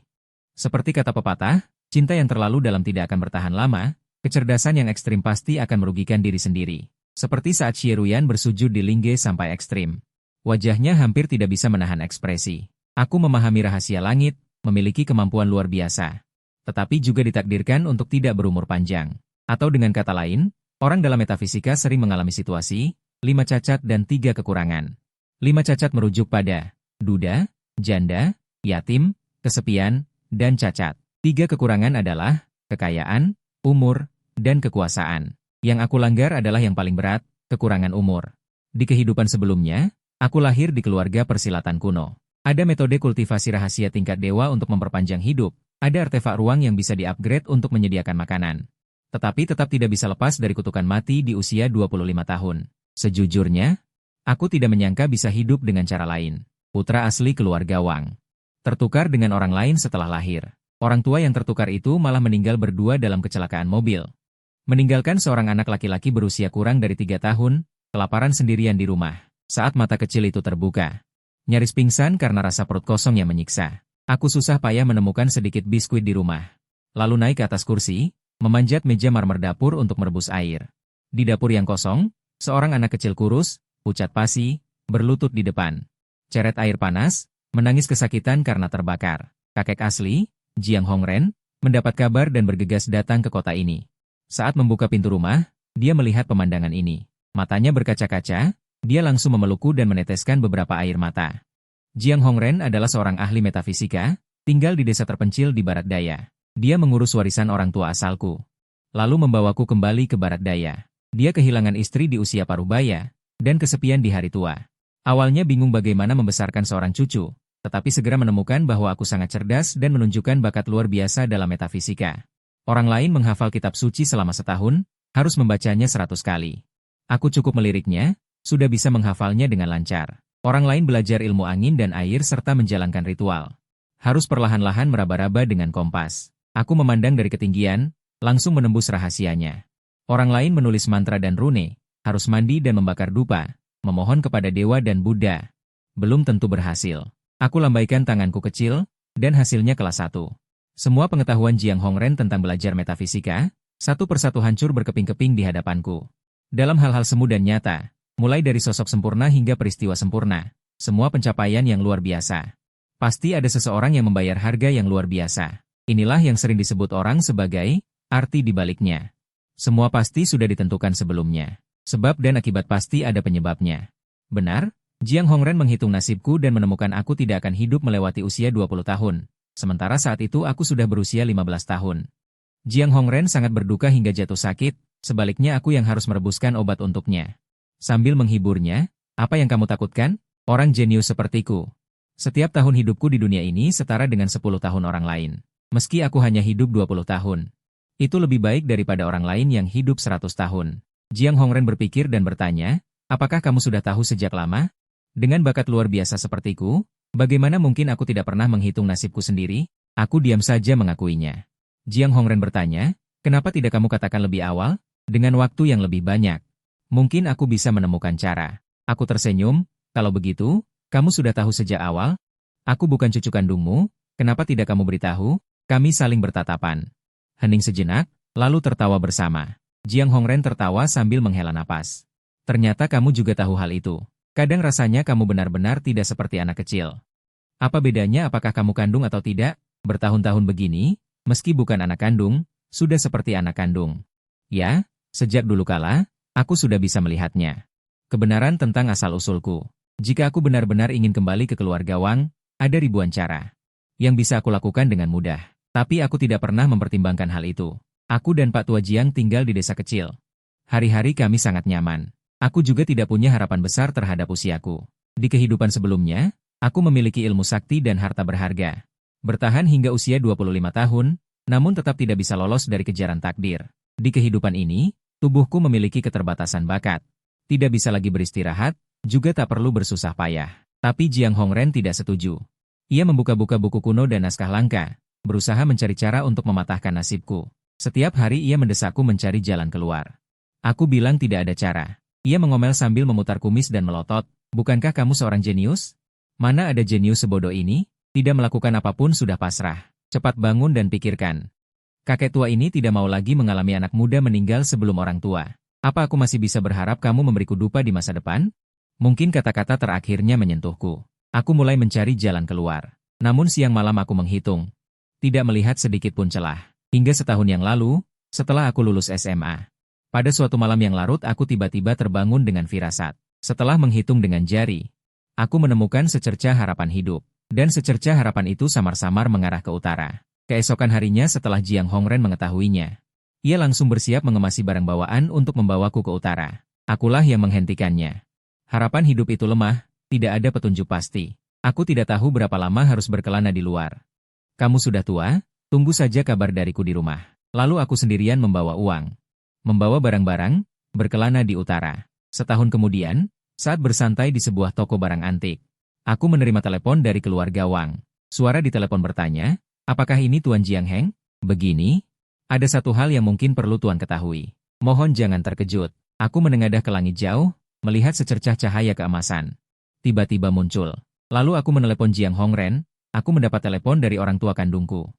S1: Seperti kata pepatah, cinta yang terlalu dalam tidak akan bertahan lama, kecerdasan yang ekstrim pasti akan merugikan diri sendiri. Seperti saat Xie Ruyan bersujud di Lingge sampai ekstrim. Wajahnya hampir tidak bisa menahan ekspresi. Aku memahami rahasia langit, memiliki kemampuan luar biasa. Tetapi juga ditakdirkan untuk tidak berumur panjang. Atau dengan kata lain, orang dalam metafisika sering mengalami situasi, 5 cacat dan 3 kekurangan. 5 cacat merujuk pada duda, janda, yatim, kesepian, dan cacat. 3 kekurangan adalah kekayaan, umur, dan kekuasaan. Yang aku langgar adalah yang paling berat, kekurangan umur. Di kehidupan sebelumnya, aku lahir di keluarga persilatan kuno. Ada metode kultivasi rahasia tingkat dewa untuk memperpanjang hidup, ada artefak ruang yang bisa di-upgrade untuk menyediakan makanan. Tetapi tetap tidak bisa lepas dari kutukan mati di usia 25 tahun. Sejujurnya, aku tidak menyangka bisa hidup dengan cara lain. Putra asli keluarga Wang. Tertukar dengan orang lain setelah lahir. Orang tua yang tertukar itu malah meninggal berdua dalam kecelakaan mobil. Meninggalkan seorang anak laki-laki berusia kurang dari 3 tahun, kelaparan sendirian di rumah. Saat mata kecil itu terbuka. Nyaris pingsan karena rasa perut kosong yang menyiksa. Aku susah payah menemukan sedikit biskuit di rumah. Lalu naik ke atas kursi, memanjat meja marmer dapur untuk merebus air. Di dapur yang kosong, seorang anak kecil kurus, pucat pasi, berlutut di depan. Ceret air panas, menangis kesakitan karena terbakar. Kakek asli, Jiang Hongren, mendapat kabar dan bergegas datang ke kota ini. Saat membuka pintu rumah, dia melihat pemandangan ini. Matanya berkaca-kaca, dia langsung memelukku dan meneteskan beberapa air mata. Jiang Hongren adalah seorang ahli metafisika, tinggal di desa terpencil di barat daya. Dia mengurus warisan orang tua asalku. Lalu membawaku kembali ke barat daya. Dia kehilangan istri di usia paruh baya, dan kesepian di hari tua. Awalnya bingung bagaimana membesarkan seorang cucu, tetapi segera menemukan bahwa aku sangat cerdas dan menunjukkan bakat luar biasa dalam metafisika. Orang lain menghafal kitab suci selama setahun, harus membacanya 100 kali. Aku cukup meliriknya, sudah bisa menghafalnya dengan lancar. Orang lain belajar ilmu angin dan air serta menjalankan ritual. Harus perlahan-lahan meraba-raba dengan kompas. Aku memandang dari ketinggian, langsung menembus rahasianya. Orang lain menulis mantra dan rune, harus mandi dan membakar dupa, memohon kepada dewa dan Buddha. Belum tentu berhasil. Aku lambaikan tanganku kecil, dan hasilnya kelas 1. Semua pengetahuan Jiang Hongren tentang belajar metafisika, satu persatu hancur berkeping-keping di hadapanku. Dalam hal-hal semu dan nyata, mulai dari sosok sempurna hingga peristiwa sempurna, semua pencapaian yang luar biasa. Pasti ada seseorang yang membayar harga yang luar biasa. Inilah yang sering disebut orang sebagai arti di baliknya. Semua pasti sudah ditentukan sebelumnya. Sebab dan akibat pasti ada penyebabnya. Benar, Jiang Hongren menghitung nasibku dan menemukan aku tidak akan hidup melewati usia 20 tahun. Sementara saat itu aku sudah berusia 15 tahun. Jiang Hongren sangat berduka hingga jatuh sakit, sebaliknya aku yang harus merebuskan obat untuknya. Sambil menghiburnya, apa yang kamu takutkan? Orang jenius sepertiku. Setiap tahun hidupku di dunia ini setara dengan 10 tahun orang lain. Meski aku hanya hidup 20 tahun. Itu lebih baik daripada orang lain yang hidup 100 tahun. Jiang Hongren berpikir dan bertanya, apakah kamu sudah tahu sejak lama? Dengan bakat luar biasa sepertiku, bagaimana mungkin aku tidak pernah menghitung nasibku sendiri? Aku diam saja mengakuinya. Jiang Hongren bertanya, kenapa tidak kamu katakan lebih awal? Dengan waktu yang lebih banyak. Mungkin aku bisa menemukan cara. Aku tersenyum, kalau begitu, kamu sudah tahu sejak awal? Aku bukan cucu kandungmu, kenapa tidak kamu beritahu? Kami saling bertatapan. Hening sejenak, lalu tertawa bersama. Jiang Hongren tertawa sambil menghela napas. Ternyata kamu juga tahu hal itu. Kadang rasanya kamu benar-benar tidak seperti anak kecil. Apa bedanya apakah kamu kandung atau tidak? Bertahun-tahun begini, meski bukan anak kandung, sudah seperti anak kandung. Ya, sejak dulu kala, aku sudah bisa melihatnya. Kebenaran tentang asal-usulku. Jika aku benar-benar ingin kembali ke keluarga Wang, ada ribuan cara yang bisa aku lakukan dengan mudah. Tapi aku tidak pernah mempertimbangkan hal itu. Aku dan Pak Tua Jiang tinggal di desa kecil. Hari-hari kami sangat nyaman. Aku juga tidak punya harapan besar terhadap usiaku. Di kehidupan sebelumnya, aku memiliki ilmu sakti dan harta berharga. Bertahan hingga usia 25 tahun, namun tetap tidak bisa lolos dari kejaran takdir. Di kehidupan ini, tubuhku memiliki keterbatasan bakat. Tidak bisa lagi beristirahat, juga tak perlu bersusah payah. Tapi Jiang Hongren tidak setuju. Ia membuka-buka buku kuno dan naskah langka, berusaha mencari cara untuk mematahkan nasibku. Setiap hari ia mendesakku mencari jalan keluar. Aku bilang tidak ada cara. Ia mengomel sambil memutar kumis dan melotot, bukankah kamu seorang jenius? Mana ada jenius sebodoh ini? Tidak melakukan apapun sudah pasrah. Cepat bangun dan pikirkan. Kakek tua ini tidak mau lagi mengalami anak muda meninggal sebelum orang tua. Apa aku masih bisa berharap kamu memberiku dupa di masa depan? Mungkin kata-kata terakhirnya menyentuhku. Aku mulai mencari jalan keluar. Namun siang malam aku menghitung. Tidak melihat sedikit pun celah. Hingga setahun yang lalu, setelah aku lulus SMA. Pada suatu malam yang larut aku tiba-tiba terbangun dengan firasat. Setelah menghitung dengan jari, aku menemukan secerca harapan hidup. Dan secerca harapan itu samar-samar mengarah ke utara. Keesokan harinya setelah Jiang Hongren mengetahuinya, ia langsung bersiap mengemasi barang bawaan untuk membawaku ke utara. Akulah yang menghentikannya. Harapan hidup itu lemah, tidak ada petunjuk pasti. Aku tidak tahu berapa lama harus berkelana di luar. Kamu sudah tua, tunggu saja kabar dariku di rumah. Lalu aku sendirian membawa uang. Membawa barang-barang, berkelana di utara. Setahun kemudian, saat bersantai di sebuah toko barang antik, aku menerima telepon dari keluarga Wang. Suara di telepon bertanya, apakah ini Tuan Jiang Heng? Begini, ada satu hal yang mungkin perlu Tuan ketahui. Mohon jangan terkejut. Aku menengadah ke langit jauh, melihat secercah cahaya keemasan. Tiba-tiba muncul. Lalu aku menelepon Jiang Hongren, aku mendapat telepon dari orang tua kandungku.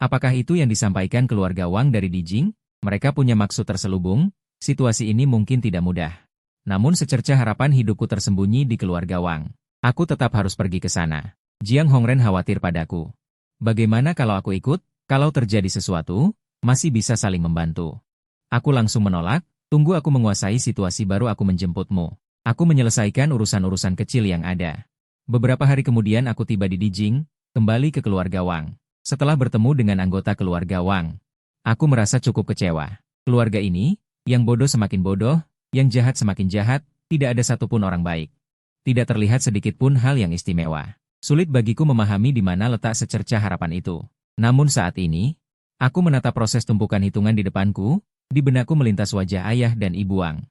S1: Apakah itu yang disampaikan keluarga Wang dari Dijing? Mereka punya maksud terselubung, situasi ini mungkin tidak mudah. Namun secercah harapan hidupku tersembunyi di keluarga Wang. Aku tetap harus pergi ke sana. Jiang Hongren khawatir padaku. Bagaimana kalau aku ikut? Kalau terjadi sesuatu, masih bisa saling membantu. Aku langsung menolak, tunggu aku menguasai situasi baru aku menjemputmu. Aku menyelesaikan urusan-urusan kecil yang ada. Beberapa hari kemudian aku tiba di Dijing, kembali ke keluarga Wang. Setelah bertemu dengan anggota keluarga Wang, aku merasa cukup kecewa. Keluarga ini, yang bodoh semakin bodoh, yang jahat semakin jahat, tidak ada satupun orang baik. Tidak terlihat sedikit pun hal yang istimewa. Sulit bagiku memahami di mana letak secercah harapan itu. Namun saat ini, aku menatap proses tumpukan hitungan di depanku, di benakku melintas wajah ayah dan ibu Wang.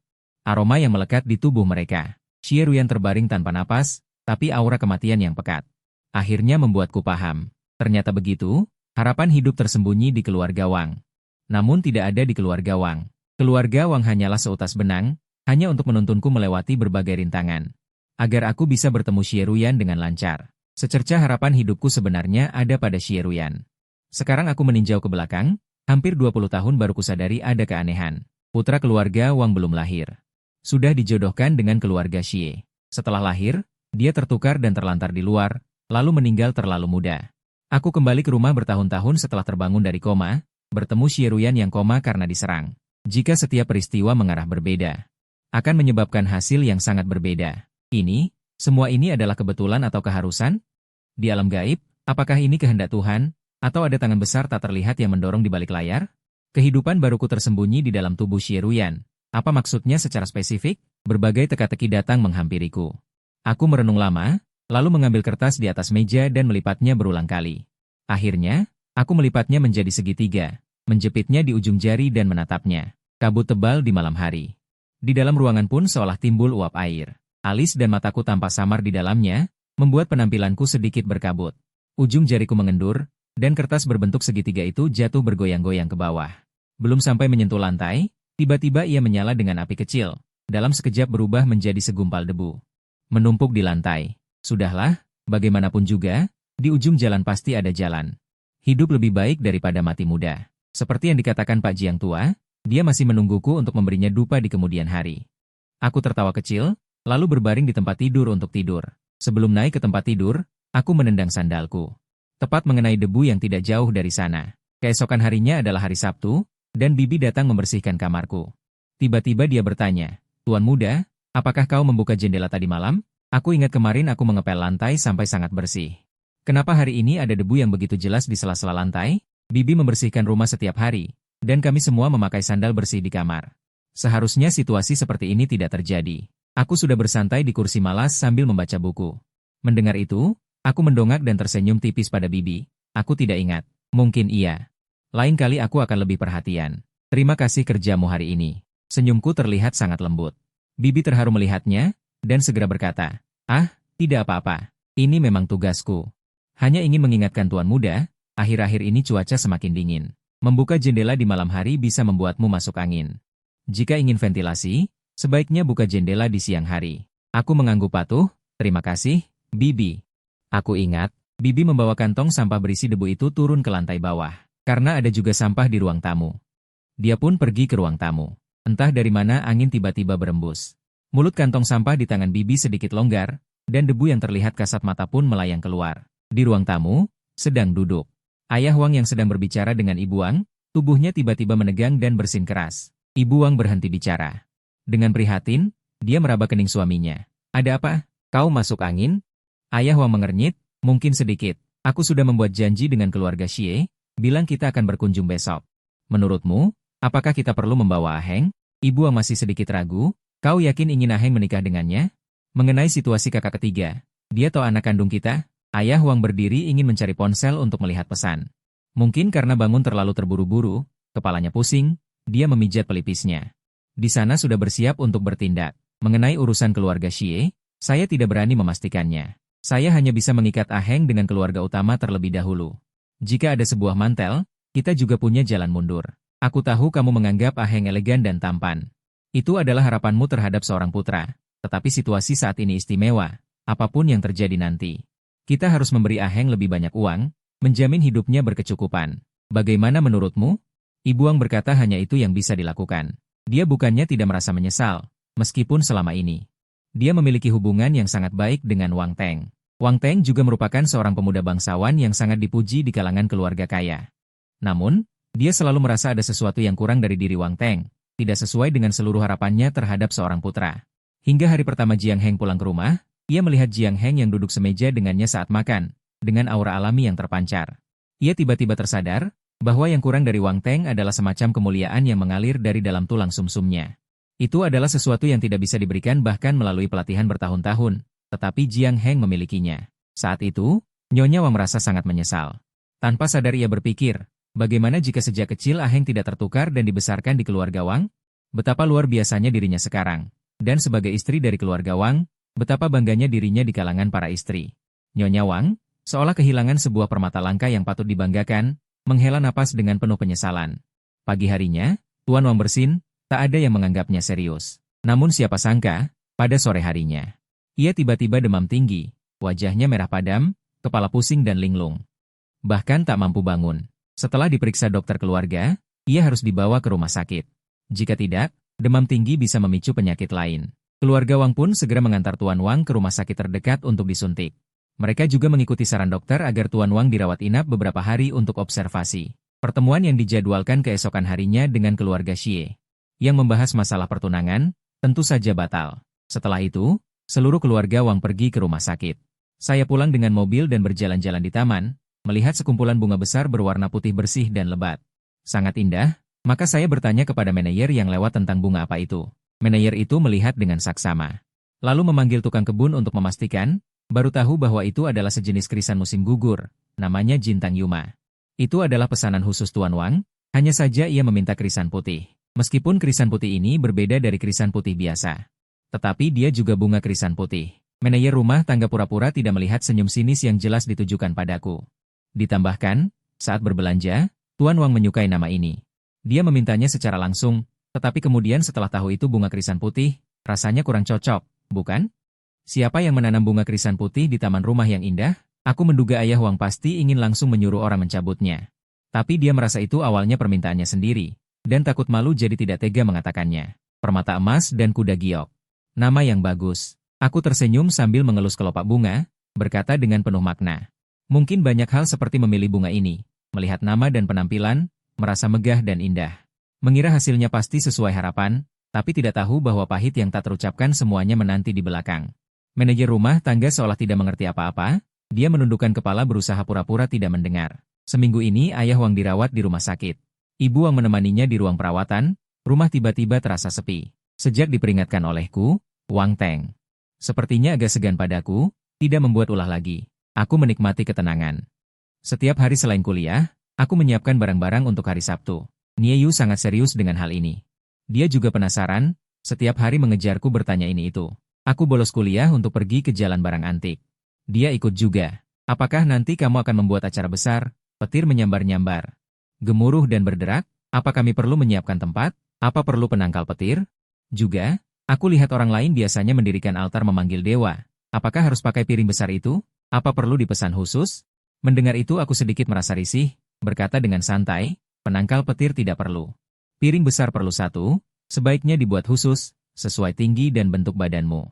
S1: Aroma yang melekat di tubuh mereka. Xie Ruyan terbaring tanpa napas, tapi aura kematian yang pekat. Akhirnya membuatku paham. Ternyata begitu, harapan hidup tersembunyi di keluarga Wang. Namun tidak ada di keluarga Wang. Keluarga Wang hanyalah seutas benang, hanya untuk menuntunku melewati berbagai rintangan. Agar aku bisa bertemu Xie Ruyan dengan lancar. Secercah harapan hidupku sebenarnya ada pada Xie Ruyan. Sekarang aku meninjau ke belakang, hampir 20 tahun baru kusadari ada keanehan. Putra keluarga Wang belum lahir. Sudah dijodohkan dengan keluarga Xie. Setelah lahir, dia tertukar dan terlantar di luar, lalu meninggal terlalu muda. Aku kembali ke rumah bertahun-tahun setelah terbangun dari koma, bertemu Xie Ruyan yang koma karena diserang. Jika setiap peristiwa mengarah berbeda, akan menyebabkan hasil yang sangat berbeda. Semua ini adalah kebetulan atau keharusan? Di alam gaib, apakah ini kehendak Tuhan, atau ada tangan besar tak terlihat yang mendorong di balik layar? Kehidupan baruku tersembunyi di dalam tubuh Xie Ruyan. Apa maksudnya secara spesifik? Berbagai teka-teki datang menghampiriku. Aku merenung lama, lalu mengambil kertas di atas meja dan melipatnya berulang kali. Akhirnya, aku melipatnya menjadi segitiga, menjepitnya di ujung jari dan menatapnya. Kabut tebal di malam hari. Di dalam ruangan pun seolah timbul uap air. Alis dan mataku tampak samar di dalamnya, membuat penampilanku sedikit berkabut. Ujung jariku mengendur, dan kertas berbentuk segitiga itu jatuh bergoyang-goyang ke bawah. Belum sampai menyentuh lantai, tiba-tiba ia menyala dengan api kecil. Dalam sekejap berubah menjadi segumpal debu. Menumpuk di lantai. Sudahlah, bagaimanapun juga, di ujung jalan pasti ada jalan. Hidup lebih baik daripada mati muda. Seperti yang dikatakan Pak Jiang tua, dia masih menungguku untuk memberinya dupa di kemudian hari. Aku tertawa kecil, lalu berbaring di tempat tidur untuk tidur. Sebelum naik ke tempat tidur, aku menendang sandalku. Tepat mengenai debu yang tidak jauh dari sana. Keesokan harinya adalah hari Sabtu, dan Bibi datang membersihkan kamarku. Tiba-tiba dia bertanya, "Tuan muda, apakah kau membuka jendela tadi malam?" Aku ingat kemarin aku mengepel lantai sampai sangat bersih. Kenapa hari ini ada debu yang begitu jelas di sela-sela lantai? Bibi membersihkan rumah setiap hari, dan kami semua memakai sandal bersih di kamar. Seharusnya situasi seperti ini tidak terjadi. Aku sudah bersantai di kursi malas sambil membaca buku. Mendengar itu, aku mendongak dan tersenyum tipis pada Bibi. Aku tidak ingat. Mungkin iya. Lain kali aku akan lebih perhatian. Terima kasih kerjamu hari ini. Senyumku terlihat sangat lembut. Bibi terharu melihatnya, dan segera berkata, "Ah, tidak apa-apa. Ini memang tugasku. Hanya ingin mengingatkan Tuan muda, akhir-akhir ini cuaca semakin dingin. Membuka jendela di malam hari bisa membuatmu masuk angin. Jika ingin ventilasi, sebaiknya buka jendela di siang hari." Aku mengangguk patuh, "Terima kasih, Bibi." Aku ingat, Bibi membawa kantong sampah berisi debu itu turun ke lantai bawah. Karena ada juga sampah di ruang tamu. Dia pun pergi ke ruang tamu. Entah dari mana angin tiba-tiba berembus. Mulut kantong sampah di tangan Bibi sedikit longgar, dan debu yang terlihat kasat mata pun melayang keluar. Di ruang tamu, sedang duduk Ayah Wang yang sedang berbicara dengan Ibu Wang, tubuhnya tiba-tiba menegang dan bersin keras. Ibu Wang berhenti bicara. Dengan prihatin, dia meraba kening suaminya. "Ada apa? Kau masuk angin?" Ayah Wang mengernyit, "Mungkin sedikit. Aku sudah membuat janji dengan keluarga Xie, bilang kita akan berkunjung besok. Menurutmu, apakah kita perlu membawa Aheng?" Ibu Wang masih sedikit ragu. "Kau yakin ingin Aheng menikah dengannya?" Mengenai situasi kakak ketiga, dia tahu anak kandung kita. Ayah Wang berdiri ingin mencari ponsel untuk melihat pesan. Mungkin karena bangun terlalu terburu-buru, kepalanya pusing, dia memijat pelipisnya. Di sana sudah bersiap untuk bertindak. Mengenai urusan keluarga Xie, saya tidak berani memastikannya. Saya hanya bisa mengikat Aheng dengan keluarga utama terlebih dahulu. Jika ada sebuah mantel, kita juga punya jalan mundur. Aku tahu kamu menganggap Aheng elegan dan tampan. Itu adalah harapanmu terhadap seorang putra. Tetapi situasi saat ini istimewa. Apapun yang terjadi nanti, kita harus memberi Aheng lebih banyak uang, menjamin hidupnya berkecukupan. Bagaimana menurutmu? Ibu Wang berkata hanya itu yang bisa dilakukan. Dia bukannya tidak merasa menyesal, meskipun selama ini dia memiliki hubungan yang sangat baik dengan Wang Teng. Wang Teng juga merupakan seorang pemuda bangsawan yang sangat dipuji di kalangan keluarga kaya. Namun, dia selalu merasa ada sesuatu yang kurang dari diri Wang Teng, tidak sesuai dengan seluruh harapannya terhadap seorang putra. Hingga hari pertama Jiang Heng pulang ke rumah, ia melihat Jiang Heng yang duduk semeja dengannya saat makan, dengan aura alami yang terpancar. Ia tiba-tiba tersadar bahwa yang kurang dari Wang Teng adalah semacam kemuliaan yang mengalir dari dalam tulang sumsumnya. Itu adalah sesuatu yang tidak bisa diberikan bahkan melalui pelatihan bertahun-tahun, tetapi Jiang Heng memilikinya. Saat itu, Nyonya Wang merasa sangat menyesal. Tanpa sadar ia berpikir, bagaimana jika sejak kecil Aheng tidak tertukar dan dibesarkan di keluarga Wang? Betapa luar biasanya dirinya sekarang. Dan sebagai istri dari keluarga Wang, betapa bangganya dirinya di kalangan para istri. Nyonya Wang, seolah kehilangan sebuah permata langka yang patut dibanggakan, menghela napas dengan penuh penyesalan. Pagi harinya, Tuan Wang bersin, tak ada yang menganggapnya serius. Namun siapa sangka, pada sore harinya, ia tiba-tiba demam tinggi, wajahnya merah padam, kepala pusing dan linglung. Bahkan tak mampu bangun. Setelah diperiksa dokter keluarga, ia harus dibawa ke rumah sakit. Jika tidak, demam tinggi bisa memicu penyakit lain. Keluarga Wang pun segera mengantar Tuan Wang ke rumah sakit terdekat untuk disuntik. Mereka juga mengikuti saran dokter agar Tuan Wang dirawat inap beberapa hari untuk observasi. Pertemuan yang dijadwalkan keesokan harinya dengan keluarga Xie, yang membahas masalah pertunangan, tentu saja batal. Setelah itu, seluruh keluarga Wang pergi ke rumah sakit. Saya pulang dengan mobil dan berjalan-jalan di taman, melihat sekumpulan bunga besar berwarna putih bersih dan lebat. Sangat indah, maka saya bertanya kepada manajer yang lewat tentang bunga apa itu. Manajer itu melihat dengan saksama. Lalu memanggil tukang kebun untuk memastikan, baru tahu bahwa itu adalah sejenis krisan musim gugur, namanya Jintang Yuma. Itu adalah pesanan khusus Tuan Wang, hanya saja ia meminta krisan putih. Meskipun krisan putih ini berbeda dari krisan putih biasa. Tetapi dia juga bunga krisan putih. Manajer rumah tangga pura-pura tidak melihat senyum sinis yang jelas ditujukan padaku. Ditambahkan, saat berbelanja, Tuan Wang menyukai nama ini. Dia memintanya secara langsung, tetapi kemudian setelah tahu itu bunga krisan putih, rasanya kurang cocok, bukan? Siapa yang menanam bunga krisan putih di taman rumah yang indah? Aku menduga ayah Wang pasti ingin langsung menyuruh orang mencabutnya. Tapi dia merasa itu awalnya permintaannya sendiri, dan takut malu jadi tidak tega mengatakannya. Permata emas dan kuda giok. Nama yang bagus. Aku tersenyum sambil mengelus kelopak bunga, berkata dengan penuh makna. Mungkin banyak hal seperti memilih bunga ini, melihat nama dan penampilan, merasa megah dan indah. Mengira hasilnya pasti sesuai harapan, tapi tidak tahu bahwa pahit yang tak terucapkan semuanya menanti di belakang. Manajer rumah tangga seolah tidak mengerti apa-apa, dia menundukkan kepala berusaha pura-pura tidak mendengar. Seminggu ini ayah Wang dirawat di rumah sakit. Ibu Wang menemaninya di ruang perawatan, rumah tiba-tiba terasa sepi. Sejak diperingatkan olehku, Wang Teng. Sepertinya agak segan padaku, tidak membuat ulah lagi. Aku menikmati ketenangan. Setiap hari selain kuliah, aku menyiapkan barang-barang untuk hari Sabtu. Nieyu sangat serius dengan hal ini. Dia juga penasaran, setiap hari mengejarku bertanya ini itu. Aku bolos kuliah untuk pergi ke jalan barang antik. Dia ikut juga. Apakah nanti kamu akan membuat acara besar? Petir menyambar-nyambar. Gemuruh dan berderak, apa kami perlu menyiapkan tempat? Apa perlu penangkal petir? Juga, aku lihat orang lain biasanya mendirikan altar memanggil dewa. Apakah harus pakai piring besar itu? Apa perlu dipesan khusus? Mendengar itu aku sedikit merasa risih, berkata dengan santai, penangkal petir tidak perlu. Piring besar perlu satu, sebaiknya dibuat khusus, sesuai tinggi dan bentuk badanmu.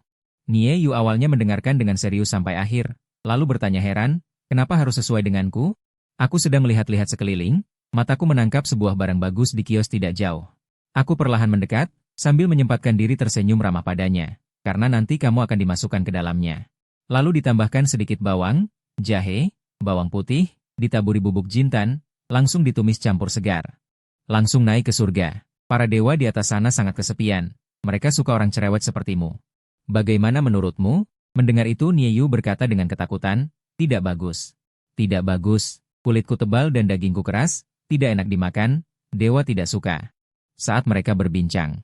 S1: Nieyu awalnya mendengarkan dengan serius sampai akhir, lalu bertanya heran, kenapa harus sesuai denganku? Aku sedang melihat-lihat sekeliling, mataku menangkap sebuah barang bagus di kios tidak jauh. Aku perlahan mendekat, sambil menyempatkan diri tersenyum ramah padanya, karena nanti kamu akan dimasukkan ke dalamnya. Lalu ditambahkan sedikit bawang, jahe, bawang putih, ditaburi bubuk jintan, langsung ditumis campur segar. Langsung naik ke surga. Para dewa di atas sana sangat kesepian. Mereka suka orang cerewet sepertimu. Bagaimana menurutmu? Mendengar itu Nieyu berkata dengan ketakutan, tidak bagus. Tidak bagus, kulitku tebal dan dagingku keras, tidak enak dimakan, dewa tidak suka. Saat mereka berbincang,